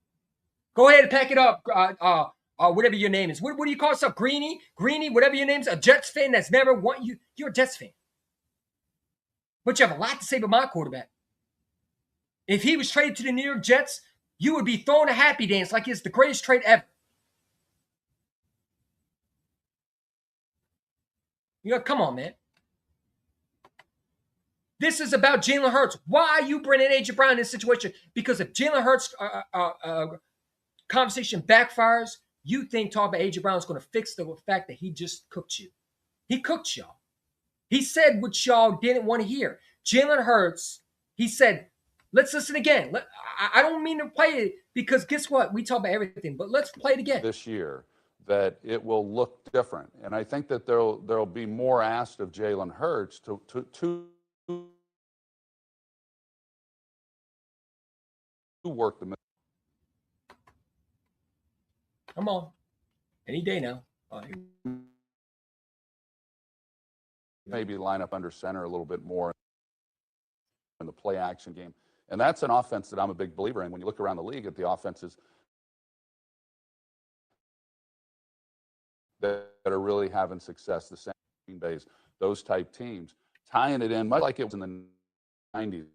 Go ahead and pack it up. Whatever your name is. What do you call yourself? Greeny, whatever your name is. A Jets fan that's never won. You're a Jets fan. But you have a lot to say about my quarterback. If he was traded to the New York Jets, you would be throwing a happy dance like it's the greatest trade ever. Come on, man. This is about Jalen Hurts. Why are you bringing AJ Brown in this situation? Because if Jalen Hurts conversation backfires, you think talking about AJ Brown is going to fix the fact that he just cooked you. He cooked y'all. He said what y'all didn't want to hear. Jalen Hurts, he said, let's listen again. I don't mean to play it because guess what? We talk about everything, but let's play it again. this year, that it will look different. And I think that there'll be more asked of Jalen Hurts to work the middle. Come on. Any day now. Maybe line up under center a little bit more in the play action game. And that's an offense that I'm a big believer in. When you look around the league at the offenses that are really having success, the Green Bays, those type teams, tying it in much like it was in the 90s.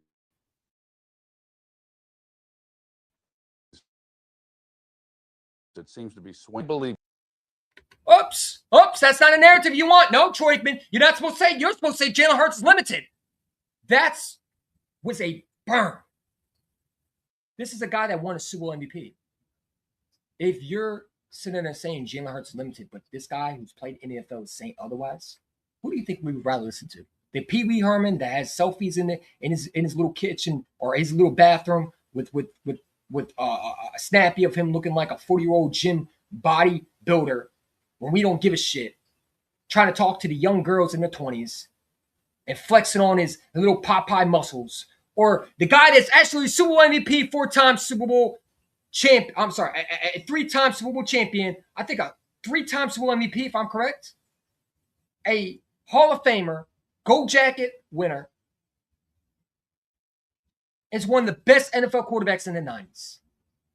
It seems to be swing. I believe Oops, that's not a narrative you want. No, Troy Aikman, you're not supposed to say. You're supposed to say Jalen Hurts is limited. Was a burn. This is a guy that won a Super Bowl MVP. If you're sitting there saying Jalen Hurts is limited, but this guy who's played in the NFL is saying otherwise, who do you think we would rather listen to? The Pee Wee Herman that has selfies in his little kitchen or his little bathroom with a snappy of him looking like a 40-year-old gym bodybuilder, when we don't give a shit, trying to talk to the young girls in their 20s and flexing on his little Popeye muscles, or the guy that's actually Super Bowl MVP, 4-time Super Bowl champ. I'm sorry, a 3-time Super Bowl champion. I think a 3-time Super Bowl MVP, if I'm correct. A Hall of Famer, Gold Jacket winner, is one of the best NFL quarterbacks in the 90s.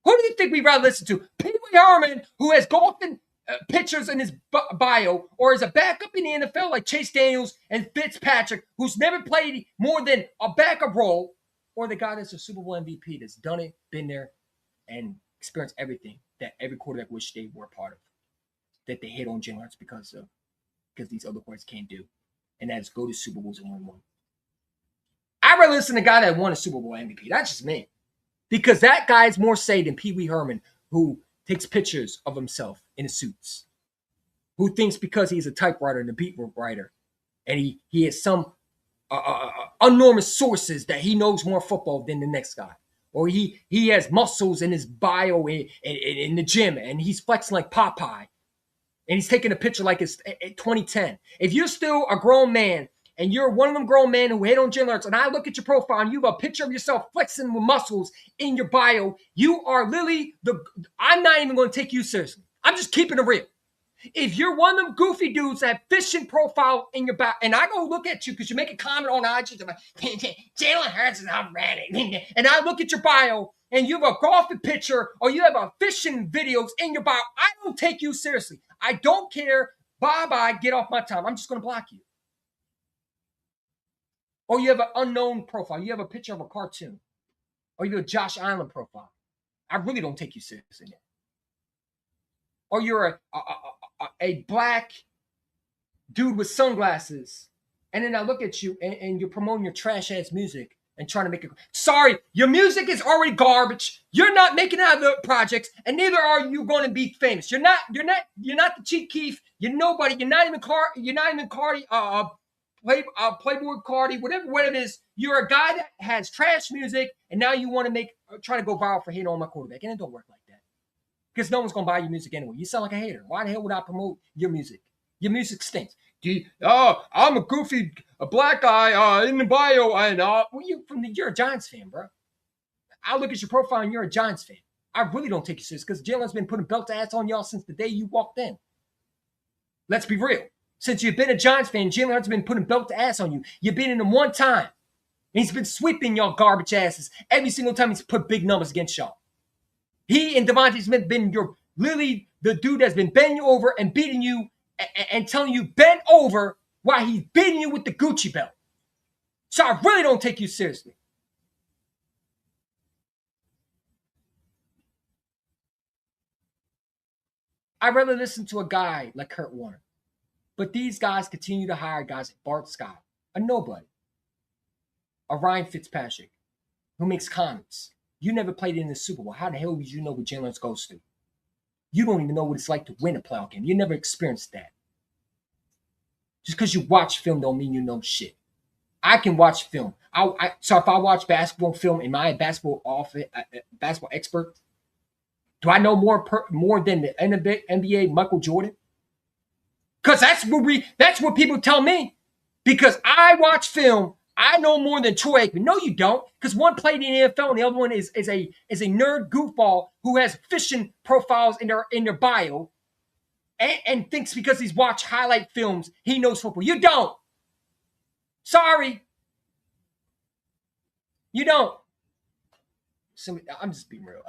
Who do you think we'd rather listen to? Pee Wee Herman, who has golfing pitchers in his bio, or is a backup in the NFL like Chase Daniels and Fitzpatrick, who's never played more than a backup role, or the guy that's a Super Bowl MVP that's done it, been there, and experienced everything that every quarterback wish they were a part of, that they hit on Jalen Hurts because these other quarterbacks can't do, and that is go to Super Bowls and win one. I'd rather listen to a guy that won a Super Bowl MVP. That's just me. Because that guy is more say than Pee Wee Herman, who takes pictures of himself in his suits, who thinks because he's a typewriter and a beat writer, and he has some enormous sources that he knows more football than the next guy, or he has muscles in his bio in the gym, and he's flexing like Popeye, and he's taking a picture like it's 2010. If you're still a grown man, and you're one of them grown men who hate on Jalen Hurts, and I look at your profile and you have a picture of yourself flexing with muscles in your bio, you are literally I'm not even going to take you seriously. I'm just keeping it real. If you're one of them goofy dudes that have fishing profile in your bio, and I go look at you because you make a comment on IG about Jalen Hurts is not ready, and I look at your bio and you have a golfing picture or you have a fishing videos in your bio, I don't take you seriously. I don't care. Bye-bye. Get off my time. I'm just going to block you. Or you have an unknown profile. You have a picture of a cartoon. Or you have a Josh Allen profile. I really don't take you seriously. Or you're a black dude with sunglasses. And then I look at you and you're promoting your trash-ass music and trying to make it. Sorry, your music is already garbage. You're not making it out of the projects, and neither are you going to be famous. You're not the Chief Keef. You're nobody. You're not even Cardi. Playboy Cardi, whatever it is, you're a guy that has trash music, and now you want to try to go viral for hating on my quarterback, and it don't work like that. Because no one's gonna buy your music anyway. You sound like a hater. Why the hell would I promote your music? Your music stinks. I'm a black guy in the bio, and you're a Giants fan, bro. I look at your profile and you're a Giants fan. I really don't take you serious because Jalen's been putting belt to ass on y'all since the day you walked in. Let's be real. Since you've been a Giants fan, Jalen Hurts has been putting belt to ass on you. You've been in him one time. And he's been sweeping y'all garbage asses every single time he's put big numbers against y'all. He and Devontae Smith been literally the dude that's been bending you over and beating you and telling you bend over while he's beating you with the Gucci belt. So I really don't take you seriously. I'd rather listen to a guy like Kurt Warner. But these guys continue to hire guys like Bart Scott, a nobody, a Ryan Fitzpatrick, who makes comments. You never played in the Super Bowl. How the hell would you know what Jalen Hurts goes through? You don't even know what it's like to win a playoff game. You never experienced that. Just because you watch film don't mean you know shit. I can watch film. So if I watch basketball film, am I a basketball expert? Do I know more than the NBA Michael Jordan? Because that's what people tell me. Because I watch film, I know more than Troy Aikman. No, you don't. Because one played in the NFL and the other one is a nerd goofball who has fishing profiles in their bio and thinks because he's watched highlight films, he knows football. You don't. Sorry. You don't. So I'm just being real.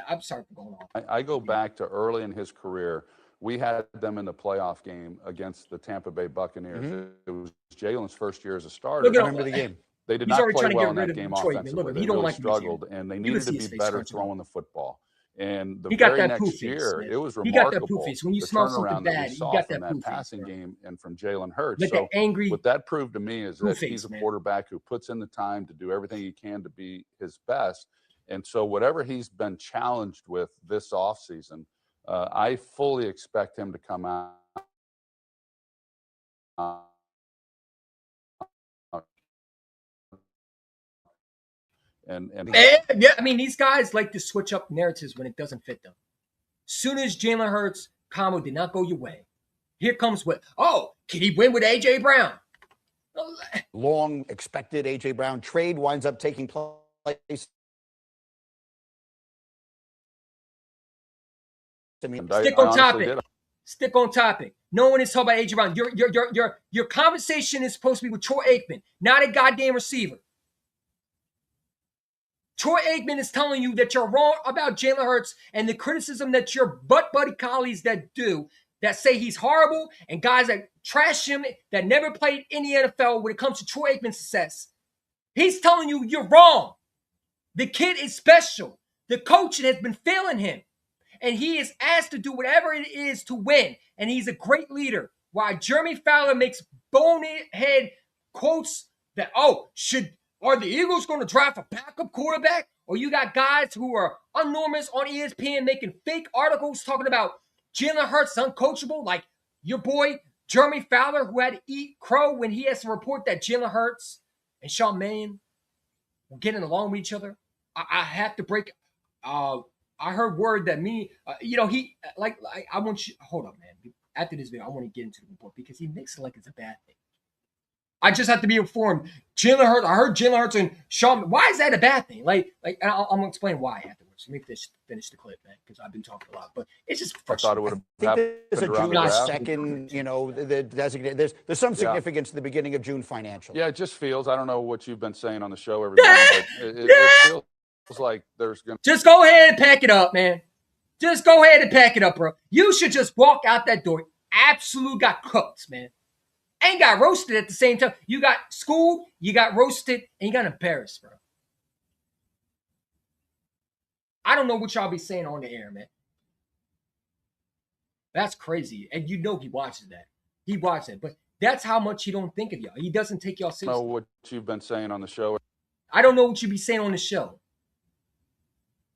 I'm sorry for going on. I go back to early in his career. We had them in the playoff game against the Tampa Bay Buccaneers. Mm-hmm. It was Jalen's first year as a starter. I remember the game. They did not play well in that game offensively. They really struggled, and they needed to be better throwing the football. And the He got very that next poo face, year, man. it was He got that poo remarkable, face. When you the smell something turnaround that we bad, you saw got from that poo that face, passing bro. game and from Jalen Hurts. Like that So angry what that proved to me is poo that face, he's a man. quarterback who puts in the time to do everything he can to be his best. And so whatever he's been challenged with this offseason, I fully expect him to come out and Yeah, I mean, these guys like to switch up narratives when it doesn't fit them. Soon as Jalen Hurts combo did not go your way, here comes what? Oh, can he win with AJ Brown? Long expected A.J. Brown trade winds up taking place. I mean, Stick on topic. Stick on topic. No one is talking about AJ Brown. Your conversation is supposed to be with Troy Aikman, not a goddamn receiver. Troy Aikman is telling you that you're wrong about Jalen Hurts and the criticism that your butt buddy colleagues that say he's horrible and guys that trash him that never played in the NFL when it comes to Troy Aikman's success. He's telling you you're wrong. The kid is special. The coaching has been failing him. And he is asked to do whatever it is to win. And he's a great leader. While Jeremy Fowler makes bonehead quotes that, are the Eagles going to draft a backup quarterback? Or you got guys who are enormous on ESPN making fake articles talking about Jalen Hurts uncoachable, like your boy Jeremy Fowler, who had to eat crow when he has to report that Jalen Hurts and Sean Mannion were getting along with each other. I have to break. I heard word that I want you. Hold on, man. After this video, I want to get into the report because he makes it like it's a bad thing. I just have to be informed. Jalen Hurts. I heard Jalen Hurts and Sean. Why is that a bad thing? I'm gonna explain why afterwards. Let me finish the clip, man, because I've been talking a lot. But it's just I thought it would have I happened think there's a around June the draft. 2nd, the designated. There's some significance to the beginning of June financially. Yeah, it just feels. I don't know what you've been saying on the show every morning, but it feels like there's going to just go ahead and pack it up, man. Just go ahead and pack it up, bro. You should just walk out that door. Absolute got cooked, man. And got roasted at the same time. You got schooled, you got roasted, and you got embarrassed, bro. I don't know what y'all be saying on the air, man. That's crazy. And you know he watches that. He watches it. But that's how much he don't think of y'all. He doesn't take y'all seriously. know what you've been saying on the show. I don't know what you be saying on the show.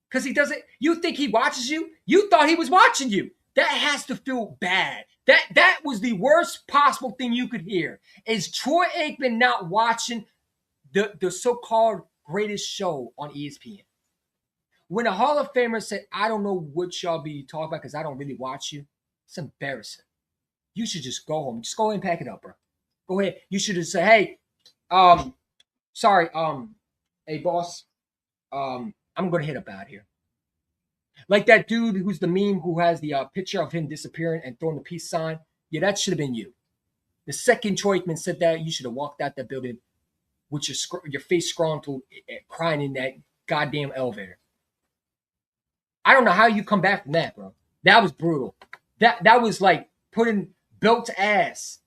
Because he doesn't. You think he watches you? You thought he was watching you. That has to feel bad. That was the worst possible thing you could hear. Is Troy Aikman not watching the so-called greatest show on ESPN? When a Hall of Famer said, I don't know what y'all be talking about because I don't really watch you, it's embarrassing. You should just go home. Just go ahead and pack it up, bro. Go ahead. You should just say, hey, hey, boss, I'm going to hit up out here. Like that dude who's the meme who has the picture of him disappearing and throwing the peace sign. Yeah, that should have been you. The second Troy Aikman said that, you should have walked out that building with your face scrawled, crying in that goddamn elevator. I don't know how you come back from that, bro. That was brutal. That was like putting belt to ass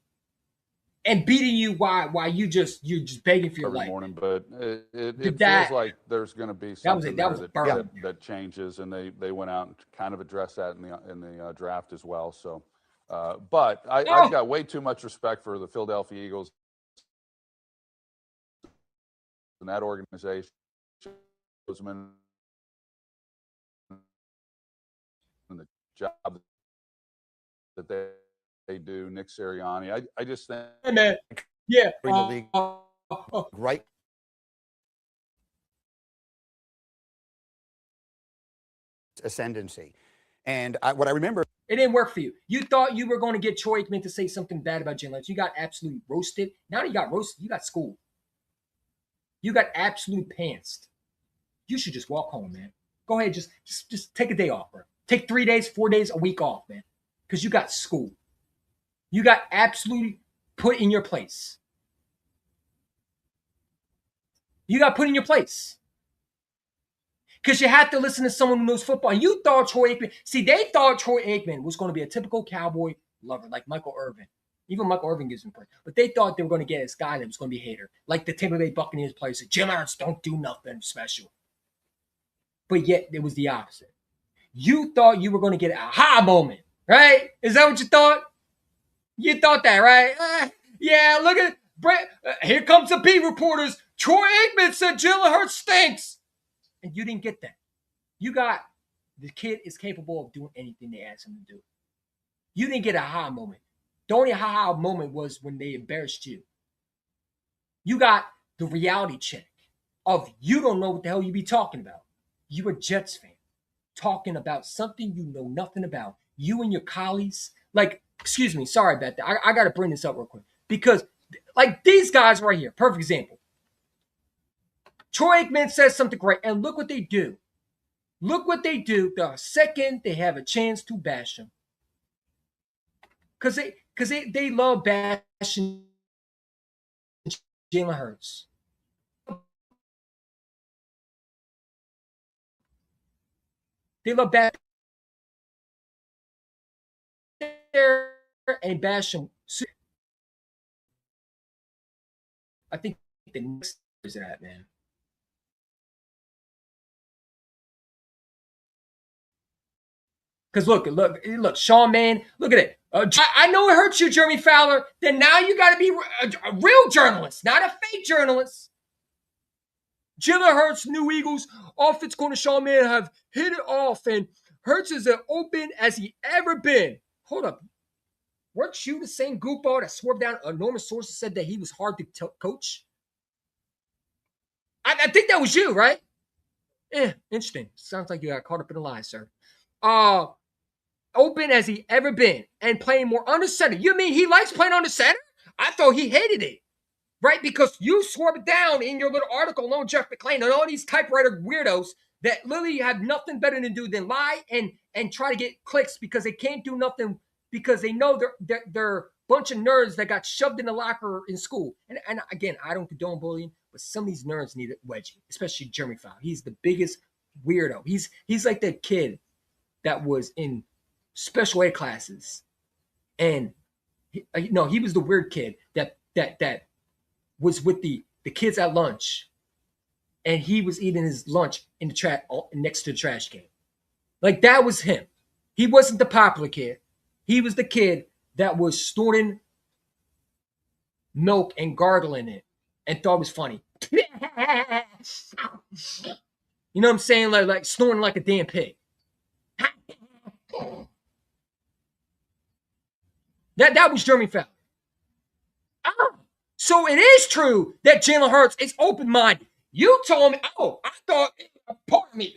and beating you while you're just begging for your every life. morning, but it feels like there's going to be something that changes, and they went out and kind of addressed that in the draft as well. So, but I've got way too much respect for the Philadelphia Eagles and that organization. And the job that they do, Nick Sirianni. I just think, hey man, yeah, in the league, right? Ascendancy, and what I remember, it didn't work for you. You thought you were going to get Troy Aikman to say something bad about Jalen Hurts. You got absolutely roasted. Now you got roasted. You got schooled. You got absolute pantsed. You should just walk home, man. Go ahead, just take a day off, bro. Take 3 days, 4 days, a week off, man. Because you got schooled. You got absolutely put in your place. You got put in your place. Because you have to listen to someone who knows football. And you thought Troy Aikman, they thought Troy Aikman was going to be a typical cowboy lover like Michael Irvin. Even Michael Irvin gives him credit. But they thought they were going to get this guy that was going to be a hater. Like the Tampa Bay Buccaneers players said, Jim Hurts don't do nothing special. But yet, it was the opposite. you thought you were going to get an aha moment, right? Is that what you thought? You thought that, right? Yeah, look at Brett. Here comes the B reporters. Troy Aikman said Jalen Hurts stinks. And you didn't get that. You got the kid is capable of doing anything they ask him to do. You didn't get a aha moment. The only aha moment was when they embarrassed you. You got the reality check of you don't know what the hell you be talking about. You're a Jets fan talking about something you know nothing about. You and your colleagues, like, excuse me, sorry about that. I got to bring this up real quick because, like, these guys right here, perfect example. Troy Aikman says something great, and look what they do. Look what they do the second they have a chance to bash him. Because they love bashing Jalen Hurts. They love bashing and bash him. I think the next is that, man. Because look, Sean Man, look at it. I know it hurts you, Jeremy Fowler. Then now you got to be a real journalist, not a fake journalist. Jalen Hurts, New Eagles, offense corner Sean Man have hit it off, and Hurts is as open as he ever been. Hold up. Weren't you the same goofball that swerved down enormous sources said that he was hard to coach? I think that was you, right? Interesting. Sounds like you got caught up in a lie, sir. Open as he ever been and playing more under center. You mean he likes playing under center? I thought he hated it, right? Because you swerved it down in your little article on Jeff McClain and all these typewriter weirdos that literally have nothing better to do than lie and try to get clicks because they can't do nothing because they know they're a bunch of nerds that got shoved in the locker in school. And again, I don't condone bullying, but some of these nerds need a wedgie, especially Jeremy Fowler. He's the biggest weirdo. He's like that kid that was in special ed classes, and he was the weird kid that was with the kids at lunch, and he was eating his lunch in the trash next to the trash can. Like that was him. He wasn't the popular kid. He was the kid that was snorting milk and gargling it and thought it was funny. You know what I'm saying? Like snoring like a damn pig. That was Jeremy Fowler. So it is true that Jalen Hurts is open-minded. You told me, I thought, pardon me,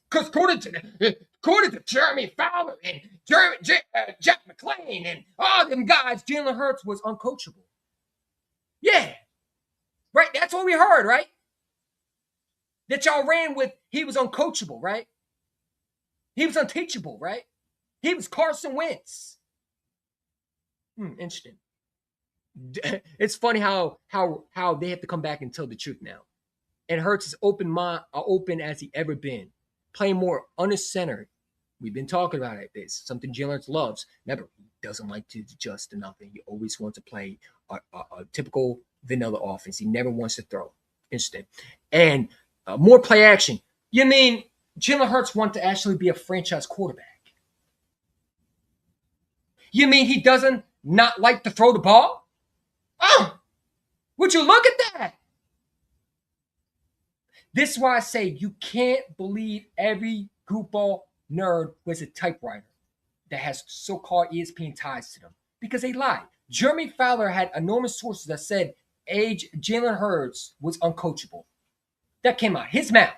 because according to Jeremy Fowler and Jeff McClain and all them guys, Jalen Hurts was uncoachable. Yeah. Right? That's what we heard, right? That y'all ran with, he was uncoachable, right? He was unteachable, right? He was Carson Wentz. Interesting. It's funny how they have to come back and tell the truth now. And Hurts is open as he ever been, playing more under-centered. We've been talking about it. It's something Jalen Hurts loves. Remember, he doesn't like to adjust to nothing. He always wants to play a typical vanilla offense. He never wants to throw. Interesting. And more play action. You mean Jalen Hurts wants to actually be a franchise quarterback? You mean he doesn't not like to throw the ball? Oh, would you look at that? This is why I say you can't believe every goofball nerd was a typewriter that has so-called ESPN ties to them because they lie. Jeremy Fowler had enormous sources that said Jalen Hurts was uncoachable. That came out his mouth.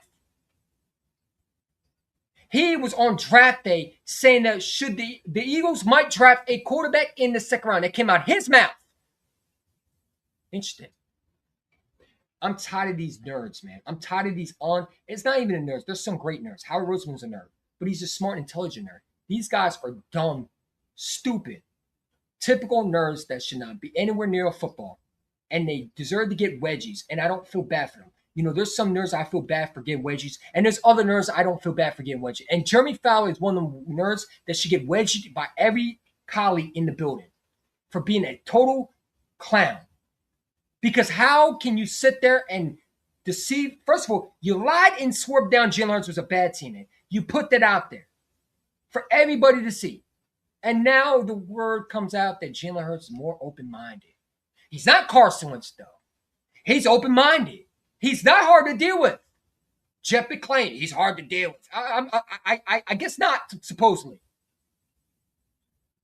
He was on draft day saying that should the Eagles might draft a quarterback in the second round. That came out his mouth. Interesting. I'm tired of these nerds, man. I'm tired of these it's not even the nerds. There's some great nerds. Howard Roseman's a nerd, but he's a smart, intelligent nerd. These guys are dumb, stupid, typical nerds that should not be anywhere near a football, and they deserve to get wedgies, and I don't feel bad for them. You know, there's some nerds I feel bad for getting wedgies, and there's other nerds I don't feel bad for getting wedgies. And Jeremy Fowler is one of the nerds that should get wedged by every colleague in the building for being a total clown. Because how can you sit there and deceive? First of all, you lied and swerved down Jalen Hurts was a bad teammate. You put that out there for everybody to see. And now the word comes out that Jalen Hurts is more open-minded. He's not Carson Wentz, though. He's open-minded. He's not hard to deal with. Jeff McClain, he's hard to deal with. I guess not, supposedly.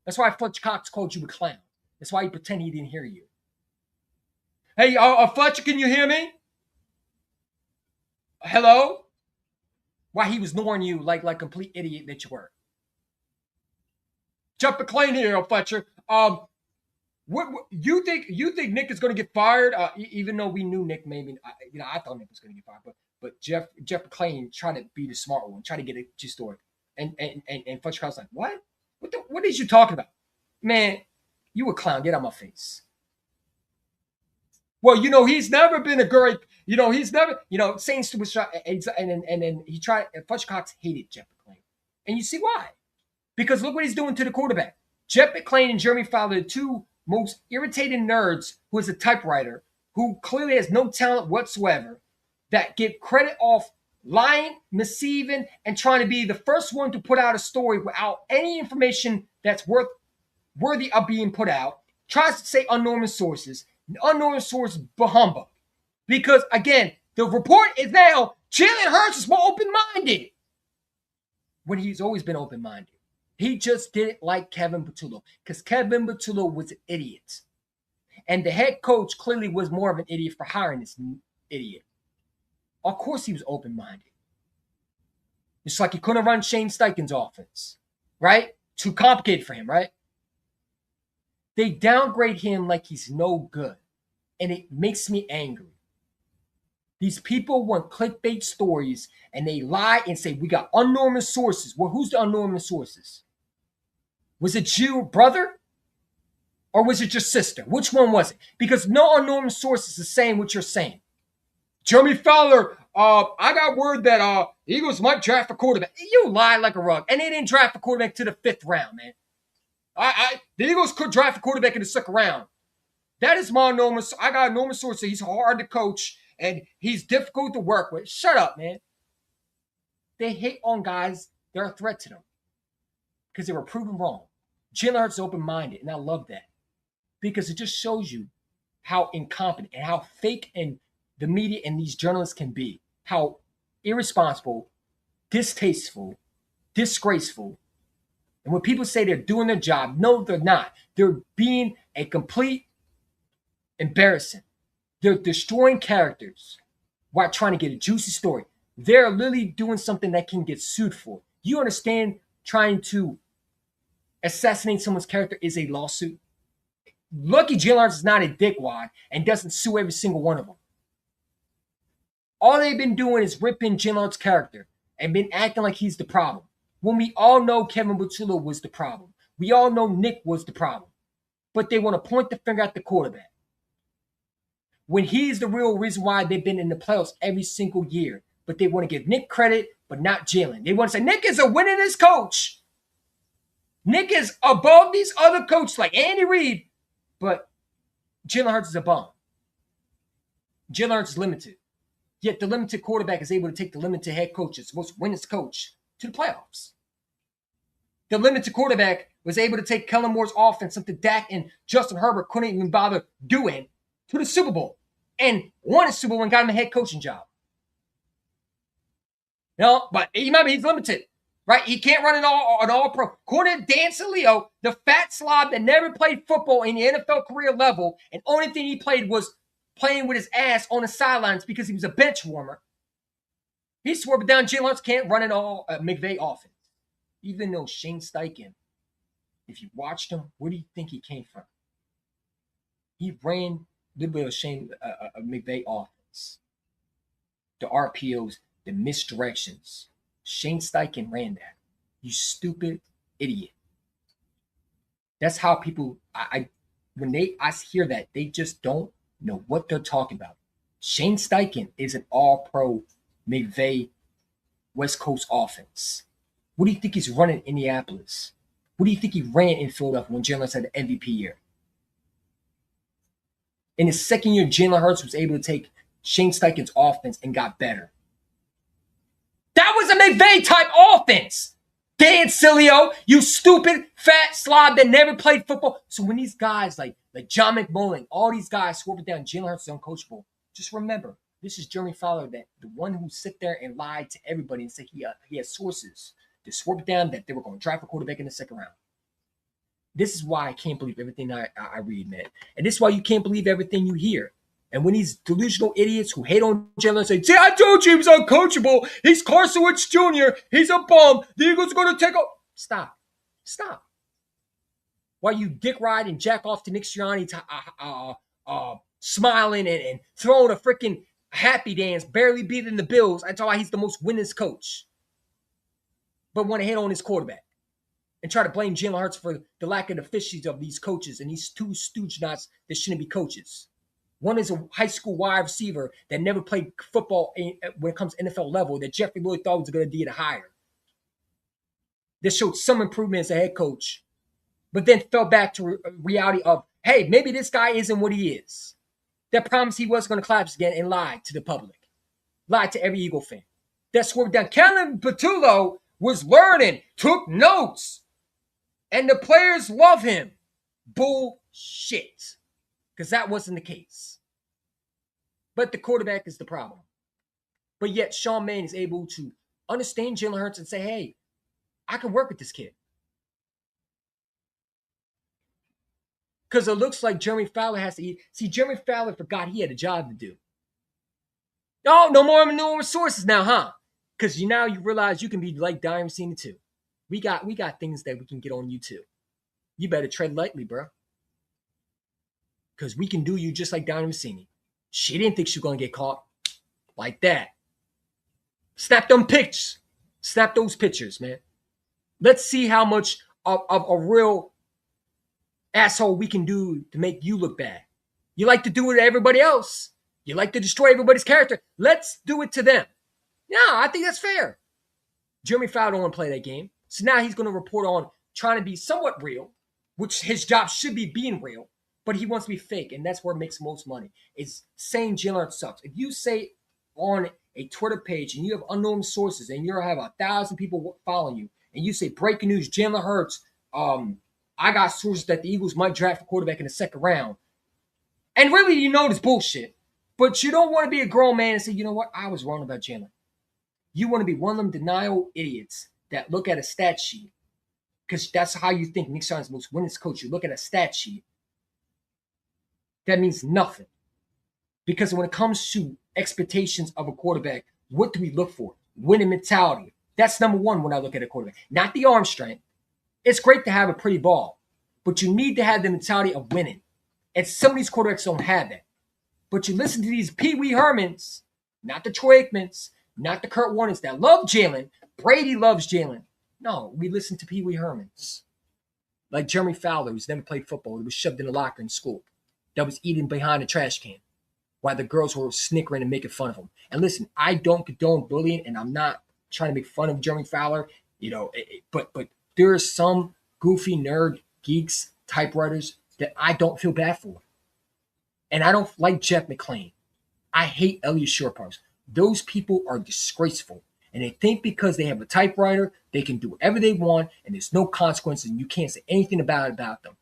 That's why Fletcher Cox called you a clown. That's why he pretended he didn't hear you. Hey, Fletcher, can you hear me? Hello? Why he was ignoring you like complete idiot that you were. Jeff McClain here, Fletcher. What you think Nick is going to get fired? Even though we knew Nick, maybe I thought Nick was going to get fired, but Jeff McClain tried to be the smart one, try to get a G story, and Fletcher Cox like, what? What is you talking about, man? You a clown? Get out my face. Well, he's never been a great. He's never. Saying stupid shit, and then he tried. And Fletcher Cox hated Jeff McClain, and you see why? Because look what he's doing to the quarterback. Jeff McClain and Jeremy Fowler, the two most irritating nerds who is a typewriter, who clearly has no talent whatsoever, that get credit off lying, deceiving, and trying to be the first one to put out a story without any information that's worthy of being put out, tries to say unknown sources. Unknown sources, humbug. Because, again, the report is now Jalen Hurts is more open-minded. When he's always been open-minded. He just didn't like Kevin Patullo because Kevin Patullo was an idiot. And the head coach clearly was more of an idiot for hiring this idiot. Of course he was open-minded. It's like he couldn't run Shane Steichen's offense, right? Too complicated for him, right? They downgrade him like he's no good. And it makes me angry. These people want clickbait stories and they lie and say, we got unknown sources. Well, who's the unknown sources? Was it your brother? Or was it your sister? Which one was it? Because no unknown source is saying what you're saying. Jeremy Fowler, I got word that Eagles might draft a quarterback. You lie like a rug. And they didn't draft a quarterback to the 5th round, man. The Eagles could draft a quarterback in the 2nd round. That is my enormous. I got enormous source. He's hard to coach and he's difficult to work with. Shut up, man. They hate on guys that are a threat to them because they were proven wrong. Jalen Hurts is open-minded, and I love that because it just shows you how incompetent and how fake and the media and these journalists can be, how irresponsible, distasteful, disgraceful. And when people say they're doing their job, no, they're not. They're being a complete embarrassing. They're destroying characters while trying to get a juicy story. They're literally doing something that can get sued for. You understand trying to assassinate someone's character is a lawsuit? Lucky Jalen Hurts is not a dickwad and doesn't sue every single one of them. All they've been doing is ripping Jalen Hurts' character and been acting like he's the problem. When we all know Kevin Patullo was the problem. We all know Nick was the problem. But they want to point the finger at the quarterback. When he's the real reason why they've been in the playoffs every single year. But they want to give Nick credit, but not Jalen. They want to say, Nick is a winningest coach. Nick is above these other coaches like Andy Reid. But Jalen Hurts is a bum. Jalen Hurts is limited. Yet the limited quarterback is able to take the limited head coach, the most winningest coach, to the playoffs. The limited quarterback was able to take Kellen Moore's offense, something Dak and Justin Herbert couldn't even bother doing, to the Super Bowl. And won a Super Bowl and got him a head coaching job. No, but he's limited, right? He can't run an all-pro. According to Dan Saleo, the fat slob that never played football in the NFL career level, and only thing he played was playing with his ass on the sidelines because he was a bench warmer. He swore down Jalen Hurts can't run an all McVay offense. Even though Shane Steichen, if you watched him, where do you think he came from? He ran the bit of Shane McVay offense. The RPOs, the misdirections. Shane Steichen ran that. You stupid idiot. That's how people, when I hear that, they just don't know what they're talking about. Shane Steichen is an all-pro McVay West Coast offense. What do you think he's running in Indianapolis? What do you think he ran in Philadelphia when Jalen Hurts had the MVP year? In his second year, Jalen Hurts was able to take Shane Steichen's offense and got better. That was a McVay type offense. Dan Sileo, you stupid fat slob that never played football. So when these guys like John McMullen, all these guys swore it down, Jalen Hurts is uncoachable. Just remember, this is Jeremy Fowler, that the one who sit there and lied to everybody and said he has sources to swore it down that they were going to draft a quarterback in the second round. This is why I can't believe everything I read, man. And this is why you can't believe everything you hear. And when these delusional idiots who hate on Jalen say, see, I told you he was uncoachable. He's Carson Wentz Jr. He's a bum. The Eagles are going to take off. Stop. While you dick ride and jack off to Nick Sirianni smiling and throwing a freaking happy dance, barely beating the Bills. That's why he's the most winningest coach. But want to hit on his quarterback and try to blame Jalen Hurts for the lack of efficiency of these coaches and these two stooge knots that shouldn't be coaches. One is a high school wide receiver that never played football when it comes to NFL level that Jeffrey Lurie thought was a good idea to hire. That showed some improvement as a head coach, but then fell back to reality of, hey, maybe this guy isn't what he is. That promised he wasn't going to collapse again and lied to the public. Lied to every Eagle fan. That swerved down. Kellen Patullo was learning, took notes, and the players love him. Bullshit. Because that wasn't the case. But the quarterback is the problem. But yet Sean Mann is able to understand Jalen Hurts and say, hey, I can work with this kid. Because it looks like Jeremy Fowler has to eat. See, Jeremy Fowler forgot he had a job to do. Oh, no more resources now, huh? Because you realize you can be like Diamond Cena too. We got things that we can get on you too. You better tread lightly, bro. Because we can do you just like Diamond Cena. She didn't think she was going to get caught like that. Snap them pics. Snap those pictures, man. Let's see how much of a real asshole we can do to make you look bad. You like to do it to everybody else. You like to destroy everybody's character. Let's do it to them. Yeah, I think that's fair. Jeremy Fowler don't want to play that game. So now he's going to report on trying to be somewhat real, which his job should be being real, but he wants to be fake, and that's where it makes most money, is saying Jalen Hurts sucks. If you say on a Twitter page and you have unknown sources and you have 1,000 people following you, and you say, breaking news, Jalen Hurts, I got sources that the Eagles might draft a quarterback in the second round, and really you know it's bullshit, but you don't want to be a grown man and say, you know what, I was wrong about Jalen. You want to be one of them denial idiots that look at a stat sheet, because that's how you think Nick Sirianni's the most winningest coach. You look at a stat sheet. That means nothing. Because when it comes to expectations of a quarterback, what do we look for? Winning mentality. That's number one when I look at a quarterback. Not the arm strength. It's great to have a pretty ball, but you need to have the mentality of winning. And some of these quarterbacks don't have that. But you listen to these Pee Wee Hermans, not the Troy Aikmans, not the Kurt Warners that love Jalen. Brady loves Jalen. No, we listen to Pee Wee Hermans. Like Jeremy Fowler, who's never played football, who was shoved in a locker in school, that was eating behind a trash can while the girls were snickering and making fun of him. And listen, I don't condone bullying, and I'm not trying to make fun of Jeremy Fowler, but there are some goofy nerd geeks, typewriters that I don't feel bad for. And I don't like Jeff McClain. I hate Elliot Shortpars. Those people are disgraceful. And they think because they have a typewriter, they can do whatever they want, and there's no consequences, and you can't say anything about them.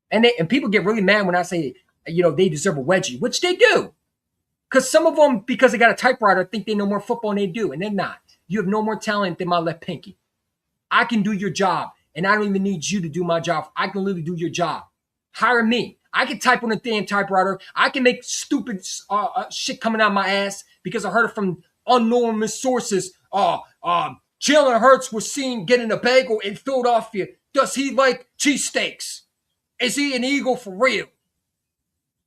And people get really mad when I say, they deserve a wedgie, which they do. Because some of them, because they got a typewriter, think they know more football than they do, and they're not. You have no more talent than my left pinky. I can do your job, and I don't even need you to do my job. I can literally do your job. Hire me. I can type on a damn typewriter. I can make stupid shit coming out my ass because I heard it from anonymous sources. Jalen Hurts was seen getting a bagel in Philadelphia. Does he like cheesesteaks? Is he an Eagle for real?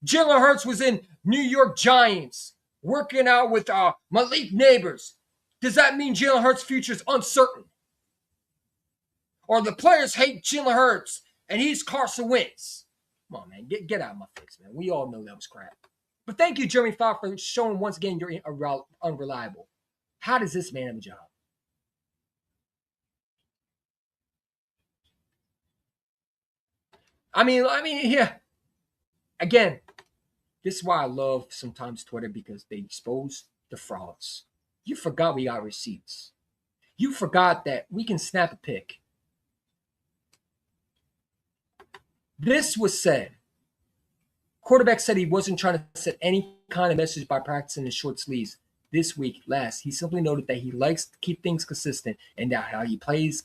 Jalen Hurts was in New York Giants working out with Malik Neighbors. Does that mean Jalen Hurts' future is uncertain? Or the players hate Jalen Hurts and he's Carson Wentz? Come on, man. Get out of my face, man. We all know that was crap. But thank you, Jeremy Fowler, for showing once again you're unreliable. How does this man have a job? I mean, yeah. Again, this is why I love sometimes Twitter, because they expose the frauds. You forgot we got receipts. You forgot that we can snap a pic. This was said. Quarterback said he wasn't trying to set any kind of message by practicing in short sleeves this week. He simply noted that he likes to keep things consistent and that how he plays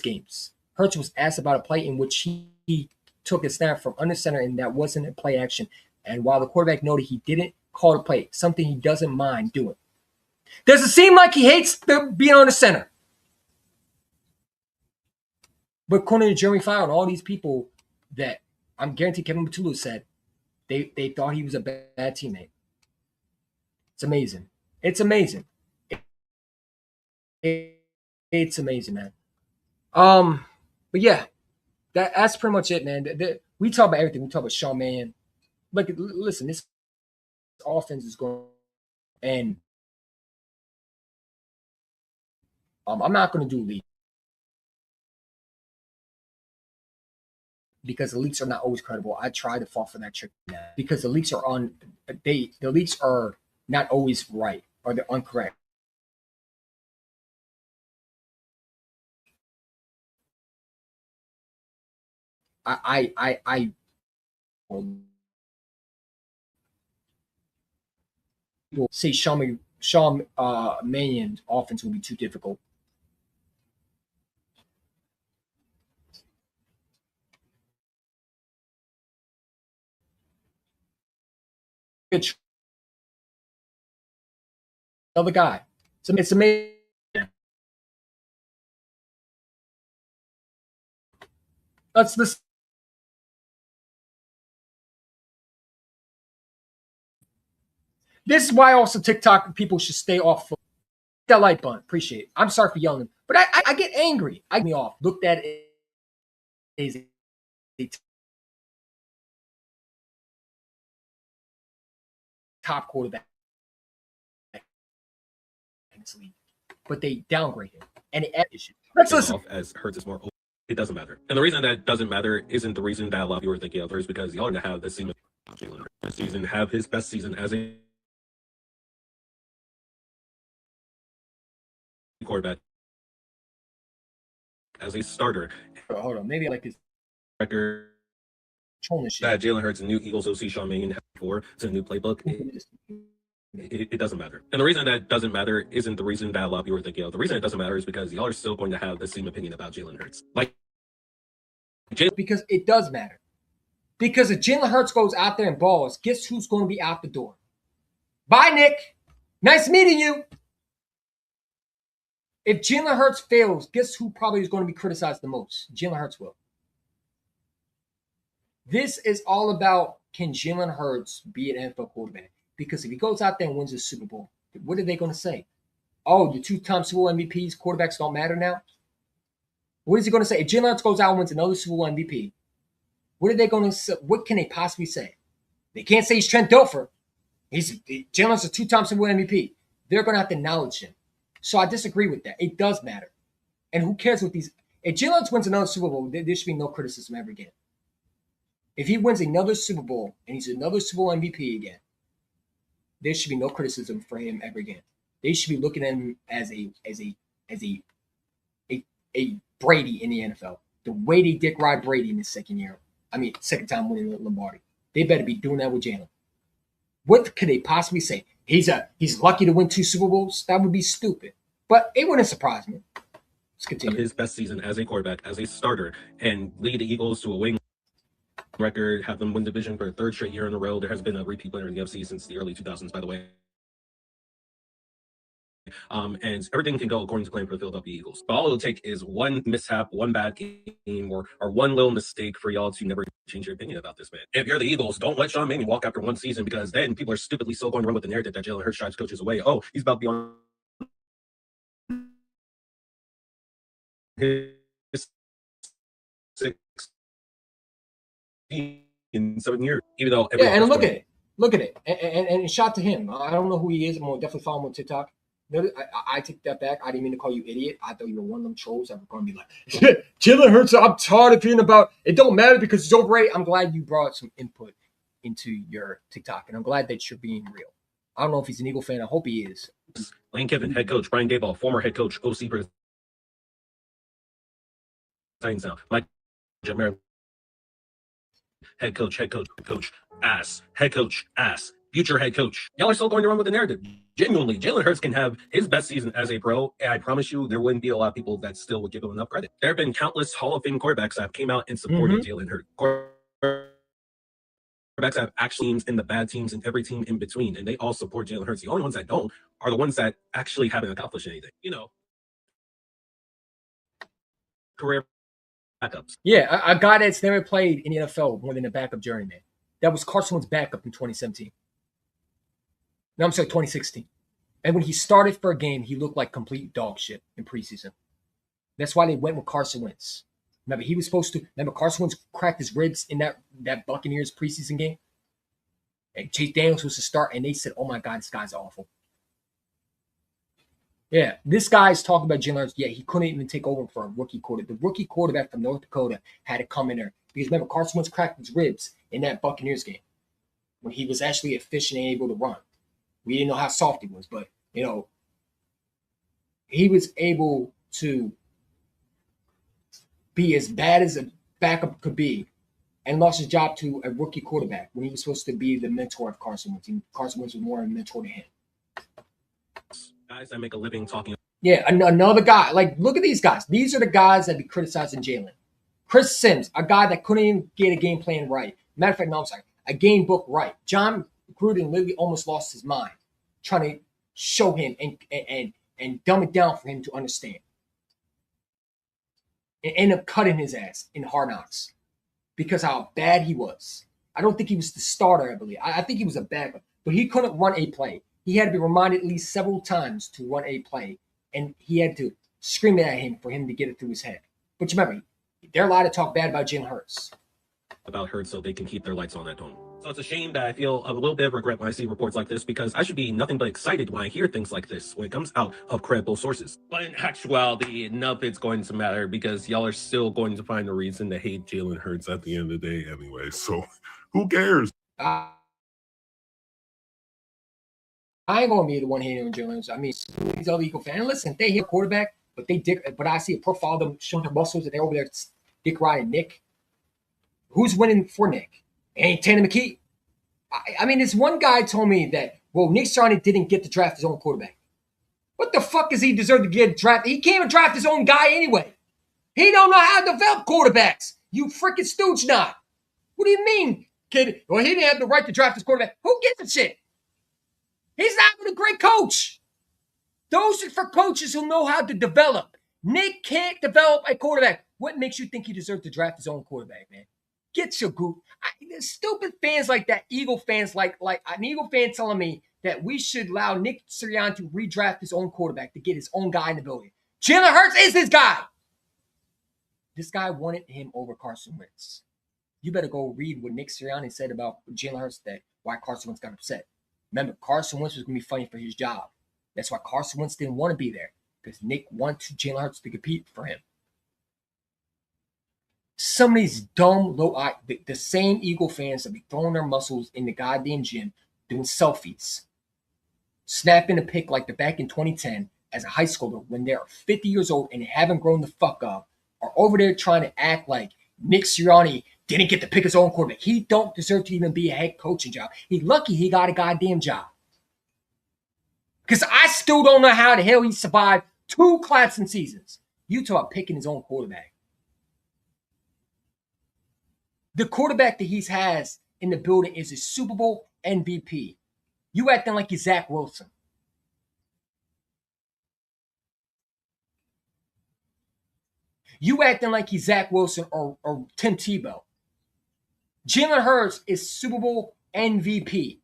games. Hurts was asked about a play in which he took a snap from under center and that wasn't a play action. And while the quarterback noted he didn't call the play, something he doesn't mind doing. Does it seem like he hates being on the center? But according to Jeremy Fowler and all these people that I'm guaranteed Kevin Patullo said, they thought he was a bad teammate. It's amazing. It's amazing. It's amazing, man. But yeah, that's pretty much it, man. We talk about everything. We talk about Sean Mannion. Like, listen, this offense is going, and I'm not going to do league because the leaks are not always credible. I try to fall for that trick because the leaks are the leaks are not always right or they're incorrect. I will say Sean Mannion's offense will be too difficult. Good. Another guy. It's amazing. Let's listen. This is why also TikTok people should stay off that like button. Appreciate it. I'm sorry for yelling, but I get angry. I get me off. Looked at it as a top quarterback in this league, but they downgrade him and it issues. Let's listen. As Hurts is more, it doesn't matter. And the reason that doesn't matter isn't the reason that a lot of you are thinking of is because y'all are going to have this season have his best season as a quarterback, as a starter. Hold on, maybe I like his record that Jalen Hurts and new Eagles OC Sean Mannion have before. It's a new playbook. It doesn't matter. And the reason that doesn't matter isn't the reason that a lot of you are thinking of. The reason it doesn't matter is because y'all are still going to have the same opinion about Jalen Hurts. Because it does matter. Because if Jalen Hurts goes out there and balls, guess who's going to be out the door? Bye, Nick. Nice meeting you. If Jalen Hurts fails, guess who probably is going to be criticized the most? Jalen Hurts will. This is all about, can Jalen Hurts be an NFL quarterback? Because if he goes out there and wins the Super Bowl, what are they going to say? Oh, the two-time Super Bowl MVPs, quarterbacks don't matter now? What is he going to say? If Jalen Hurts goes out and wins another Super Bowl MVP, what are they going to say? What can they possibly say? They can't say he's Trent Dilfer. Jalen Hurts is a two-time Super Bowl MVP. They're going to have to acknowledge him. So I disagree with that. It does matter. And who cares what these... If Jalen Hurts wins another Super Bowl, there should be no criticism ever again. If he wins another Super Bowl and he's another Super Bowl MVP again, there should be no criticism for him ever again. They should be looking at him as a Brady in the NFL. The way they dick ride Brady in his second time winning the Lombardi. They better be doing that with Jalen. What could they possibly say? He's lucky to win 2 Super Bowls? That would be stupid. But it wouldn't surprise me. Let's continue. His best season as a quarterback, as a starter, and lead the Eagles to a win record, have them win division for a 3rd straight year in a row. There has been a repeat winner in the NFC since the early 2000s, by the way. And everything can go according to plan for the Philadelphia Eagles. But all it'll take is one mishap, one bad game, or one little mistake for y'all to never change your opinion about this man. If you're the Eagles, don't let Sean Mannion walk after one season, because then people are stupidly still going to run with the narrative that Jalen Hurts drives coaches away. Oh, he's about to be on his 6th in 7 years, even though and look at it, and shout to him. I don't know who he is. I'm gonna definitely follow him on TikTok. I take that back. I didn't mean to call you idiot. I thought you were one of them trolls that were going to be like, Jalen Hurts, I'm tired of hearing about it. Don't matter because it's overrated. I'm glad you brought some input into your TikTok, and I'm glad that you're being real. I don't know if he's an Eagle fan. I hope he is. Lane Kiffin, head coach. Brian Daboll, former head coach, OC for the Titans now. Mike Jammer, head coach, ass. Head coach, ass. Future head coach. Y'all are still going to run with the narrative. Genuinely, Jalen Hurts can have his best season as a pro, and I promise you, there wouldn't be a lot of people that still would give him enough credit. There have been countless Hall of Fame quarterbacks that came out and supported Jalen Hurts. Quarterbacks have actually teams and the bad teams and every team in between, and they all support Jalen Hurts. The only ones that don't are the ones that actually haven't accomplished anything. You know, career backups. Yeah, a guy that's never played in the NFL more than a backup journeyman. That was Carson Wentz's backup in 2017. No, I'm sorry, 2016. And when he started for a game, he looked like complete dog shit in preseason. That's why they went with Carson Wentz. Remember, he was supposed to. Remember, Carson Wentz cracked his ribs in that Buccaneers preseason game. And Chase Daniels was to start, and they said, "Oh my God, this guy's awful." Yeah, this guy's talking about Jalen Hurts. Yeah, he couldn't even take over for a rookie quarterback. The rookie quarterback from North Dakota had to come in there because remember, Carson Wentz cracked his ribs in that Buccaneers game when he was actually efficient and able to run. We didn't know how soft he was, but he was able to be as bad as a backup could be and lost his job to a rookie quarterback when he was supposed to be the mentor of Carson Wentz. And Carson Wentz was more of a mentor to him. Guys that make a living talking. Yeah, another guy. Like, look at these guys. These are the guys that be criticizing Jalen. Chris Sims, a guy that couldn't even get a game plan right. Matter of fact, no, I'm sorry, a game book right. John Gruden literally almost lost his mind trying to show him and dumb it down for him to understand. And end up cutting his ass in Hard Knocks because how bad he was. I don't think he was the starter, I believe. I think he was a backup, but he couldn't run a play. He had to be reminded at least several times to run a play, and he had to scream at him for him to get it through his head. But remember, they're allowed to talk bad about Jalen Hurts. About Hurts so they can keep their lights on at home. So it's a shame that I feel a little bit of regret when I see reports like this because I should be nothing but excited when I hear things like this when it comes out of credible sources. But in actuality, none of it's going to matter because y'all are still going to find a reason to hate Jalen Hurts at the end of the day anyway. So who cares? I ain't gonna be the one hating on Jalen Hurts. I mean, these other Eagle fans, listen, they hit quarterback, but I see a profile of them showing their muscles and they're over there dick riding Nick. Who's winning for Nick? Ain't Tanner McKee. I mean, this one guy told me that, well, Nick Sirianni didn't get to draft his own quarterback. What the fuck does he deserve to get drafted? He can't even draft his own guy anyway. He don't know how to develop quarterbacks. You freaking stooge not. What do you mean, kid? Well, he didn't have the right to draft his quarterback. Who gives a shit? He's not even a great coach. Those are for coaches who know how to develop. Nick can't develop a quarterback. What makes you think he deserves to draft his own quarterback, man? Get your group. Stupid fans like that, Eagle fans like an Eagle fan telling me that we should allow Nick Sirianni to redraft his own quarterback to get his own guy in the building. Jalen Hurts is his guy. This guy wanted him over Carson Wentz. You better go read what Nick Sirianni said about Jalen Hurts, that why Carson Wentz got upset. Remember, Carson Wentz was going to be fighting for his job. That's why Carson Wentz didn't want to be there, because Nick wanted Jalen Hurts to compete for him. Some of these dumb, the same Eagle fans that be throwing their muscles in the goddamn gym, doing selfies, snapping a pic like they're back in 2010 as a high schooler when they're 50 years old and haven't grown the fuck up, are over there trying to act like Nick Sirianni didn't get to pick his own quarterback. He don't deserve to even be a head coaching job. He's lucky he got a goddamn job. Because I still don't know how the hell he survived 2 Claxton seasons. You talk about picking his own quarterback. The quarterback that he has in the building is a Super Bowl MVP. You acting like you're Zach Wilson. You acting like he's Zach Wilson or Tim Tebow. Jalen Hurts is Super Bowl MVP.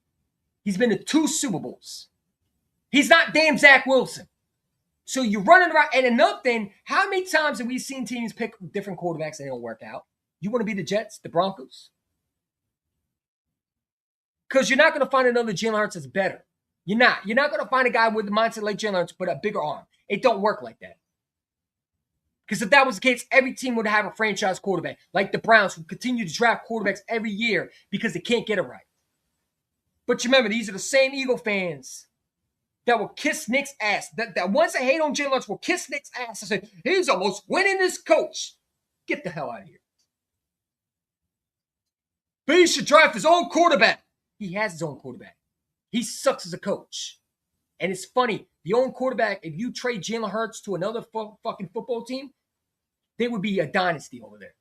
He's been to 2 Super Bowls. He's not damn Zach Wilson. So you're running around. And another thing, how many times have we seen teams pick different quarterbacks and they don't work out? You want to be the Jets, the Broncos? Because you're not going to find another Jalen Hurts that's better. You're not. You're not going to find a guy with the mindset like Jalen Hurts, but a bigger arm. It don't work like that. Because if that was the case, every team would have a franchise quarterback, like the Browns, who continue to draft quarterbacks every year because they can't get it right. But remember, these are the same Eagle fans that will kiss Nick's ass. That ones that hate on Jalen Hurts will kiss Nick's ass and say, he's the most winningest coach. Get the hell out of here. But he should draft his own quarterback. He has his own quarterback. He sucks as a coach. And it's funny, the own quarterback, if you trade Jalen Hurts to another fucking football team, they would be a dynasty over there.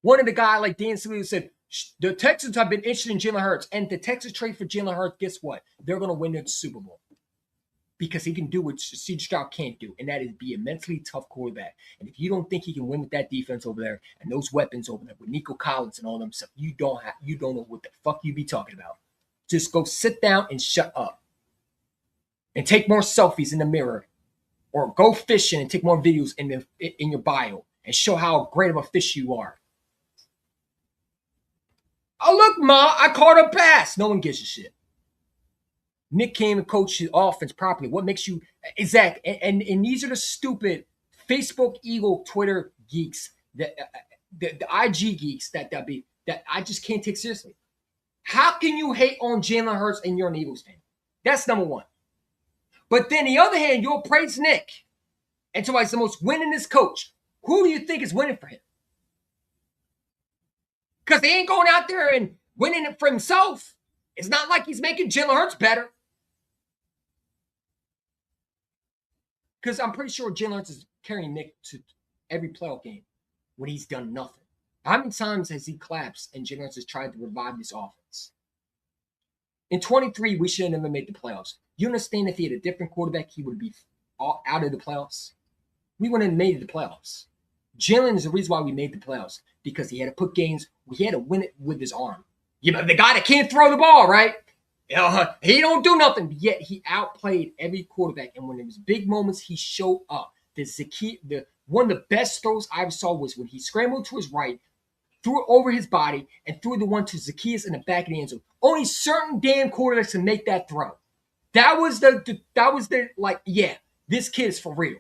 One of the guys like Dan Staley said, the Texans have been interested in Jalen Hurts. And the Texans trade for Jalen Hurts, guess what? They're going to win the Super Bowl. Because he can do what C.J. Stroud can't do, and that is be a mentally tough quarterback. And if you don't think he can win with that defense over there and those weapons over there with Nico Collins and all them stuff, you don't know what the fuck you be talking about. Just go sit down and shut up. And take more selfies in the mirror. Or go fishing and take more videos in your bio and show how great of a fish you are. Oh, look, Ma, I caught a pass. No one gives a shit. Nick came and coached his offense properly. What makes you exact? And these are the stupid Facebook, Eagle, Twitter geeks, the IG geeks that I just can't take seriously. How can you hate on Jalen Hurts and you're an Eagles fan? That's number one. But then the other hand, you'll praise Nick. And so he's the most winningest coach. Who do you think is winning for him? Because he ain't going out there and winning it for himself. It's not like he's making Jalen Hurts better. Because I'm pretty sure Jalen Hurts is carrying Nick to every playoff game when he's done nothing. How many times has he collapsed and Jalen Hurts has tried to revive this offense? In 23, we should have never made the playoffs. You understand if he had a different quarterback, he would be out of the playoffs? We wouldn't have made the playoffs. Jalen is the reason why we made the playoffs. Because he had to put games, he had to win it with his arm. You know, the guy that can't throw the ball, right? He don't do nothing, but yet he outplayed every quarterback. And when there was big moments, he showed up. One of the best throws I ever saw was when he scrambled to his right, threw it over his body, and threw the one to Zacchaeus in the back of the end zone. Only certain damn quarterbacks can make that throw. That was this kid is for real.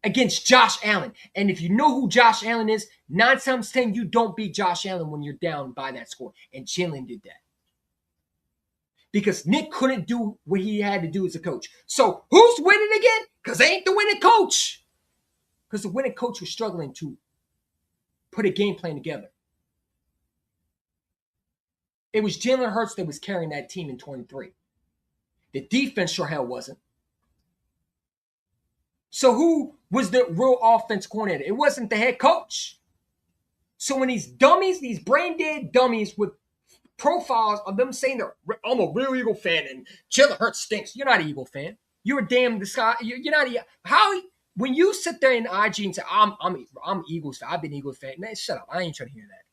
Against Josh Allen. And if you know who Josh Allen is, 9 times 10, you don't beat Josh Allen when you're down by that score. And Jalen did that. Because Nick couldn't do what he had to do as a coach. So who's winning again? Because they ain't the winning coach. Because the winning coach was struggling to put a game plan together. It was Jalen Hurts that was carrying that team in 23. The defense sure hell wasn't. So who was the real offense coordinator? It wasn't the head coach. So when these dummies, these brain dead dummies with profiles of them saying I'm a real Eagle fan and Jalen Hurts stinks. You're not an Eagle fan. You're a damn this guy. You're not when you sit there in IG and say I'm Eagles fan. I've been Eagles fan. Man, shut up. I ain't trying to hear that.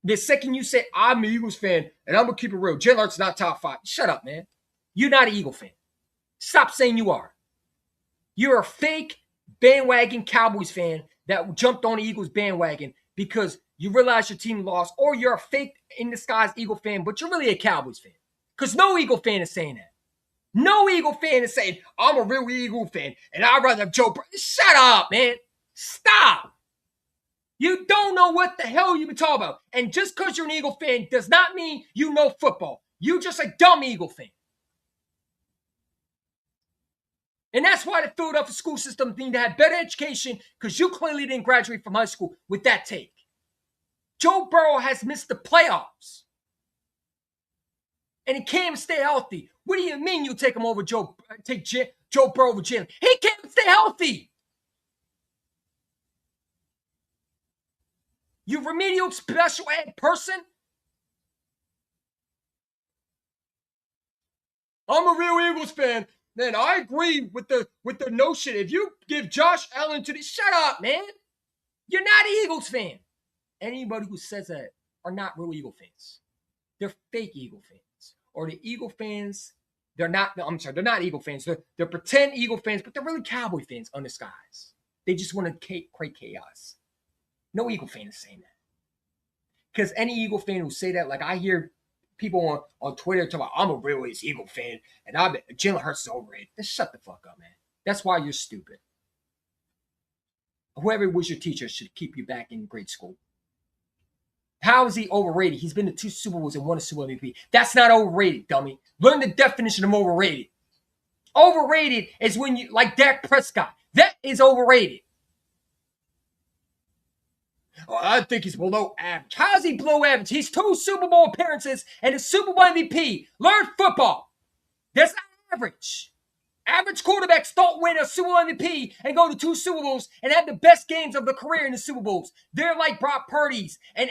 The second you say I'm an Eagles fan and I'm gonna keep it real, Jalen Hurts not top 5. Shut up, man. You're not an Eagle fan. Stop saying you are. You're a fake bandwagon Cowboys fan that jumped on the Eagles bandwagon because you realize your team lost, or you're a fake in disguise Eagle fan, but you're really a Cowboys fan. Because no Eagle fan is saying that. No Eagle fan is saying, I'm a real Eagle fan, and I'd rather have Joe Burrow. Shut up, man. Stop. You don't know what the hell you've been talking about. And just because you're an Eagle fan does not mean you know football. You're just a dumb Eagle fan. And that's why the Philadelphia school system need to have better education, because you clearly didn't graduate from high school with that take. Joe Burrow has missed the playoffs. And he can't stay healthy. What do you mean you take him over Joe Burrow over Jalen? He can't stay healthy. You remedial special ed person? I'm a real Eagles fan. Man, I agree with the notion. If you give Josh Allen to shut up, man. You're not an Eagles fan. Anybody who says that are not real Eagle fans. They're fake Eagle fans. Or the Eagle fans, they're not Eagle fans. They're pretend Eagle fans, but they're really Cowboy fans undisguised. They just want to create chaos. No Eagle fan is saying that. Because any Eagle fan who say that, like I hear people on Twitter talking about, I'm a real Eagle fan, and Jalen Hurts is overrated. Just shut the fuck up, man. That's why you're stupid. Whoever was your teacher should keep you back in grade school. How is he overrated? He's been to 2 Super Bowls and won a Super Bowl MVP. That's not overrated, dummy. Learn the definition of overrated. Overrated is when you, like Dak Prescott. That is overrated. Oh, I think he's below average. How is he below average? He's 2 Super Bowl appearances and a Super Bowl MVP. Learn football. That's not average. Average quarterbacks don't win a Super Bowl MVP and go to 2 Super Bowls and have the best games of their career in the Super Bowls. They're like Brock Purdy's and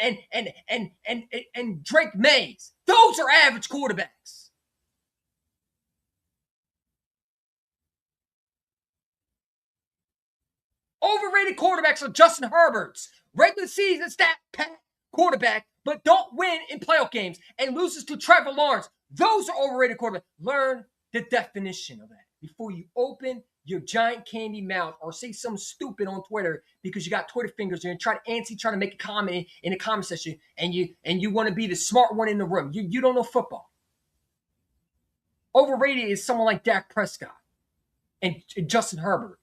Drake Mays. Those are average quarterbacks. Overrated quarterbacks are Justin Herbert's regular season stat pack quarterback, but don't win in playoff games and loses to Trevor Lawrence. Those are overrated quarterbacks. Learn the definition of that before you open your giant candy mouth or say something stupid on Twitter because you got Twitter fingers and try to make a comment in the comment section and you want to be the smart one in the room. You don't know football. Overrated is someone like Dak Prescott and Justin Herbert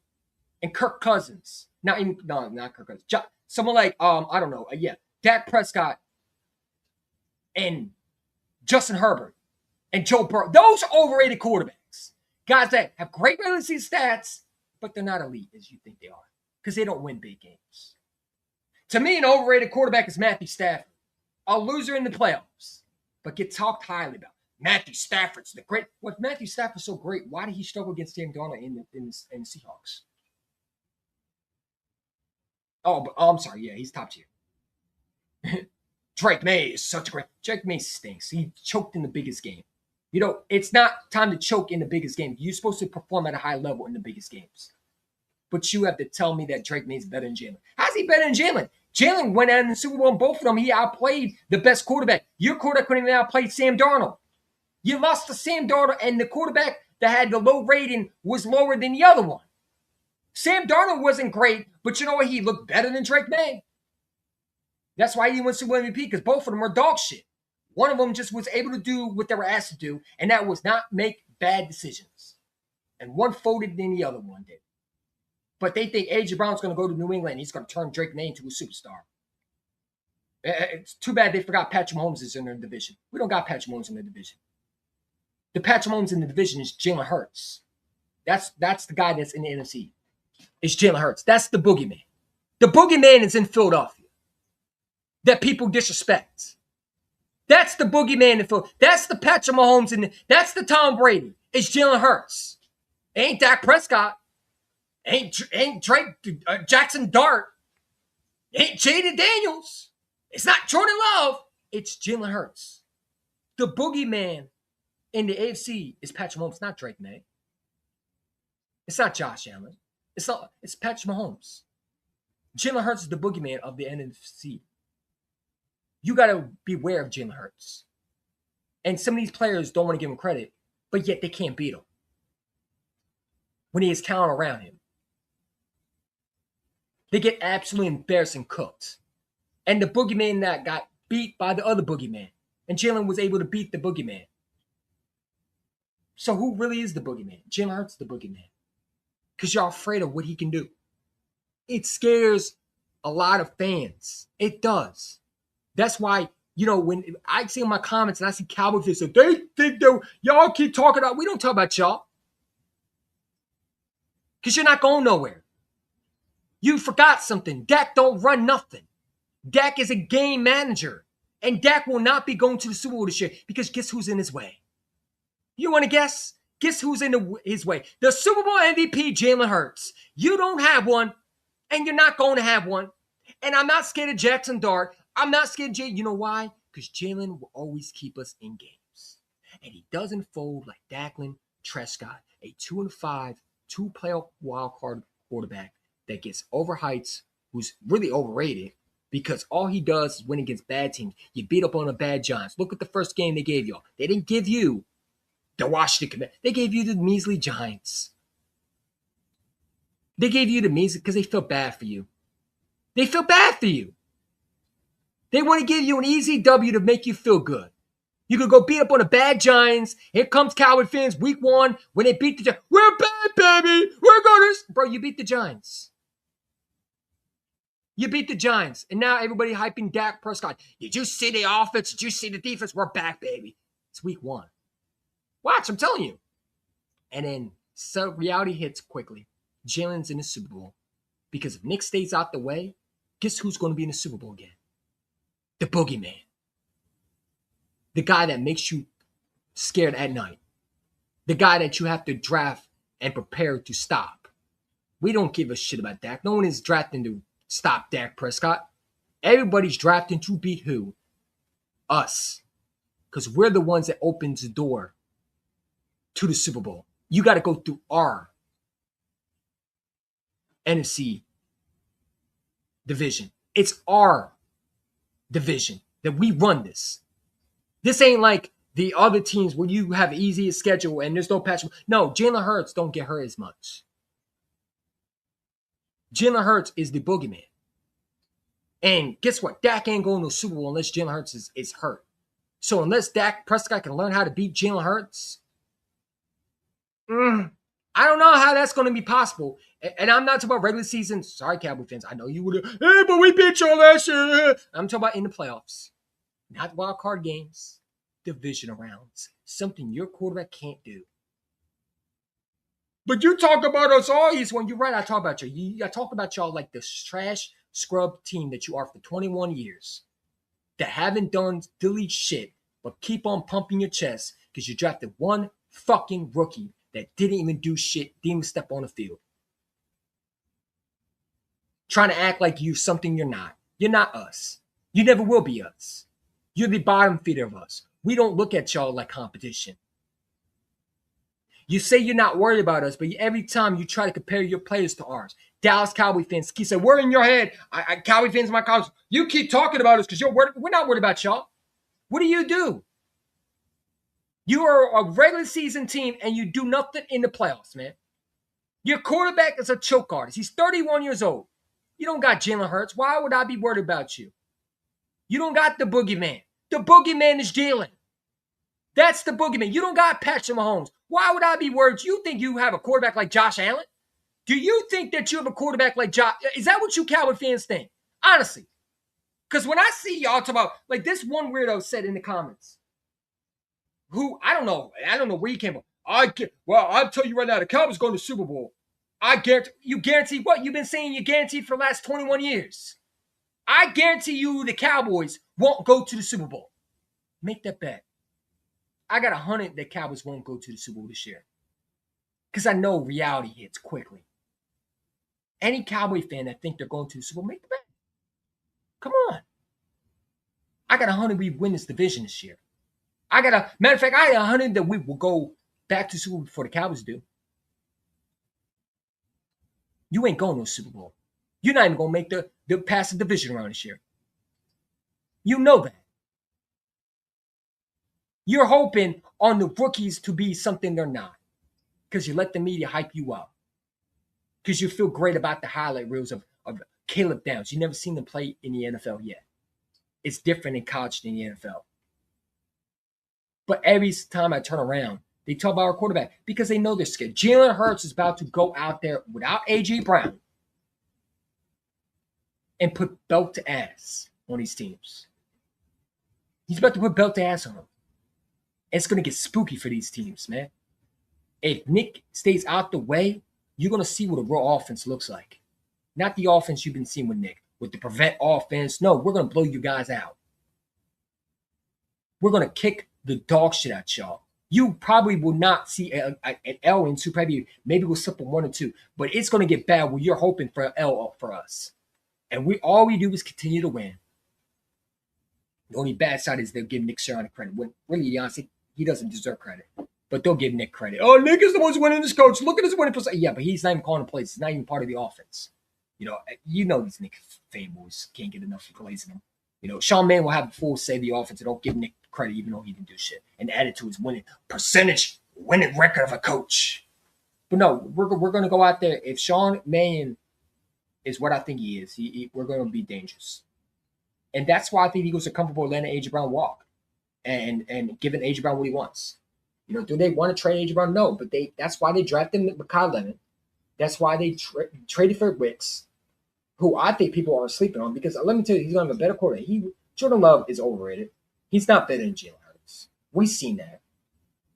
and Kirk Cousins. Not Kirk Cousins. Someone like I don't know. Dak Prescott and Justin Herbert and Joe Burrow. Those are overrated quarterbacks. Guys that have great regular season stats, but they're not elite as you think they are because they don't win big games. To me, an overrated quarterback is Matthew Stafford, a loser in the playoffs, but gets talked highly about. Matthew Stafford's the great. What Matthew Stafford's so great? Why did he struggle against Sam Darnold in the Seahawks? Oh, I'm sorry. Yeah, he's top tier. Drake May is such a great. Drake May stinks. He choked in the biggest game. You know, it's not time to choke in the biggest game. You're supposed to perform at a high level in the biggest games. But you have to tell me that Drake May is better than Jalen. How's he better than Jalen? Jalen went out in the Super Bowl and both of them. He outplayed the best quarterback. Your quarterback couldn't even outplay Sam Darnold. You lost to Sam Darnold, and the quarterback that had the low rating was lower than the other one. Sam Darnold wasn't great, but you know what? He looked better than Drake May. That's why he didn't win Super Bowl MVP, because both of them are dog shit. One of them just was able to do what they were asked to do, and that was not make bad decisions. And one folded than the other one did. But they think A.J. Brown's going to go to New England and he's going to turn Drake May into a superstar. It's too bad they forgot Patrick Mahomes is in their division. We don't got Patrick Mahomes in the division. The Patrick Mahomes in the division is Jalen Hurts. That's the guy that's in the NFC. It's Jalen Hurts. That's the boogeyman. The boogeyman is in Philadelphia that people disrespect. That's the boogeyman in Philadelphia. That's the Patrick Mahomes and that's the Tom Brady. It's Jalen Hurts. It ain't Dak Prescott. Ain't Drake Jackson Dart. Ain't Jaden Daniels. It's not Jordan Love. It's Jalen Hurts. The boogeyman in the AFC is Patrick Mahomes, not Drake May. It's not Josh Allen. It's Patrick Mahomes. Jalen Hurts is the boogeyman of the NFC. You got to beware of Jalen Hurts. And some of these players don't want to give him credit, but yet they can't beat him when he has talent around him. They get absolutely embarrassed and cooked. And the boogeyman that got beat by the other boogeyman. And Jalen was able to beat the boogeyman. So who really is the boogeyman? Jalen Hurts is the boogeyman. Because you're afraid of what he can do. It scares a lot of fans. It does. That's why, you know, when I see in my comments and I see Cowboys fans say, they think that y'all keep talking about, we don't talk about y'all. Because you're not going nowhere. You forgot something. Dak don't run nothing. Dak is a game manager. And Dak will not be going to the Super Bowl this year because guess who's in his way? You want to guess? Guess who's in his way? The Super Bowl MVP, Jalen Hurts. You don't have one, and you're not going to have one. And I'm not scared of Jackson Dart. I'm not scared of Jalen. You know why? Because Jalen will always keep us in games. And he doesn't fold like Declan Prescott, a 2-5, 2 playoff wildcard quarterback that gets overhyped, who's really overrated because all he does is win against bad teams. You beat up on the bad Giants. Look at the first game they gave y'all. They didn't give you the Washington Commanders. They gave you the measly Giants. They gave you the measly because they feel bad for you. They feel bad for you. They want to give you an easy W to make you feel good. You could go beat up on the bad Giants. Here comes Cowboy fans week 1 when they beat the Giants. We're bad, baby. We're going to... Bro, you beat the Giants. You beat the Giants, and now everybody hyping Dak Prescott. Did you see the offense? Did you see the defense? We're back, baby. It's week 1. Watch, I'm telling you. And then so reality hits quickly. Jalen's in the Super Bowl. Because if Nick stays out the way, guess who's going to be in the Super Bowl again? The boogeyman. The guy that makes you scared at night. The guy that you have to draft and prepare to stop. We don't give a shit about Dak. No one is drafting to stop Dak Prescott. Everybody's drafting to beat who? Us. Because we're the ones that opens the door to the Super Bowl. You got to go through our NFC division. It's our division that we run this. This ain't like the other teams where you have easy schedule and there's no patch. No, Jalen Hurts don't get hurt as much. Jalen Hurts is the boogeyman. And guess what? Dak ain't going to the Super Bowl unless Jalen Hurts is hurt. So unless Dak Prescott can learn how to beat Jalen Hurts, I don't know how that's going to be possible. And I'm not talking about regular season. Sorry, Cowboy fans. I know you would have, hey, but we beat y'all last year. I'm talking about in the playoffs. Not wild card games. Division rounds. Something your quarterback can't do. But you talk about us always when you're right. I talk about you. I talk about y'all like this trash scrub team that you are for 21 years that haven't done delete shit, but keep on pumping your chest because you drafted one fucking rookie that didn't even do shit, didn't even step on the field. Trying to act like you're something you're not. You're not us. You never will be us. You're the bottom feeder of us. We don't look at y'all like competition. You say you're not worried about us, but every time you try to compare your players to ours, Dallas Cowboy fans keep saying, we're in your head. Cowboy fans in my college, you keep talking about us because you're worried. We're not worried about y'all. What do? You are a regular season team and you do nothing in the playoffs, man. Your quarterback is a choke artist. He's 31 years old. You don't got Jalen Hurts. Why would I be worried about you? You don't got the boogeyman. The boogeyman is Jalen. That's the boogeyman. You don't got Patrick Mahomes. Why would I be worried? You think you have a quarterback like Josh Allen? Do you think that you have a quarterback like Josh? Is that what you Cowboy fans think? Honestly. Because when I see y'all talk about, like this one weirdo said in the comments, who, I don't know where he came from. I'll tell you right now, the Cowboys going to the Super Bowl. I guarantee, you guarantee what? You've been saying you guaranteed for the last 21 years. I guarantee you the Cowboys won't go to the Super Bowl. Make that bet. I got 100 that Cowboys won't go to the Super Bowl this year. Because I know reality hits quickly. Any Cowboy fan that think they're going to the Super Bowl, make the bet. Come on. I got 100 we win this division this year. Matter of fact, I got 100 that we will go back to Super Bowl before the Cowboys do. You ain't going to the Super Bowl. You're not even going to make the pass the division round this year. You know that. You're hoping on the rookies to be something they're not because you let the media hype you up because you feel great about the highlight reels of Caleb Downs. You never seen them play in the NFL yet. It's different in college than the NFL. But every time I turn around, they talk about our quarterback because they know they're scared. Jalen Hurts is about to go out there without A.J. Brown and put belt to ass on these teams. He's about to put belt to ass on them. It's going to get spooky for these teams, man. If Nick stays out the way, you're going to see what a real offense looks like. Not the offense you've been seeing with Nick, with the prevent offense. No, we're going to blow you guys out. We're going to kick the dog shit at y'all. You probably will not see an L in 2, maybe we'll slip a 1 or 2, but it's going to get bad when you're hoping for an L for us. And all we do is continue to win. The only bad side is they'll give Nick Sirianni credit. When really, honestly, he doesn't deserve credit. But they'll give Nick credit. Oh, Nick is the one who's winning this coach. Look at his winning percentage. Yeah, but he's not even calling the plays. He's not even part of the offense. You know these Nick fanboys can't get enough plays in them. Sean Mann will have a full say of the offense and don't give Nick credit even though he didn't do shit. And add it to his winning record of a coach. But no, we're going to go out there. If Sean Mann is what I think he is, we're going to be dangerous. And that's why I think the Eagles are comfortable letting A.J. Brown walk and giving A.J. Brown what he wants. Do they want to trade A.J. Brown? No, but that's why they drafted Kyle Leonard. That's why they traded for Wicks. who I think people are sleeping on, because let me tell you, he's gonna have a better quarterback. Jordan Love is overrated. He's not better than Jalen Hurts. We've seen that.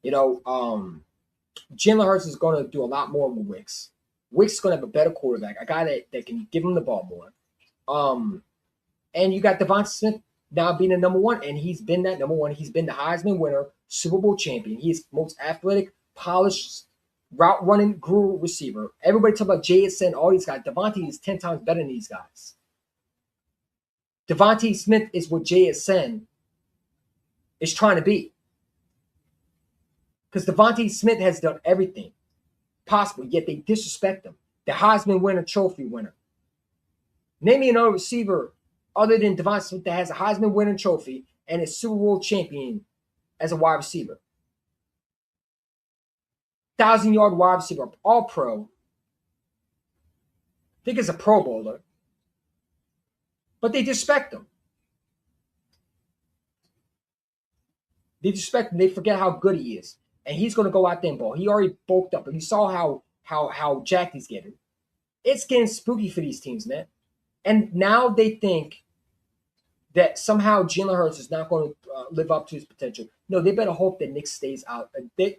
Jalen Hurts is gonna do a lot more with Wicks. Wicks is gonna have a better quarterback, a guy that can give him the ball more. And you got Devonta Smith now being the number one, and he's been that number one. He's been the Heisman winner, Super Bowl champion. He's most athletic, polished, route running guru receiver. Everybody talk about JSN, all these guys. Devontae is 10 times better than these guys. Devontae Smith is what JSN is trying to be. Because Devontae Smith has done everything possible, yet they disrespect him. The Heisman winner, trophy winner. Name me another receiver other than Devontae Smith that has a Heisman winner trophy and is Super Bowl champion as a wide receiver. 1,000-yard wide receiver, all pro. I think it's a Pro Bowler. But they disrespect him. They disrespect him. They forget how good he is. And he's going to go out there and ball. He already bulked up. And you saw how jacked he's getting. It's getting spooky for these teams, man. And now they think that somehow Jalen Hurts is not going to live up to his potential. No, they better hope that Nick stays out. They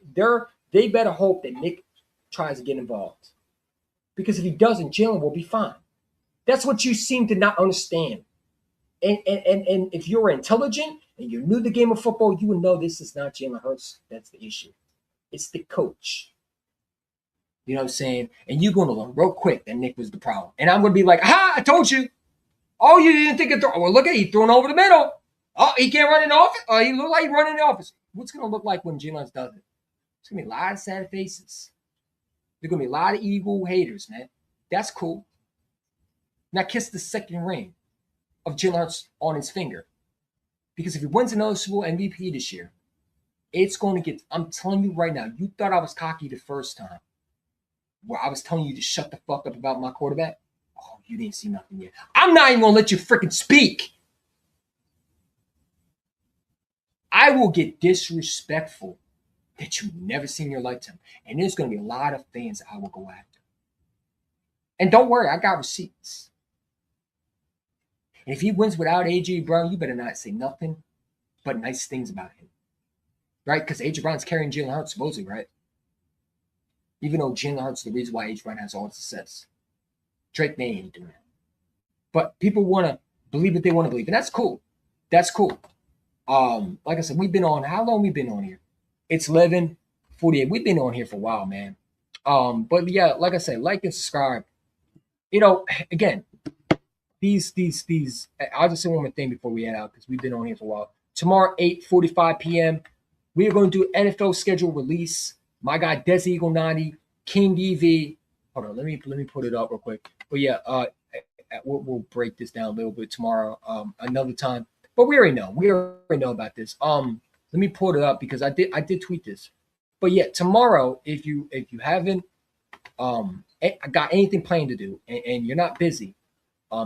better hope that Nick tries to get involved. Because if he doesn't, Jalen will be fine. That's what you seem to not understand. And if you're intelligent and you knew the game of football, you would know this is not Jalen Hurts. That's the issue. It's the coach. You know what I'm saying? And you're going to learn real quick that Nick was the problem. And I'm going to be like, aha, I told you. Oh, you didn't think it through. Well, look at it. He's throwing over the middle. Oh, he can't run in the office. Oh, he look like he's running in the office. What's going to look like when Jalen does it? It's going to be a lot of sad faces. There's going to be a lot of Eagle haters, man. That's cool. Now kiss the second ring of Jalen Hurts on his finger. Because if he wins another Super Bowl MVP this year, it's going to get, I'm telling you right now, you thought I was cocky the first time, where I was telling you to shut the fuck up about my quarterback. Oh, you didn't see nothing yet. I'm not even going to let you freaking speak. I will get disrespectful that you've never seen in your lifetime. And there's going to be a lot of fans I will go after. And don't worry, I got receipts. And if he wins without A.J. Brown, you better not say nothing but nice things about him. Right? Because A.J. Brown's carrying Jalen Hurts supposedly, right? Even though Jalen Hurts is the reason why A.J. Brown has all the success. Drake May ain't doing that. But people want to believe what they want to believe. And that's cool. That's cool. Like I said, we've been on, how long we been on here? It's 11:48. We've been on here for a while, man. But yeah, like I said, like and subscribe. You know, again, these, I'll just say one more thing before we head out because we've been on here for a while. Tomorrow, 8:45 p.m., we are going to do NFL schedule release. My guy, Des Eagle 90, King DV. Hold on, let me put it up real quick. But yeah, we'll break this down a little bit tomorrow, another time. But we already know. We already know about this. Let me pull it up because I did tweet this. But yeah, tomorrow, if you haven't got anything planned to do and you're not busy,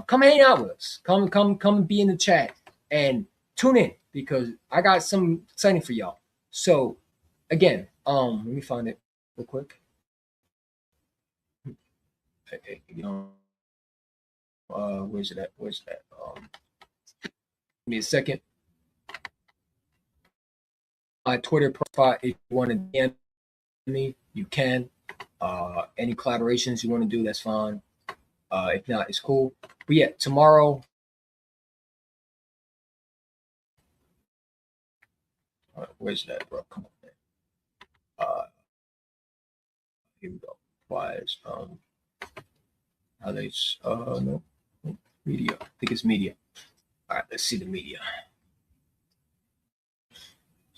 come hang out with us. Come be in the chat and tune in because I got some exciting for y'all. So again, let me find it real quick. You know, where's it at? Give me a second. My Twitter profile, if you want to DM me, you can. Any collaborations you want to do, that's fine. If not, it's cool. But yeah, tomorrow. Where's that, bro? Come on, man. Here we go. Wise. Highlights. No. Media. I think it's media. All right, let's see the media.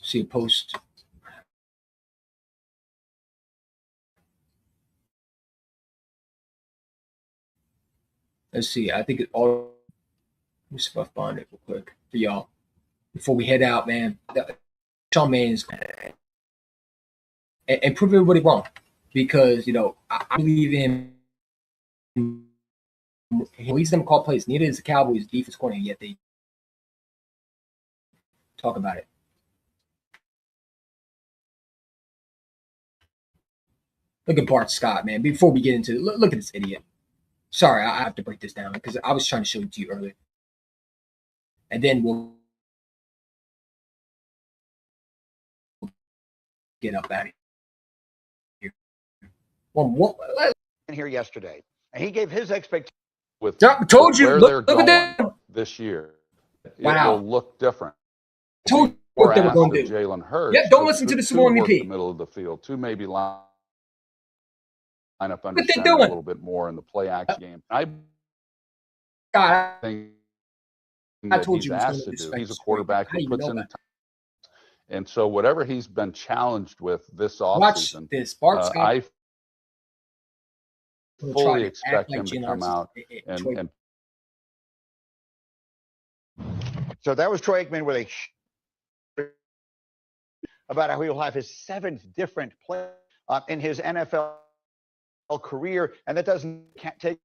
See a post. Let's see. I think it all. Let me see if I find it real quick for y'all before we head out, man. Sean Mann is and prove everybody wrong because you know I believe in. He leads them call plays. Neither is the Cowboys defense corner, yet they talk about it. Look at Bart Scott, man. Before we get into it, look at this idiot. Sorry, I have to break this down because I was trying to show it to you earlier. And then we'll get up out of here. Here yesterday, and he gave his expectations. With told you. where Look they're at going them. this year, Wow. it will look different. Told you Or what they were asked going of to do. Jalen Hurts. Yeah, don't listen to the Super Bowl work the MVP. middle of the field, to maybe line up under What they center a doing? little bit more in the play action game. I God, think I that told he's you he was gonna asked to do do. this He's a straight. quarterback How who you puts know in the that? time. And so whatever he's been challenged with this Watch offseason, this. Bart Scott I will fully try to expect act like him to Jalen come Hurts out is and, and So that was Troy Aikman with about how he will have his 7th different play in his NFL career, and that doesn't take.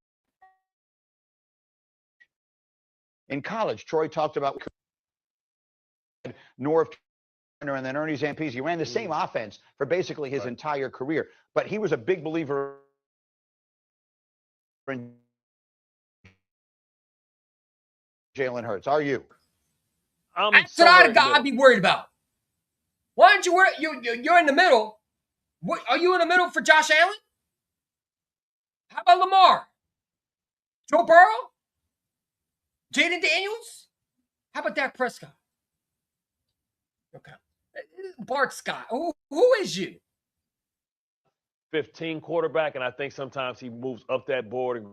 In college, Troy talked about North Turner and then Ernie Zampese. He ran the same offense for basically his entire career, but he was a big believer in Jalen Hurts. Are you? That's what I'd be worried about. Why aren't you worried? You're in the middle. What, are you in the middle for Josh Allen? How about Lamar? Joe Burrow? Jaden Daniels? How about Dak Prescott? Okay. Bart Scott. Who is you? 15 quarterback, and I think sometimes he moves up that board and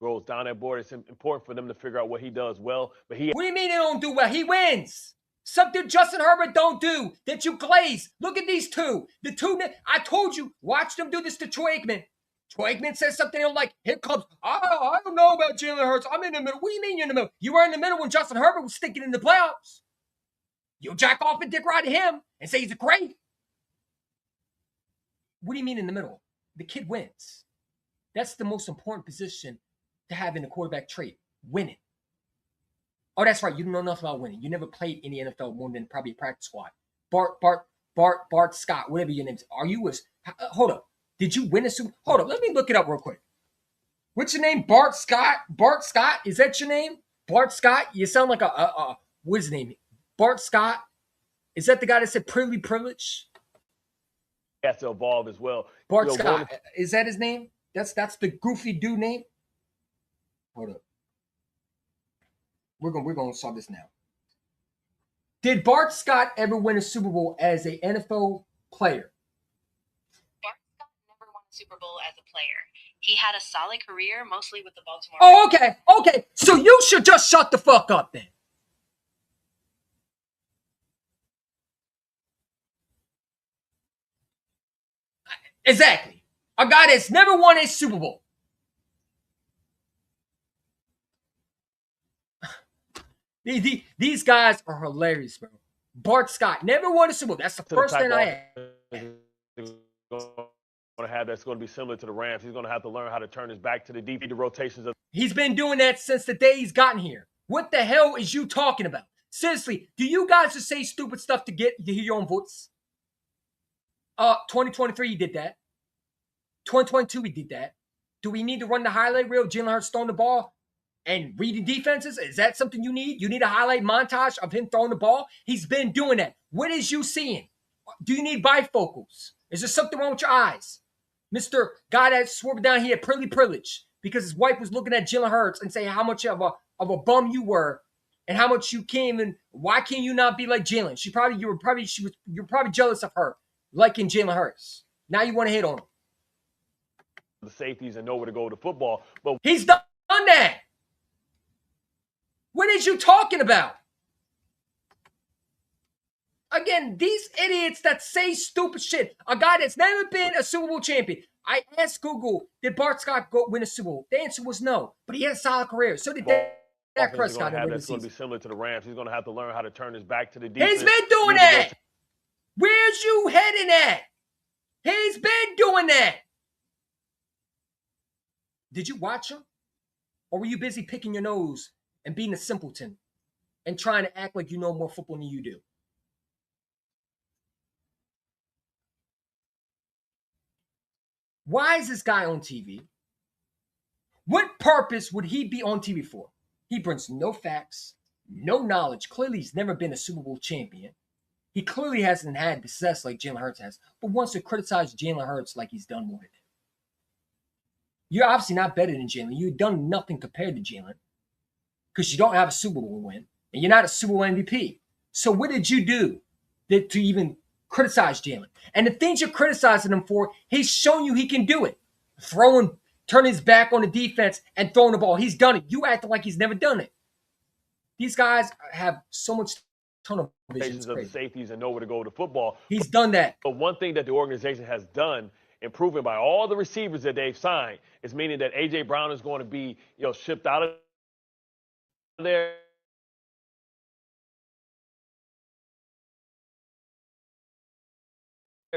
goes down that board. It's important for them to figure out what he does well. But What do you mean he don't do well? He wins. Something Justin Herbert don't do that you glaze. Look at these two. The two, I told you, watch them do this to Troy Aikman. Troy Aikman says something like, here comes, I don't know about Jalen Hurts. I'm in the middle. What do you mean you're in the middle? You were in the middle when Justin Herbert was stinking in the playoffs. You'll jack off and dick ride to him and say he's great. What do you mean in the middle? The kid wins. That's the most important position to have in a quarterback trait, winning. Oh, that's right. You don't know nothing about winning. You never played in the NFL more than probably a practice squad. Bart Scott, whatever your name is. Are you hold up. Did you win a Super? Hold up. Let me look it up real quick. What's your name? Bart Scott? Bart Scott? Is that your name? Bart Scott? You sound like what is his name? Bart Scott? Is that the guy that said privilege? has to evolve as well. Bart Scott. Is that his name? That's the goofy dude name? Hold up. We're gonna solve this now. Did Bart Scott ever win a Super Bowl as an NFL player? Bart Scott never won a Super Bowl as a player. He had a solid career, mostly with the Baltimore. Oh, okay. Okay. So you should just shut the fuck up then. Exactly. A guy that's never won a Super Bowl. These guys are hilarious, bro. Bart Scott never won a Super Bowl. That's the first thing I asked. Going to have that's going to be similar to the Rams. He's going to have to learn how to turn his back to the deep rotations of. He's been doing that since the day he's gotten here. What the hell is you talking about? Seriously, do you guys just say stupid stuff to hear your own votes? 2023 he did that. 2022 he did that. Do we need to run the highlight reel? Jalen Hurts throwing the ball and reading defenses? Is that something you need? You need a highlight montage of him throwing the ball? He's been doing that. What is you seeing? Do you need bifocals? Is there something wrong with your eyes? Mr. Guy that swerved down here, privilege, because his wife was looking at Jalen Hurts and saying how much of a bum you were and how much you came and why can't you not be like Jalen? You're probably jealous of her liking Jalen Hurts. Now you want to hit on him. The safeties and know where to go to football, but he's done that. What is you talking about? Again, these idiots that say stupid shit. A guy that's never been a Super Bowl champion. I asked Google, did Bart Scott win a Super Bowl? The answer was no, but he had a solid career. So did Dak Prescott. That's going to be similar to the Rams. He's going to have to learn how to turn his back to the defense. He's been doing that. Where's you heading at? He's been doing that. Did you watch him? Or were you busy picking your nose and being a simpleton and trying to act like you know more football than you do? Why is this guy on TV? What purpose would he be on TV for? He brings no facts, no knowledge. Clearly, he's never been a Super Bowl champion. He clearly hasn't had success like Jalen Hurts has, but wants to criticize Jalen Hurts like he's done more than him. You're obviously not better than Jalen. You've done nothing compared to Jalen because you don't have a Super Bowl win, and you're not a Super Bowl MVP. So what did you do to even criticize Jalen? And the things you're criticizing him for, he's shown you he can do it. Turning his back on the defense and throwing the ball. He's done it. You acting like he's never done it. These guys have so much tunnel vision. Of the safeties and know where to go to football. He's done that. But one thing that the organization has done, improving by all the receivers that they've signed, is meaning that A.J. Brown is going to be, shipped out of there.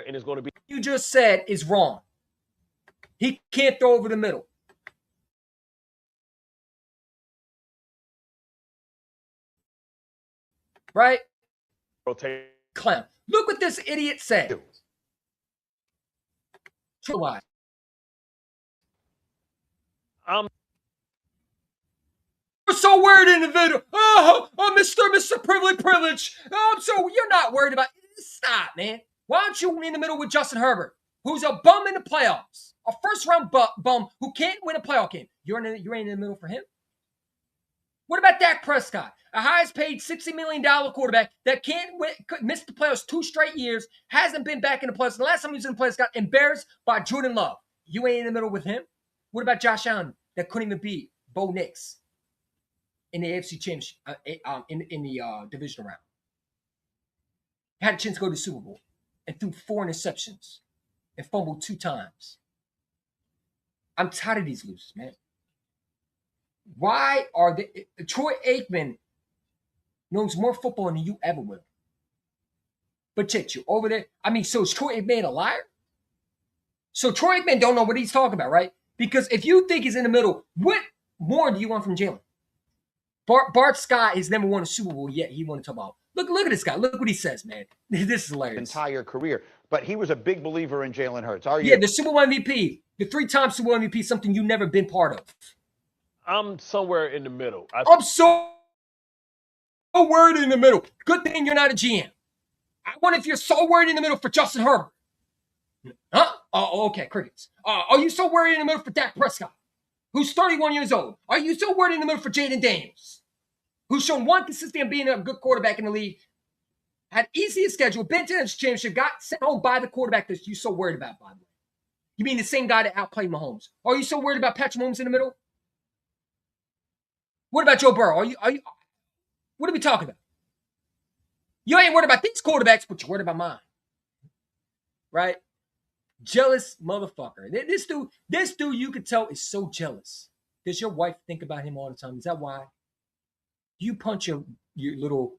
And it's going to be. You just said is wrong. He can't throw over the middle. Right? Rotate. Clown. Look what this idiot said. Why? You're so worried in the video. Oh, Mr. Privilege. Oh, so you're not worried about it. Stop, man. Why aren't you in the middle with Justin Herbert, who's a bum in the playoffs? A first-round bum who can't win a playoff game. You're in the middle for him? What about Dak Prescott, a highest-paid $60 million quarterback that can't miss the playoffs 2 straight years, hasn't been back in the playoffs. The last time he was in the playoffs got embarrassed by Jordan Love. You ain't in the middle with him? What about Josh Allen that couldn't even beat Bo Nix in the AFC Championship, in the divisional round? Had a chance to go to the Super Bowl and threw 4 interceptions and fumbled 2 times. I'm tired of these losers, man. Why are they? Troy Aikman knows more football than you ever will. But check you over there. I mean, so is Troy Aikman a liar? So Troy Aikman don't know what he's talking about, right? Because if you think he's in the middle, what more do you want from Jalen? Bart Scott has never won a Super Bowl yet. He want to talk about. Look at this guy. Look what he says, man. This is hilarious. Entire career, but he was a big believer in Jalen Hurts. Are you? Yeah, the Super Bowl MVP, the 3-time Super Bowl MVP, something you've never been part of. I'm somewhere in the middle. I'm so worried in the middle. Good thing you're not a GM. I wonder if you're so worried in the middle for Justin Herbert. Huh? Oh, okay, crickets. Are you so worried in the middle for Dak Prescott, who's 31 years old? Are you so worried in the middle for Jaden Daniels, who's shown one consistency of being a good quarterback in the league, had easiest schedule, been to the championship, got sent home by the quarterback that you're so worried about, by the way? You mean the same guy that outplayed Mahomes? Are you so worried about Patrick Mahomes in the middle? What about Joe Burrow? Are you? What are we talking about? You ain't worried about these quarterbacks, but you're worried about mine. Right? Jealous motherfucker. This dude, you could tell is so jealous. Does your wife think about him all the time? Is that why? Do you punch your little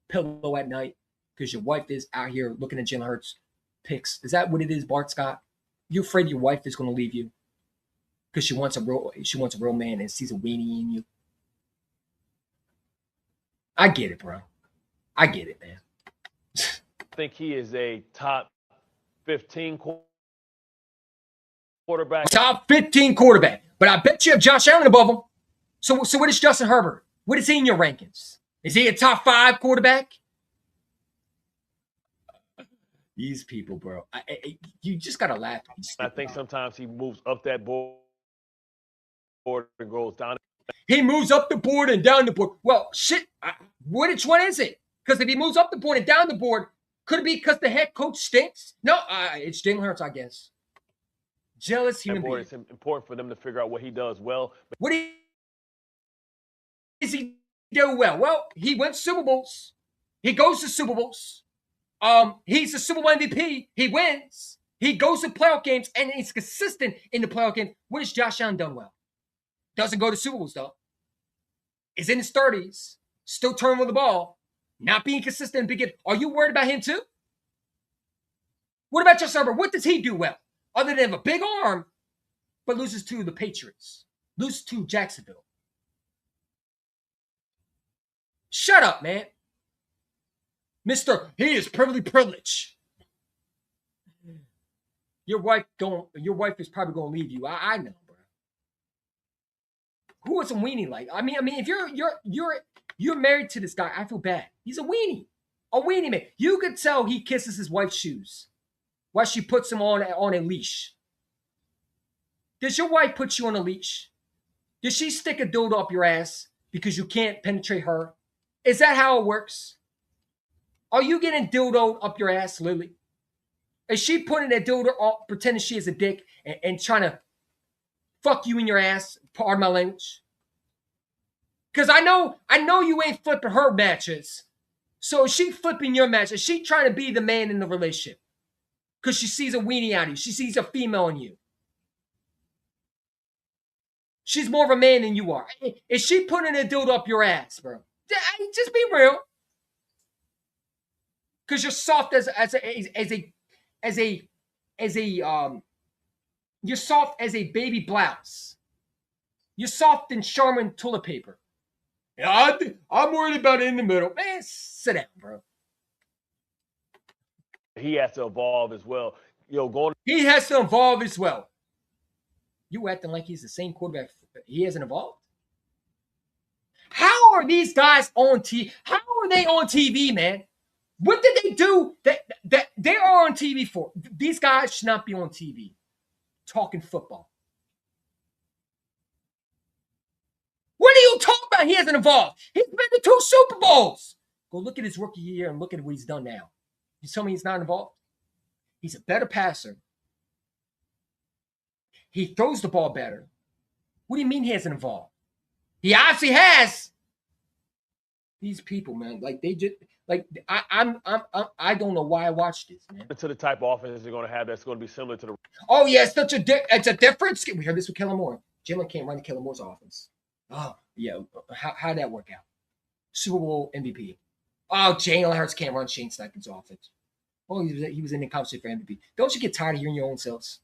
pillow at night because your wife is out here looking at Jalen Hurts picks? Is that what it is, Bart Scott? You afraid your wife is going to leave you because she wants a real man and sees a weenie in you? I get it, bro. I get it, man. I think he is a top 15 quarterback. Top 15 quarterback. But I bet you have Josh Allen above him. So what is Justin Herbert? What is he in your rankings? Is he a top 5 quarterback? These people, bro. You just got to laugh. I think sometimes he moves up that board and goes down. He moves up the board and down the board. Well, shit. Which one is it? Because if he moves up the board and down the board, could it be because the head coach stinks? No, it's Jalen Hurts, I guess. Jealous human being. It's important for them to figure out what he does well. What does he do well? Well, he went to Super Bowls. He goes to Super Bowls. He's a Super Bowl MVP. He wins. He goes to playoff games, and he's consistent in the playoff game. What has Josh Allen done well? Doesn't go to Super Bowls, though. Is in his 30s. Still turning with the ball. Not being consistent in big game. Are you worried about him, too? What about Justin Herbert? What does he do well? Other than have a big arm, but loses to the Patriots. Loses to Jacksonville. Shut up, man. Mr. He is privileged. Your wife is probably gonna leave you. I know, bro. Who was a weenie like? I mean, if you're married to this guy, I feel bad. He's a weenie man. You could tell he kisses his wife's shoes while she puts him on a leash. Does your wife put you on a leash? Does she stick a dildo up your ass because you can't penetrate her? Is that how it works? Are you getting dildo up your ass, Lily? Is she putting that dildo up, pretending she is a dick and trying to fuck you in your ass? Pardon my language. Because I know you ain't flipping her matches. So is she flipping your match? Is she trying to be the man in the relationship? Because she sees a weenie out of you. She sees a female in you. She's more of a man than you are. Is she putting a dildo up your ass, bro? Just be real. Because you're soft you're soft as a baby blouse. You're soft in Charmin toilet paper. Yeah, I'm worried about it in the middle. Man, sit down, bro. He has to evolve as well. He has to evolve as well. You acting like he's the same quarterback. He hasn't evolved? How are these guys on TV? How are they on TV, man? What did they do that they are on TV for? These guys should not be on TV talking football. What are you talking about? He hasn't evolved. He's been to 2 Super Bowls. Go look at his rookie year and look at what he's done now. You tell me he's not involved? He's a better passer. He throws the ball better. What do you mean he hasn't evolved? He obviously has. These people, man, like they just like I don't know why I watched this, man. To the type of offense they're going to have that's going to be similar to the. Oh yeah, it's a difference. We heard this with Kellen Moore. Jalen can't run Kellen Moore's offense. Oh yeah, how'd that work out? Super Bowl MVP. Oh, Jalen Hurts can't run Shane Steichen's offense. Oh, he was in the conversation for MVP. Don't you get tired of hearing your own selves?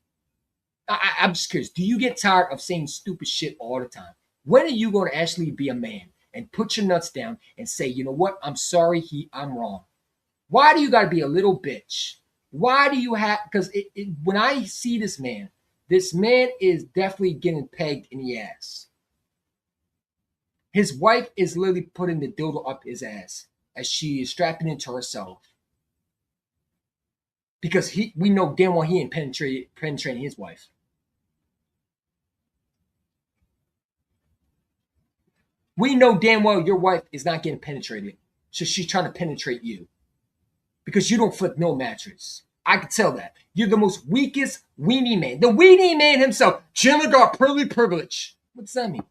I'm just curious. Do you get tired of saying stupid shit all the time? When are you going to actually be a man and put your nuts down and say, you know what? I'm sorry, I'm wrong. Why do you got to be a little bitch? Why do you have? Because when I see this man is definitely getting pegged in the ass. His wife is literally putting the dildo up his ass as she is strapping into herself. Because we know damn well he ain't penetrating his wife. We know damn well your wife is not getting penetrated. So she's trying to penetrate you. Because you don't flip no mattress. I can tell that. You're the most weakest weenie man. The weenie man himself. Chandler got privilege. What does that mean?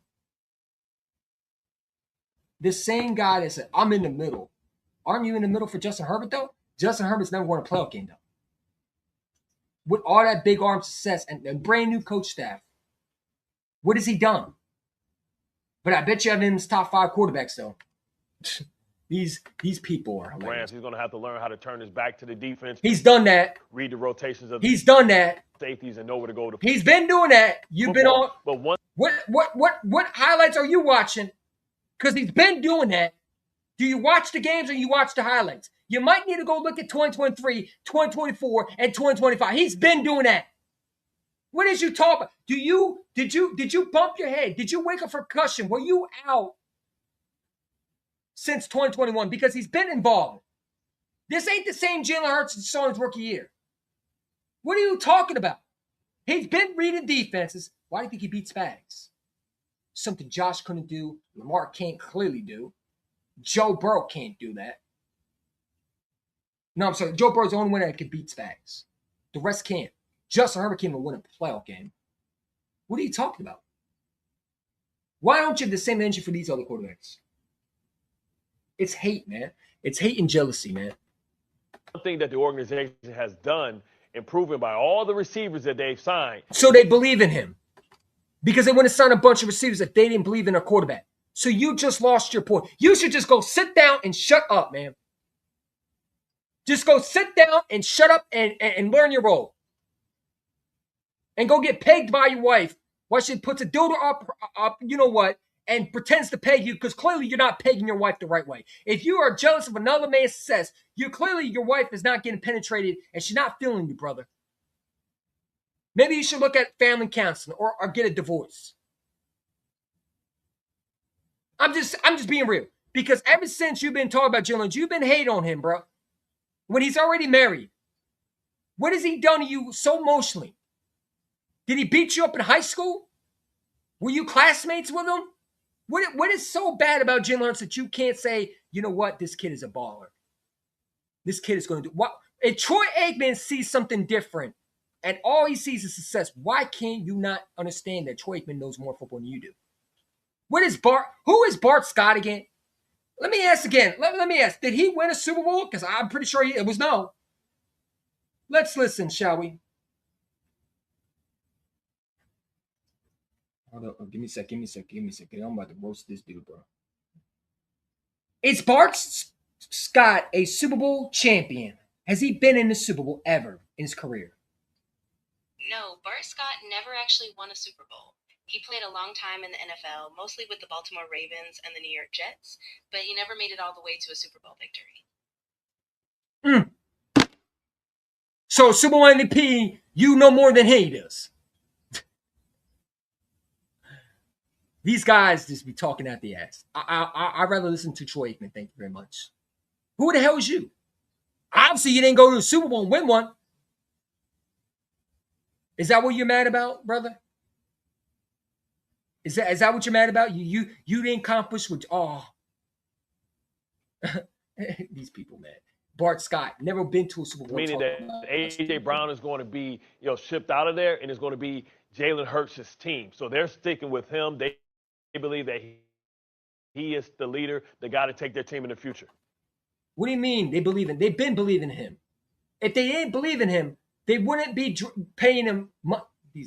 This same guy that said, I'm in the middle. Aren't you in the middle for Justin Herbert, though? Justin Herbert's never won a playoff game, though. With all that big arm success and brand new coach staff, what has he done? But I bet you have him in his top 5 quarterbacks, though. These people are hilarious. Rams, he's going to have to learn how to turn his back to the defense. He's done that. Read the rotations of He's done that. Safeties and know where to go. He's been doing that. You've been on. But What highlights are you watching? Because he's been doing that. Do you watch the games or you watch the highlights? You might need to go look at 2023, 2024, and 2025. He's been doing that. What is you talking about? Did you bump your head? Did you wake up for concussion? Were you out since 2021? Because he's been involved. This ain't the same Jalen Hurts you saw in his rookie year. What are you talking about? He's been reading defenses. Why do you think he beats Spags? Something Josh couldn't do. Lamar can't clearly do. Joe Burrow can't do that. No, I'm sorry. Joe Burrow's the only one that can beat Spags. The rest can't. Justin Herbert can't even win a playoff game. What are you talking about? Why don't you have the same energy for these other quarterbacks? It's hate, man. It's hate and jealousy, man. One thing that the organization has done, improving by all the receivers that they've signed. So they believe in him. Because they wouldn't sign a bunch of receivers if they didn't believe in a quarterback. So you just lost your point. You should just go sit down and shut up, man. Just go sit down and shut up and learn your role. And go get pegged by your wife while she puts a dildo up, you know what, and pretends to peg you because clearly you're not pegging your wife the right way. If you are jealous of another man's success, your wife is not getting penetrated and she's not feeling you, brother. Maybe you should look at family counseling or get a divorce. I'm just being real. Because ever since you've been talking about Jalen, you've been hating on him, bro. When he's already married. What has he done to you so emotionally? Did he beat you up in high school? Were you classmates with him? What is so bad about Jalen Hurts that you can't say, you know what, this kid is a baller? This kid is going to do what? If Troy Aikman sees something different and all he sees is success, why can't you not understand that Troy Aikman knows more football than you do? Who is Bart Scott again? Let me ask again. Let me ask. Did he win a Super Bowl? Because I'm pretty sure it was no. Let's listen, shall we? Hold on. Give me a sec. I'm about to roast this dude, bro. Is Bart Scott a Super Bowl champion? Has he been in the Super Bowl ever in his career? No, Bart Scott never actually won a Super Bowl. He played a long time in the NFL, mostly with the Baltimore Ravens and the New York Jets, but he never made it all the way to a Super Bowl victory. So Super Bowl MVP, you know more than he does. These guys just be talking at the ass. I'd rather listen to Troy Aikman. Thank you very much. Who the hell is you? Obviously, you didn't go to the Super Bowl and win one. Is that what you're mad about, brother? Is that what you're mad about? You didn't accomplish what? These people, man. Bart Scott never been to a Super Bowl. Meaning that AJ Brown is going to be, shipped out of there, and it's going to be Jalen Hurts' team. So they're sticking with him. They believe that he is the leader, the guy to take their team in the future. What do you mean they believe in? They've been believing in him. If they didn't believe in him, they wouldn't be paying him.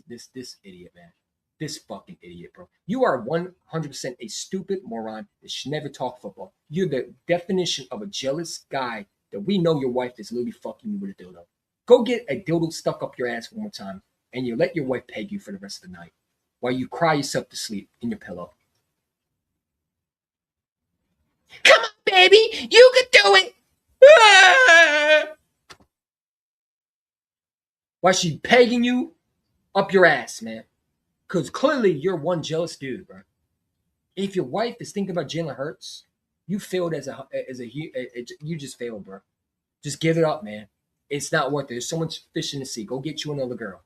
This idiot, man. This fucking idiot, bro. You are 100% a stupid moron that should never talk football. You're the definition of a jealous guy that we know your wife is literally fucking you with a dildo. Go get a dildo stuck up your ass one more time, and you let your wife peg you for the rest of the night while you cry yourself to sleep in your pillow. Come on, baby. You can do it. Why she pegging you up your ass, man? Because clearly you're one jealous dude, bro. If your wife is thinking about Jalen Hurts, you failed you just failed, bro. Just give it up, man. It's not worth it. There's so much fish in the sea. Go get you another girl.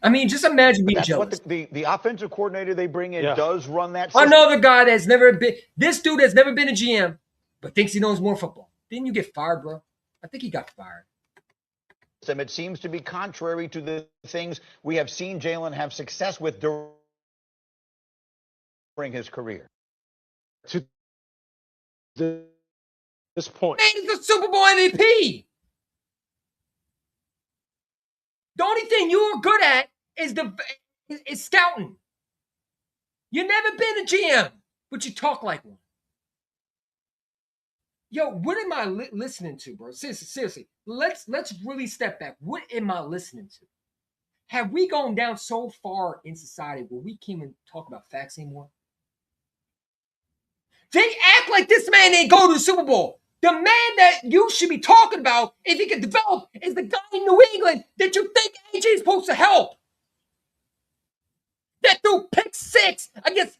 I mean, just imagine being jealous. What the offensive coordinator they bring in does run that system. Another guy that's never been, this dude has never been a GM, but thinks he knows more football. Didn't you get fired, bro? I think he got fired. It seems to be contrary to the things we have seen Jalen have success with during his career. To this point, Man, he's the Super Bowl MVP. The only thing you're good at is scouting. You've never been a GM, but you talk like one. Yo, what am I listening to, bro? Seriously, let's really step back. What am I listening to? Have we gone down so far in society where we can't even talk about facts anymore? They act like this man ain't go to the Super Bowl. The man that you should be talking about, if he can develop, is the guy in New England that you think AJ is supposed to help. That threw pick 6 against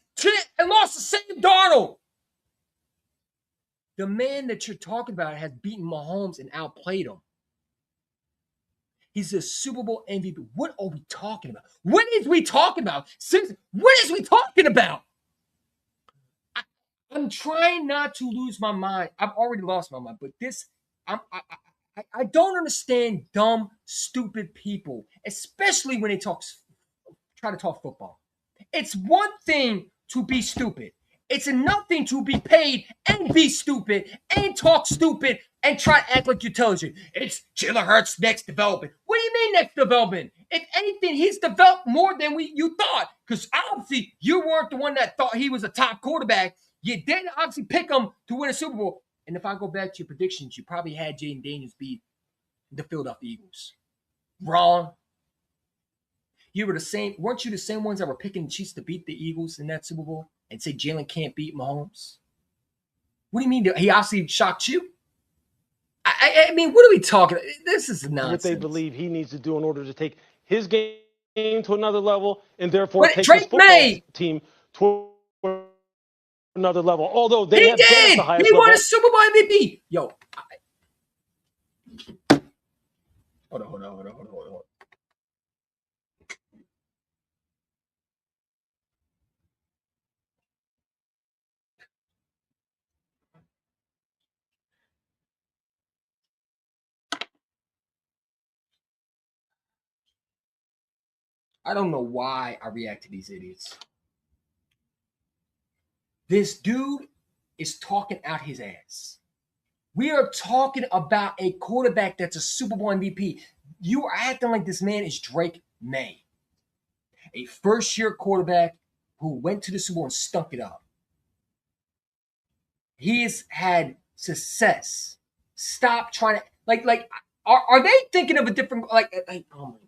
and lost to Sam Darnold. The man that you're talking about has beaten Mahomes and outplayed him. He's a Super Bowl MVP. What are we talking about? What is we talking about? What is we talking about? I'm trying not to lose my mind. I've already lost my mind, but I don't understand dumb, stupid people, especially when they try to talk football. It's one thing to be stupid. It's nothing to be paid and be stupid and talk stupid and try to act like you're intelligent. It's Jalen Hurts' next development. What do you mean next development? If anything, he's developed more than you thought. Because obviously you weren't the one that thought he was a top quarterback. You didn't obviously pick him to win a Super Bowl. And if I go back to your predictions, you probably had Jaden Daniels beat the Philadelphia Eagles. Wrong. You were weren't you the same ones that were picking the Chiefs to beat the Eagles in that Super Bowl and say Jalen can't beat Mahomes? What do you mean? He obviously shocked you? I mean, what are we talking about? This is nonsense. What they believe he needs to do in order to take his game to another level and therefore take his football team to another level. Although they He have been at did. the highest He won level. a Super Bowl MVP. Yo. Hold on. I don't know why I react to these idiots. This dude is talking out his ass. We are talking about a quarterback that's a Super Bowl MVP. You are acting like this man is Drake May, a first-year quarterback who went to the Super Bowl and stunk it up. He has had success. Stop trying to are they thinking of a different oh my God.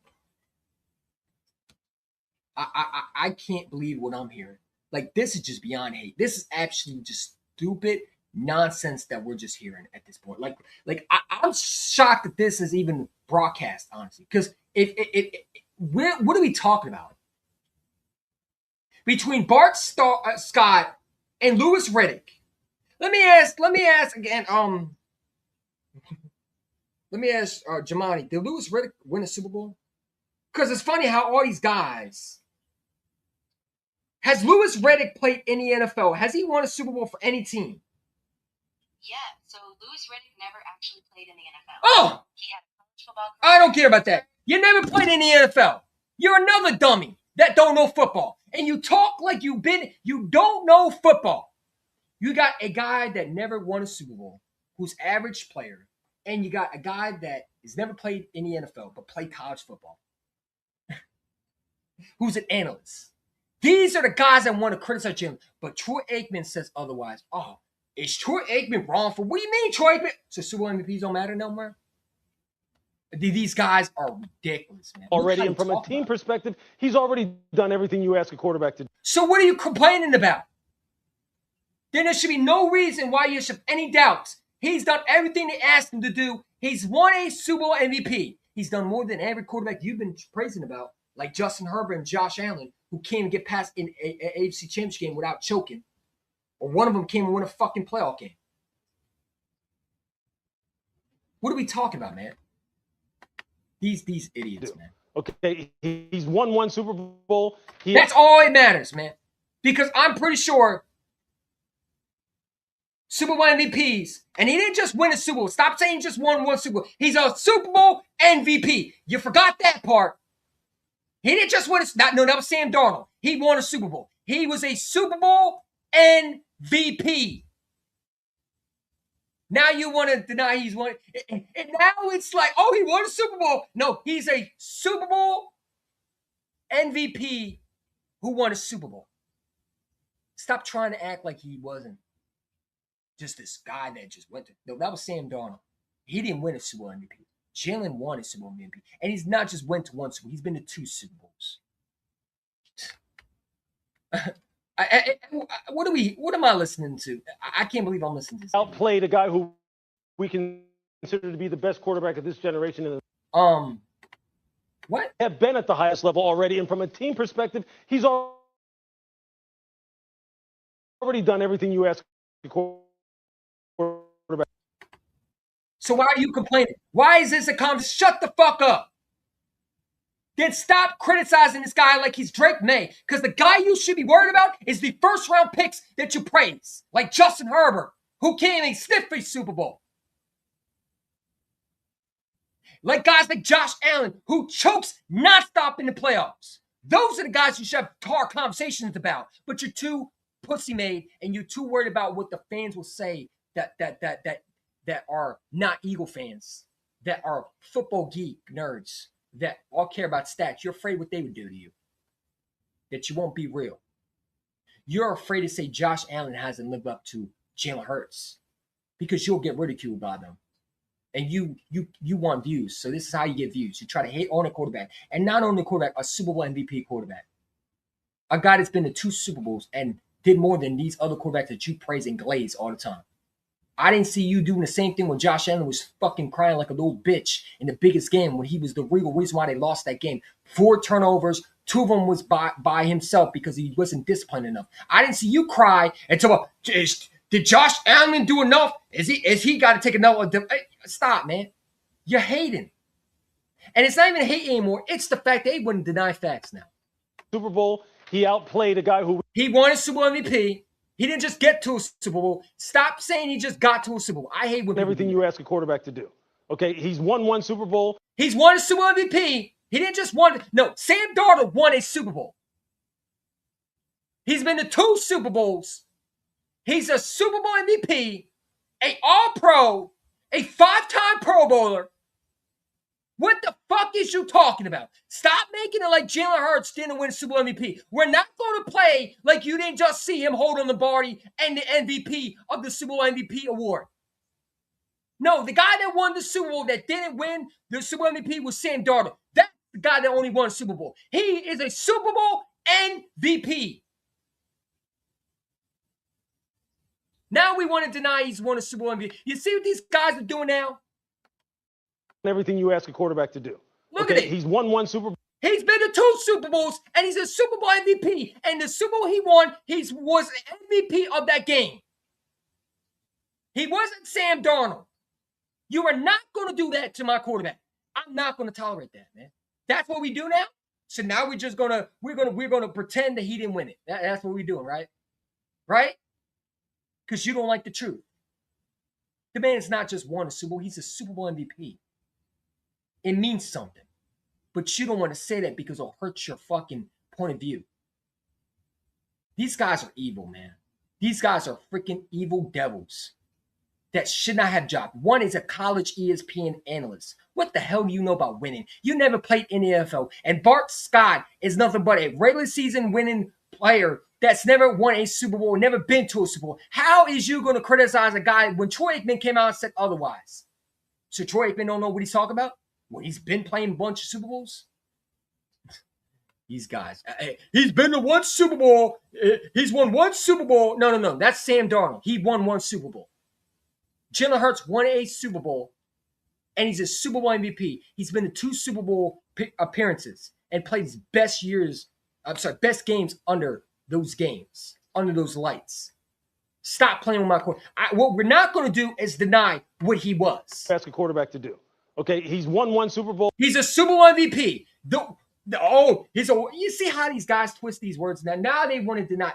I can't believe what I'm hearing. Like, this is just beyond hate. This is actually just stupid nonsense that we're just hearing at this point. I'm shocked that this is even broadcast, honestly. Because what are we talking about? Between Bart Scott and Lewis Riddick. Let me ask again. Let me ask Jamani, did Lewis Riddick win a Super Bowl? Because it's funny how all these guys. Has Lewis Riddick played in the NFL? Has he won a Super Bowl for any team? Yeah, so Lewis Riddick never actually played in the NFL. Oh! He had a college football I don't care about that. You never played in the NFL. You're another dummy that don't know football. And you talk like you don't know football. You got a guy that never won a Super Bowl, who's average player, and you got a guy that has never played in the NFL but played college football, who's an analyst. These are the guys that want to criticize Jim, but Troy Aikman says otherwise. Oh, is Troy Aikman wrong for? What do you mean, Troy Aikman? So Super Bowl MVPs don't matter no more? These guys are ridiculous, man. Already, and from a team perspective, he's already done everything you ask a quarterback to do. So what are you complaining about? Then there should be no reason why you should have any doubts. He's done everything they asked him to do. He's won a Super Bowl MVP. He's done more than every quarterback you've been praising about, like Justin Herbert and Josh Allen, who can't even get past an AFC Championship game without choking. Or one of them can't even win a fucking playoff game. What are we talking about, man? These idiots, man. Okay, he's won one Super Bowl. That's all it matters, man. Because I'm pretty sure Super Bowl MVPs, and he didn't just win a Super Bowl. Stop saying he just won one Super Bowl. He's a Super Bowl MVP. You forgot that part. He didn't just win that was Sam Darnold. He won a Super Bowl. He was a Super Bowl MVP. Now you want to deny he's won. And now it's like, oh, he won a Super Bowl. No, he's a Super Bowl MVP who won a Super Bowl. Stop trying to act like he wasn't just this guy that just went to. No, that was Sam Darnold. He didn't win a Super Bowl MVP. Jalen won a Super Bowl MVP. And he's not just went to one Super Bowl. He's been to 2 Super Bowls. What am I listening to? I can't believe I'm listening to this. Outplayed a guy who we can consider to be the best quarterback of this generation. What? Have been at the highest level already. And from a team perspective, he's already done everything you ask a quarterback. So why are you complaining? Why is this a conversation? Shut the fuck up. Then stop criticizing this guy like he's Drake May. Because the guy you should be worried about is the first-round picks that you praise. Like Justin Herbert, who can't even sniff a Super Bowl. Like guys like Josh Allen, who chokes nonstop in the playoffs. Those are the guys you should have hard conversations about. But you're too pussy-made, and you're too worried about what the fans will say that are not Eagle fans, that are football geek nerds, that all care about stats. You're afraid what they would do to you, that you won't be real. You're afraid to say Josh Allen hasn't lived up to Jalen Hurts because you'll get ridiculed by them. And you want views. So this is how you get views. You try to hate on a quarterback, and not only a quarterback, a Super Bowl MVP quarterback. A guy that's been to 2 Super Bowls and did more than these other quarterbacks that you praise and glaze all the time. I didn't see you doing the same thing when Josh Allen was fucking crying like a little bitch in the biggest game when he was the real reason why they lost that game. 4 turnovers, 2 of them was by himself because he wasn't disciplined enough. I didn't see you cry and talk about, did Josh Allen do enough? Is he got to take another? Stop, man. You're hating. And it's not even hate anymore. It's the fact they wouldn't deny facts now. Super Bowl, he outplayed a guy who he won a Super Bowl MVP. He didn't just get to a Super Bowl. Stop saying he just got to a Super Bowl. I hate when everything you ask a quarterback to do. Okay, he's won 1 Super Bowl. He's won a Super Bowl MVP. He didn't just won. No, Sam Darnold won a Super Bowl. He's been to 2 Super Bowls. He's a Super Bowl MVP, a All-Pro, a 5-time Pro Bowler. What the fuck is you talking about? Stop making it like Jalen Hurts didn't win Super Bowl MVP. We're not going to play like you didn't just see him hold on the Barty and the MVP of the Super Bowl MVP award. No, the guy that won the Super Bowl that didn't win the Super Bowl MVP was Sam Darnold. That's the guy that only won a Super Bowl. He is a Super Bowl MVP. Now we want to deny he's won a Super Bowl MVP. You see what these guys are doing now? Everything you ask a quarterback to do. Look at it. He's won 1 Super Bowl. He's been to 2 Super Bowls, and he's a Super Bowl MVP. And the Super Bowl he won, he was the MVP of that game. He wasn't Sam Darnold. You are not going to do that to my quarterback. I'm not going to tolerate that, man. That's what we do now. So now we're just gonna pretend that he didn't win it. That's what we're doing, right? Right? Because you don't like the truth. The man is not just won a Super Bowl; he's a Super Bowl MVP. It means something. But you don't want to say that because it'll hurt your fucking point of view. These guys are evil, man. These guys are freaking evil devils that should not have jobs. One is a college ESPN analyst. What the hell do you know about winning? You never played in the NFL. And Bart Scott is nothing but a regular season winning player that's never won a Super Bowl, never been to a Super Bowl. How is you going to criticize a guy when Troy Aikman came out and said otherwise? So Troy Aikman don't know what he's talking about? Well, he's been playing a bunch of Super Bowls. These guys. He's been to 1 Super Bowl. He's won 1 Super Bowl. No. That's Sam Darnold. He won 1 Super Bowl. Jalen Hurts won a Super Bowl, and he's a Super Bowl MVP. He's been to 2 Super Bowl appearances and played his best games under those games, under those lights. Stop playing with my quarterback. What we're not going to do is deny what he was. Ask a quarterback to do. Okay, he's won 1 Super Bowl. He's a Super Bowl MVP. You see how these guys twist these words now? Now they want to deny.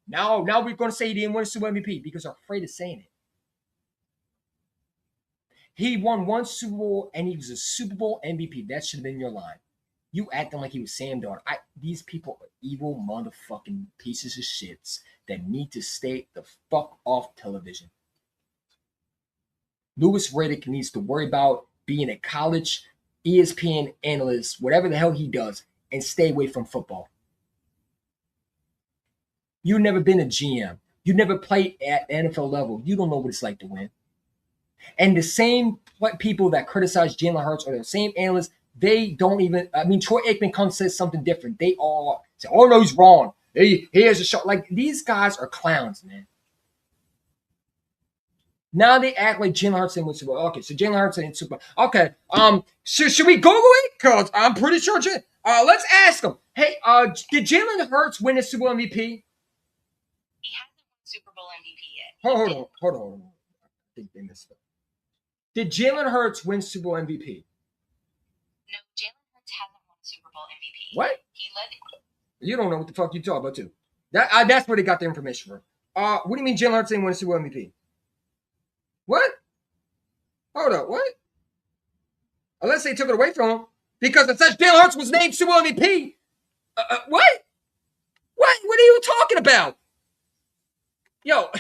Now we're going to say he didn't win a Super Bowl MVP because they're afraid of saying it. He won 1 Super Bowl and he was a Super Bowl MVP. That should have been your line. You acting like he was Sam Darnold. These people are evil motherfucking pieces of shits that need to stay the fuck off television. Louis Riddick needs to worry about being a college ESPN analyst, whatever the hell he does, and stay away from football. You've never been a GM. You never played at the NFL level. You don't know what it's like to win. And the same people that criticize Jalen Hurts or the same analysts, they don't even, Troy Aikman comes and says something different. They all say, oh, no, he's wrong. He has a shot. Like, these guys are clowns, man. Now they act like Jalen Hurts didn't win Super Bowl. Okay, so Jalen Hurts didn't Super Bowl. Okay, should we Google it? Because I'm pretty sure. Let's ask him. Hey, did Jalen Hurts win a Super Bowl MVP? He hasn't won Super Bowl MVP yet. Hold on. I think they missed it. Did Jalen Hurts win Super Bowl MVP? No, Jalen Hurts hasn't won Super Bowl MVP. What? He led. You don't know what the fuck you talking about, too. That's where they got the information from. What do you mean Jalen Hurts didn't win a Super Bowl MVP? What? Hold up, what? Unless they took it away from him. Because it says Jalen Hurts was named Super Bowl MVP. What? What are you talking about? Yo.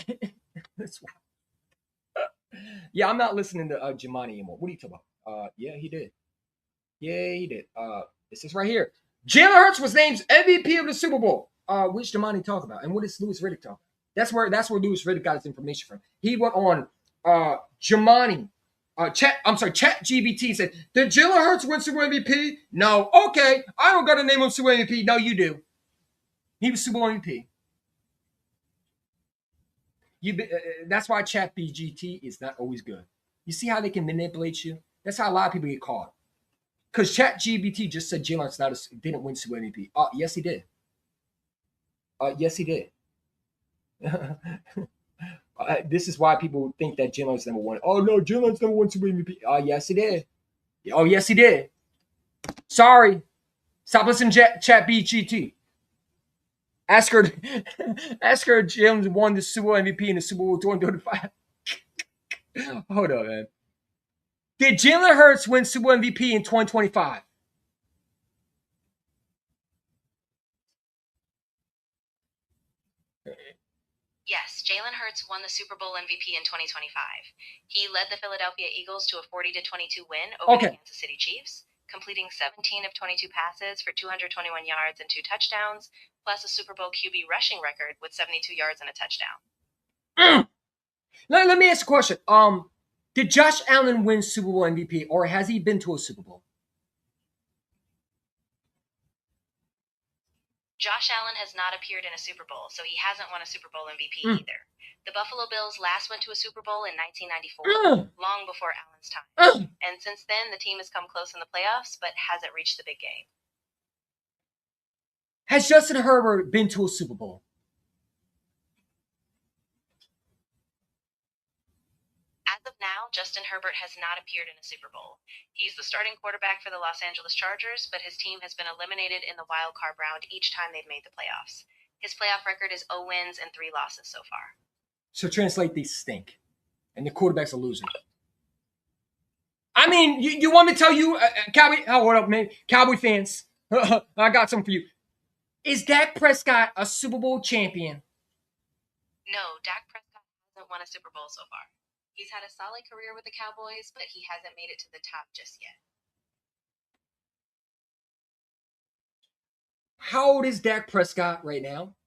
Yeah, I'm not listening to Jimani anymore. What are you talking about? Yeah, he did. This is right here. Jalen Hurts was named MVP of the Super Bowl. Which Jimani talk about? And what is Louis Riddick talk about? That's where Louis Riddick got his information from. He went on Jimani. ChatGPT said, did Jalen Hurts win Super Bowl MVP? No. Okay. I don't got to name him Super Bowl MVP. No, you do. He was Super Bowl MVP. That's why ChatGPT is not always good. You see how they can manipulate you? That's how a lot of people get caught. Because ChatGPT just said Jalen Hurts didn't win Super Bowl MVP. Yes, he did. Yes, he did. This is why people think that Jalen Hurts number one. Oh no, Jalen Hurts number one Super Bowl MVP. Yes, he did. Oh yes, he did. Sorry. Stop listening to ChatGPT. Ask her Jalen won the Super Bowl MVP in the Super Bowl 2025. Hold on, man. Did Jalen Hurts win Super Bowl MVP in 2025? Yes, Jalen Hurts won the Super Bowl MVP in 2025. He led the Philadelphia Eagles to a 40-22 win over the Kansas City Chiefs, completing 17 of 22 passes for 221 yards and 2 touchdowns, plus a Super Bowl QB rushing record with 72 yards and a touchdown. Let me ask a question. Did Josh Allen win Super Bowl MVP, or has he been to a Super Bowl? Josh Allen has not appeared in a Super Bowl, so he hasn't won a Super Bowl MVP either. The Buffalo Bills last went to a Super Bowl in 1994, long before Allen's time. And since then, the team has come close in the playoffs, but hasn't reached the big game. Has Justin Herbert been to a Super Bowl? As of now, Justin Herbert has not appeared in a Super Bowl. He's the starting quarterback for the Los Angeles Chargers, but his team has been eliminated in the wild card round each time they've made the playoffs. His playoff record is 0 wins and 3 losses so far. So translate, these stink. And the quarterback's a loser. I mean, you want me to tell you, Cowboy, what up, man? Cowboy fans, I got something for you. Is Dak Prescott a Super Bowl champion? No, Dak Prescott hasn't won a Super Bowl so far. He's had a solid career with the Cowboys, but he hasn't made it to the top just yet. How old is Dak Prescott right now?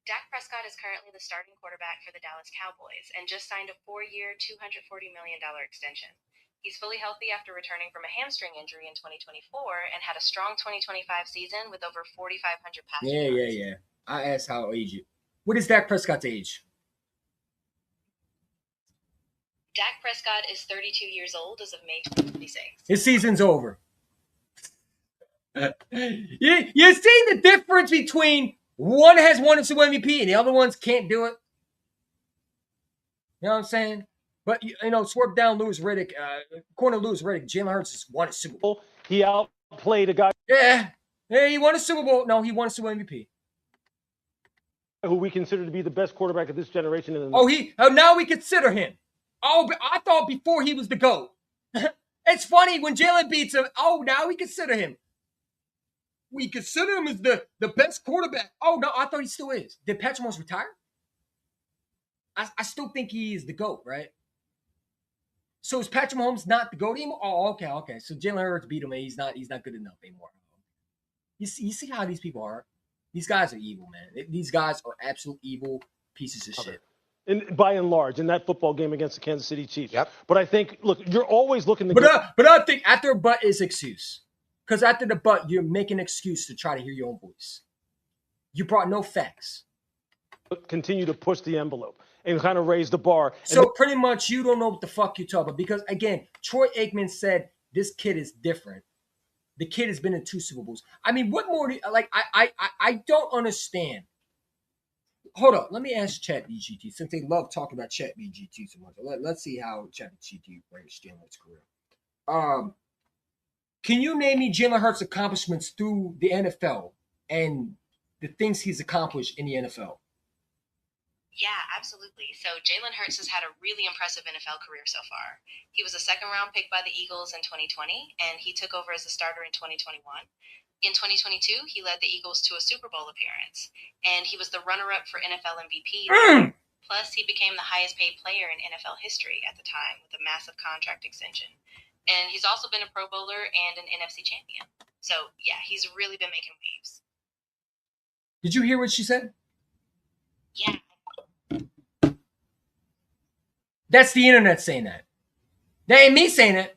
Dak Prescott is currently the starting quarterback for the Dallas Cowboys and just signed a 4-year, $240 million extension. He's fully healthy after returning from a hamstring injury in 2024 and had a strong 2025 season with over 4,500 passing yards. Yeah. I asked how age you. What is Dak Prescott's age? Dak Prescott is 32 years old as of May 2026. His season's over. You see the difference between one has won a Super Bowl MVP and the other ones can't do it? You know what I'm saying? But, swerve down Louis Riddick. According to Louis Riddick, Jalen Hurts has won a Super Bowl. He outplayed a guy. Yeah, he won a Super Bowl. No, he won a Super Bowl MVP. Who we consider to be the best quarterback of this generation. Now we consider him. Oh, but I thought before he was the GOAT. It's funny when Jalen beats him. Oh, now we consider him. We consider him as the best quarterback. Oh, no, I thought he still is. Did Patrick Mahomes retire? I still think he is the GOAT, right? So is Patrick Mahomes not the GOAT anymore? Oh, okay. So Jalen Hurts beat him, and he's not good enough anymore. You see how these people are? These guys are evil, man. These guys are absolute evil pieces of shit. And by and large, in that football game against the Kansas City Chiefs. Yep. But I think, look, you're always looking to But I think after a butt is excuse. Because after the butt, you're making an excuse to try to hear your own voice. You brought no facts. continue to push the envelope and kind of raise the bar. So pretty much you don't know what the fuck you're talking about. Because, again, Troy Aikman said this kid is different. The kid has been in 2 Super Bowls. I mean, what more do you, like, I don't understand. Hold up. Let me ask ChatGPT, since they love talking about ChatGPT so much. Let's see how ChatGPT ranks Jalen Hurts' career. Can you name me Jalen Hurts' accomplishments through the NFL and the things he's accomplished in the NFL? Yeah, absolutely. So Jalen Hurts has had a really impressive NFL career so far. He was a second-round pick by the Eagles in 2020, and he took over as a starter in 2021. In 2022, he led the Eagles to a Super Bowl appearance, and he was the runner-up for NFL MVP. Plus, he became the highest-paid player in NFL history at the time with a massive contract extension. And he's also been a Pro Bowler and an NFC champion. So, yeah, he's really been making waves. Did you hear what she said? Yeah. That's the internet saying that. That ain't me saying it.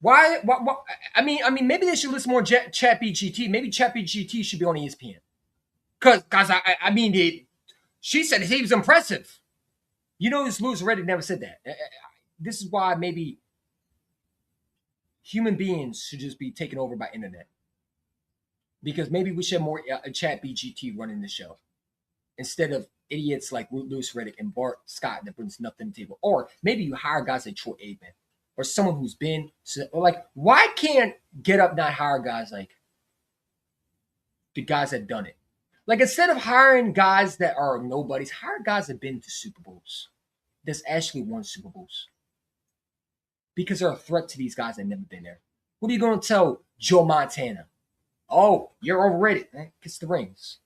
Why? I mean, maybe they should listen more to ChatGPT. Maybe ChatGPT should be on ESPN. Cause I mean, she said he was impressive. You notice Louis Riddick never said that. This is why maybe human beings should just be taken over by internet. Because maybe we should have more chat BGT running the show instead of idiots like Louis Riddick and Bart Scott that brings nothing to the table. Or maybe you hire guys like Troy Aikman or someone who's been, or like, why can't Get Up not hire guys like the guys that done it? Like, instead of hiring guys that are nobodies, hire guys that have been to Super Bowls, that's actually won Super Bowls. Because they're a threat to these guys that never been there. What are you going to tell Joe Montana? Oh, you're overrated. Kiss the rings.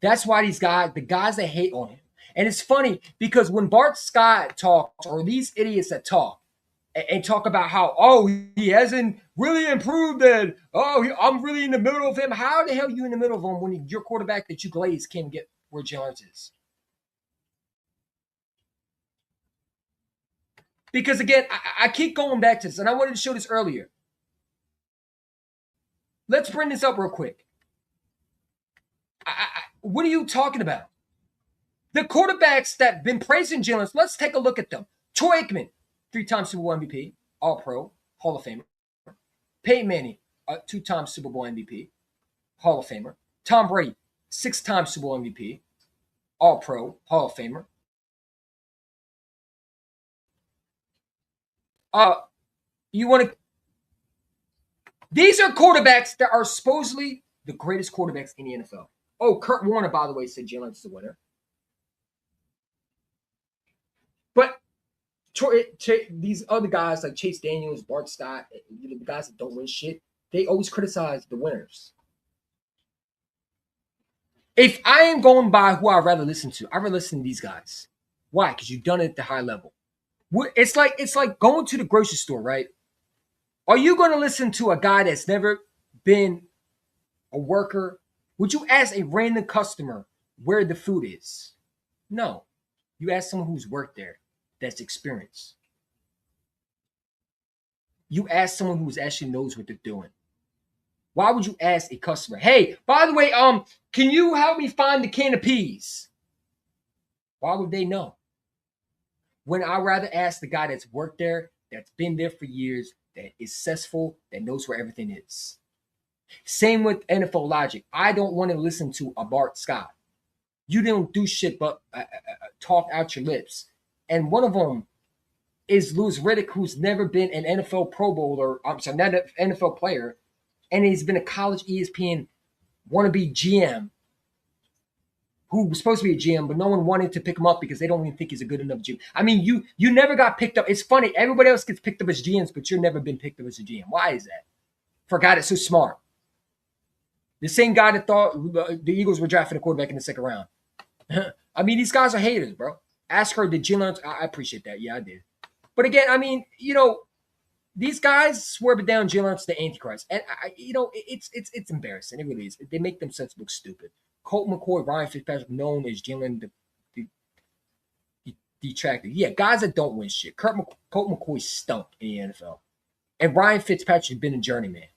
That's why these guys, the guys that hate on him. And it's funny because when Bart Scott talks, or these idiots that talk, and talk about how, oh, he hasn't really improved and, oh, I'm really in the middle of him. How the hell are you in the middle of him when your quarterback that you glaze can't get where Jalen Hurts is? Because again, I keep going back to this, and I wanted to show this earlier. Let's bring this up real quick. What are you talking about? The quarterbacks that have been praising Jalen, let's take a look at them. Troy Aikman, 3-time Super Bowl MVP, All-Pro, Hall of Famer. Peyton Manning, 2-time Super Bowl MVP, Hall of Famer. Tom Brady, 6-time Super Bowl MVP, All-Pro, Hall of Famer. You want to? These are quarterbacks that are supposedly the greatest quarterbacks in the NFL. Oh, Kurt Warner, by the way, said Jalen Hurts is the winner. But these other guys like Chase Daniels, Bart Scott, the guys that don't win shit, they always criticize the winners. If I am going by who I'd rather listen to, I'd rather listen to these guys. Why? Because you've done it at the high level. It's like going to the grocery store, right? Are you going to listen to a guy that's never been a worker? Would you ask a random customer where the food is? No. You ask someone who's worked there, that's experienced. You ask someone who actually knows what they're doing. Why would you ask a customer, hey, by the way, can you help me find the can of peas? Why would they know? When I'd rather ask the guy that's worked there, that's been there for years, that is successful, that knows where everything is. Same with NFL logic. I don't want to listen to a Bart Scott. You don't do shit but talk out your lips. And one of them is Louis Riddick, who's never been an NFL Pro Bowler, not an NFL player, and he's been a college ESPN wannabe GM who was supposed to be a GM, but no one wanted to pick him up because they don't even think he's a good enough GM. I mean, you never got picked up. It's funny. Everybody else gets picked up as GMs, but you've never been picked up as a GM. Why is that? For a guy that's so smart. The same guy that thought the Eagles were drafting a quarterback in the second round. I mean, these guys are haters, bro. Ask her, did Jalen Hurts? I appreciate that. Yeah, I did. But again, I mean, these guys swear it down Jalen Hurts the Antichrist. And, it's embarrassing. It really is. They make themselves look stupid. Colt McCoy, Ryan Fitzpatrick, known as Jalen the detractor. Yeah, guys that don't win shit. Colt McCoy stunk in the NFL. And Ryan Fitzpatrick has been a journeyman.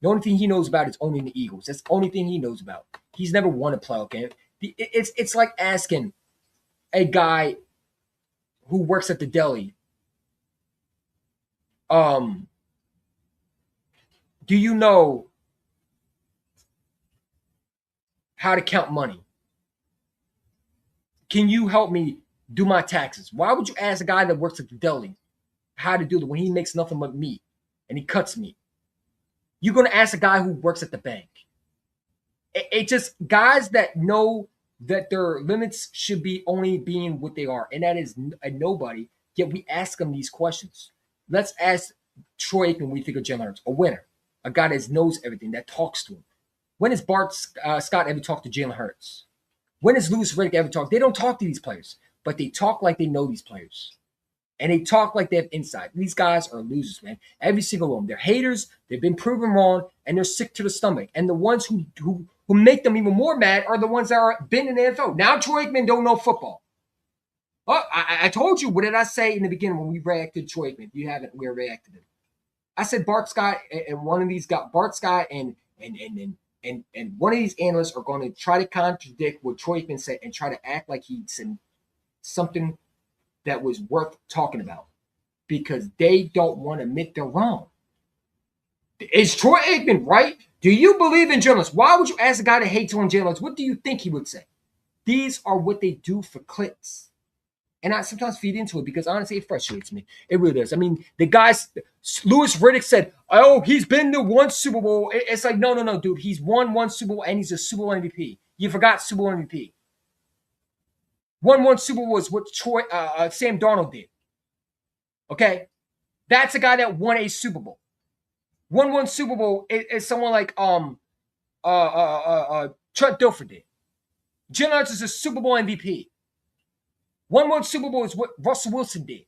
The only thing he knows about is owning the Eagles. That's the only thing he knows about. He's never won a playoff game. It's like asking a guy who works at the deli, do you know how to count money? Can you help me do my taxes? Why would you ask a guy that works at the deli how to do it when he makes nothing but meat and he cuts meat? You're going to ask a guy who works at the bank. It just, guys that know that their limits should be only being what they are, and that is a nobody, yet we ask them these questions. Let's ask Troy Aikman, we think of Jalen Hurts, a winner, a guy that knows everything, that talks to him. When has Bart Scott ever talked to Jalen Hurts? When has Louis Riddick ever talked? They don't talk to these players, but they talk like they know these players. And they talk like they have insight. These guys are losers, man. Every single one. They're haters. They've been proven wrong, and they're sick to the stomach. And the ones who make them even more mad are the ones that are been in the NFL. Now Troy Aikman don't know football. Oh, I told you. What did I say in the beginning when we reacted to Troy Aikman? If you haven't, we're reacting to him. I said Bart Scott and one of these got Bart Scott and and one of these analysts are going to try to contradict what Troy Aikman said and try to act like he said something that was worth talking about because they don't want to admit they're wrong. Is Troy Aikman right? Do you believe in journalists? Why would you ask a guy that hates on journalists? What do you think he would say? These are what they do for clicks. And I sometimes feed into it because honestly, it frustrates me. It really does. I mean, the guys, Louis Riddick said, oh, he's been to one Super Bowl. It's like, no, dude. He's won one Super Bowl and he's a Super Bowl MVP. You forgot Super Bowl MVP. One Super Bowl is what Sam Darnold did. Okay? That's a guy that won a Super Bowl. One Super Bowl is someone like Trent Dilfer did. Jalen Hurts is a Super Bowl MVP. One Super Bowl is what Russell Wilson did.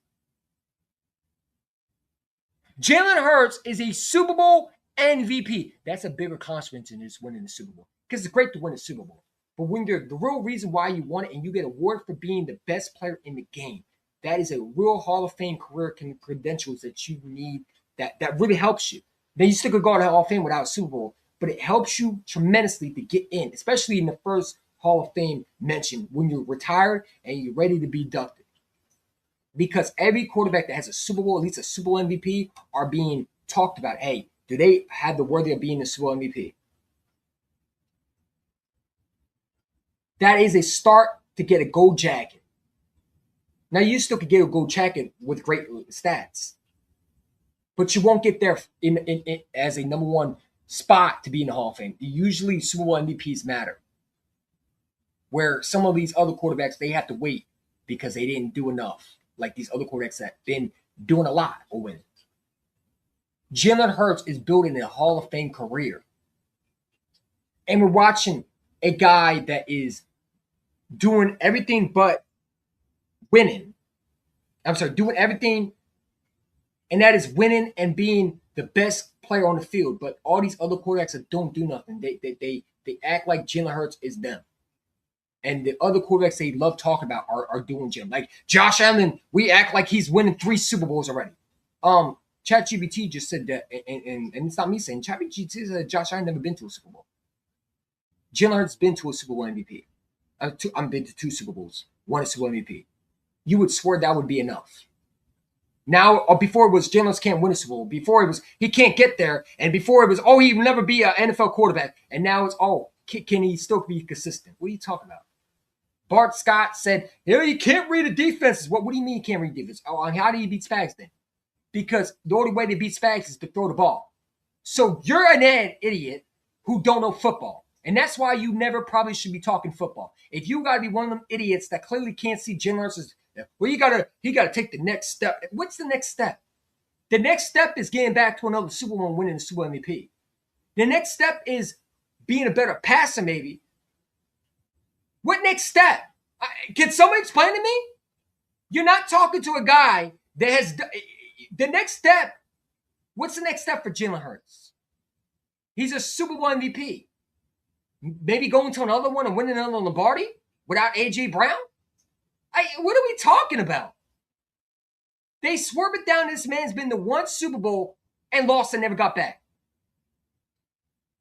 Jalen Hurts is a Super Bowl MVP. That's a bigger consequence than just winning the Super Bowl. Because it's great to win a Super Bowl. But when the real reason why you won it and you get awarded for being the best player in the game, that is a real Hall of Fame career credentials that you need that really helps you. Then you still could go to the Hall of Fame without a Super Bowl, but it helps you tremendously to get in, especially in the first Hall of Fame mention when you're retired and you're ready to be inducted. Because every quarterback that has a Super Bowl, at least a Super Bowl MVP, are being talked about. Hey, do they have the worthy of being the Super Bowl MVP? That is a start to get a gold jacket. Now, you still could get a gold jacket with great stats, but you won't get there in as a number one spot to be in the Hall of Fame. Usually, Super Bowl MVPs matter. Where some of these other quarterbacks, they have to wait because they didn't do enough. Like these other quarterbacks that been doing a lot or winning. Jalen Hurts is building a Hall of Fame career. And we're watching a guy that is doing everything but winning. Doing everything, and that is winning and being the best player on the field. But all these other quarterbacks that don't do nothing, they act like Jalen Hurts is them. And the other quarterbacks they love talking about are doing Jim. Like Josh Allen, we act like he's winning 3 Super Bowls already. ChatGPT just said that, and it's not me saying. ChatGPT said Josh Allen never been to a Super Bowl. Jalen Hurts been to a Super Bowl MVP. I've been to 2 Super Bowls, won a Super Bowl MVP. You would swear that would be enough. Now, before it was Jalen Hurts can't win a Super Bowl. Before it was he can't get there. And before it was, he will never be an NFL quarterback. And now it's, can he still be consistent? What are you talking about? Bart Scott said, you can't read the defenses. What do you mean you can't read defense? How do you beat Spags then? Because the only way to beat Spags is to throw the ball. So you're an idiot who don't know football. And that's why you never probably should be talking football. If you got to be one of them idiots that clearly can't see Jalen Hurts, he got to take the next step. What's the next step? The next step is getting back to another Super Bowl and winning the Super Bowl MVP. The next step is being a better passer maybe. What next step? Can someone explain to me? You're not talking to a guy that has the next step. What's the next step for Jalen Hurts? He's a Super Bowl MVP. Maybe going to another one and winning another Lombardi without A.J. Brown? What are we talking about? They swerve it down. This man's been to 1 Super Bowl and lost and never got back.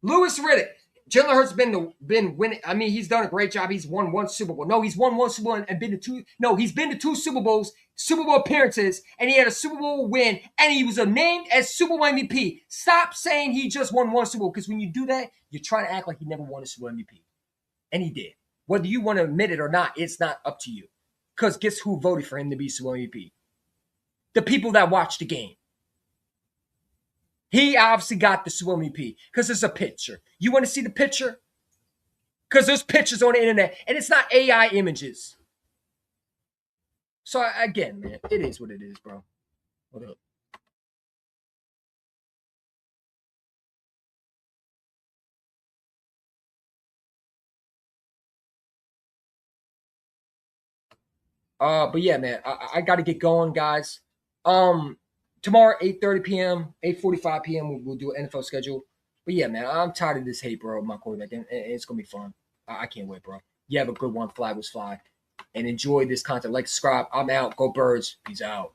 Louis Riddick. Jalen Hurts been winning. I mean, he's done a great job. He's won 1 Super Bowl. No, he's won 1 Super Bowl and been to 2. No, he's been to 2 Super Bowls, Super Bowl appearances, and he had a Super Bowl win, and he was named as Super Bowl MVP. Stop saying he just won 1 Super Bowl, because when you do that, you're trying to act like he never won a Super Bowl MVP. And he did. Whether you want to admit it or not, it's not up to you. Because guess who voted for him to be Super Bowl MVP? The people that watched the game. He obviously got the Super Bowl MVP because it's a picture. You want to see the picture? Because there's pictures on the internet, and it's not AI images. So again, man, it is what it is, bro. Hold up. But yeah, man, I got to get going, guys. Tomorrow, 8:30 p.m., 8:45 p.m., we'll do an NFL schedule. But yeah, man, I'm tired of this hate, bro, my quarterback, and it's going to be fun. I can't wait, bro. You have a good one. Fly was fly. And enjoy this content. Like, subscribe. I'm out. Go Birds. Peace out.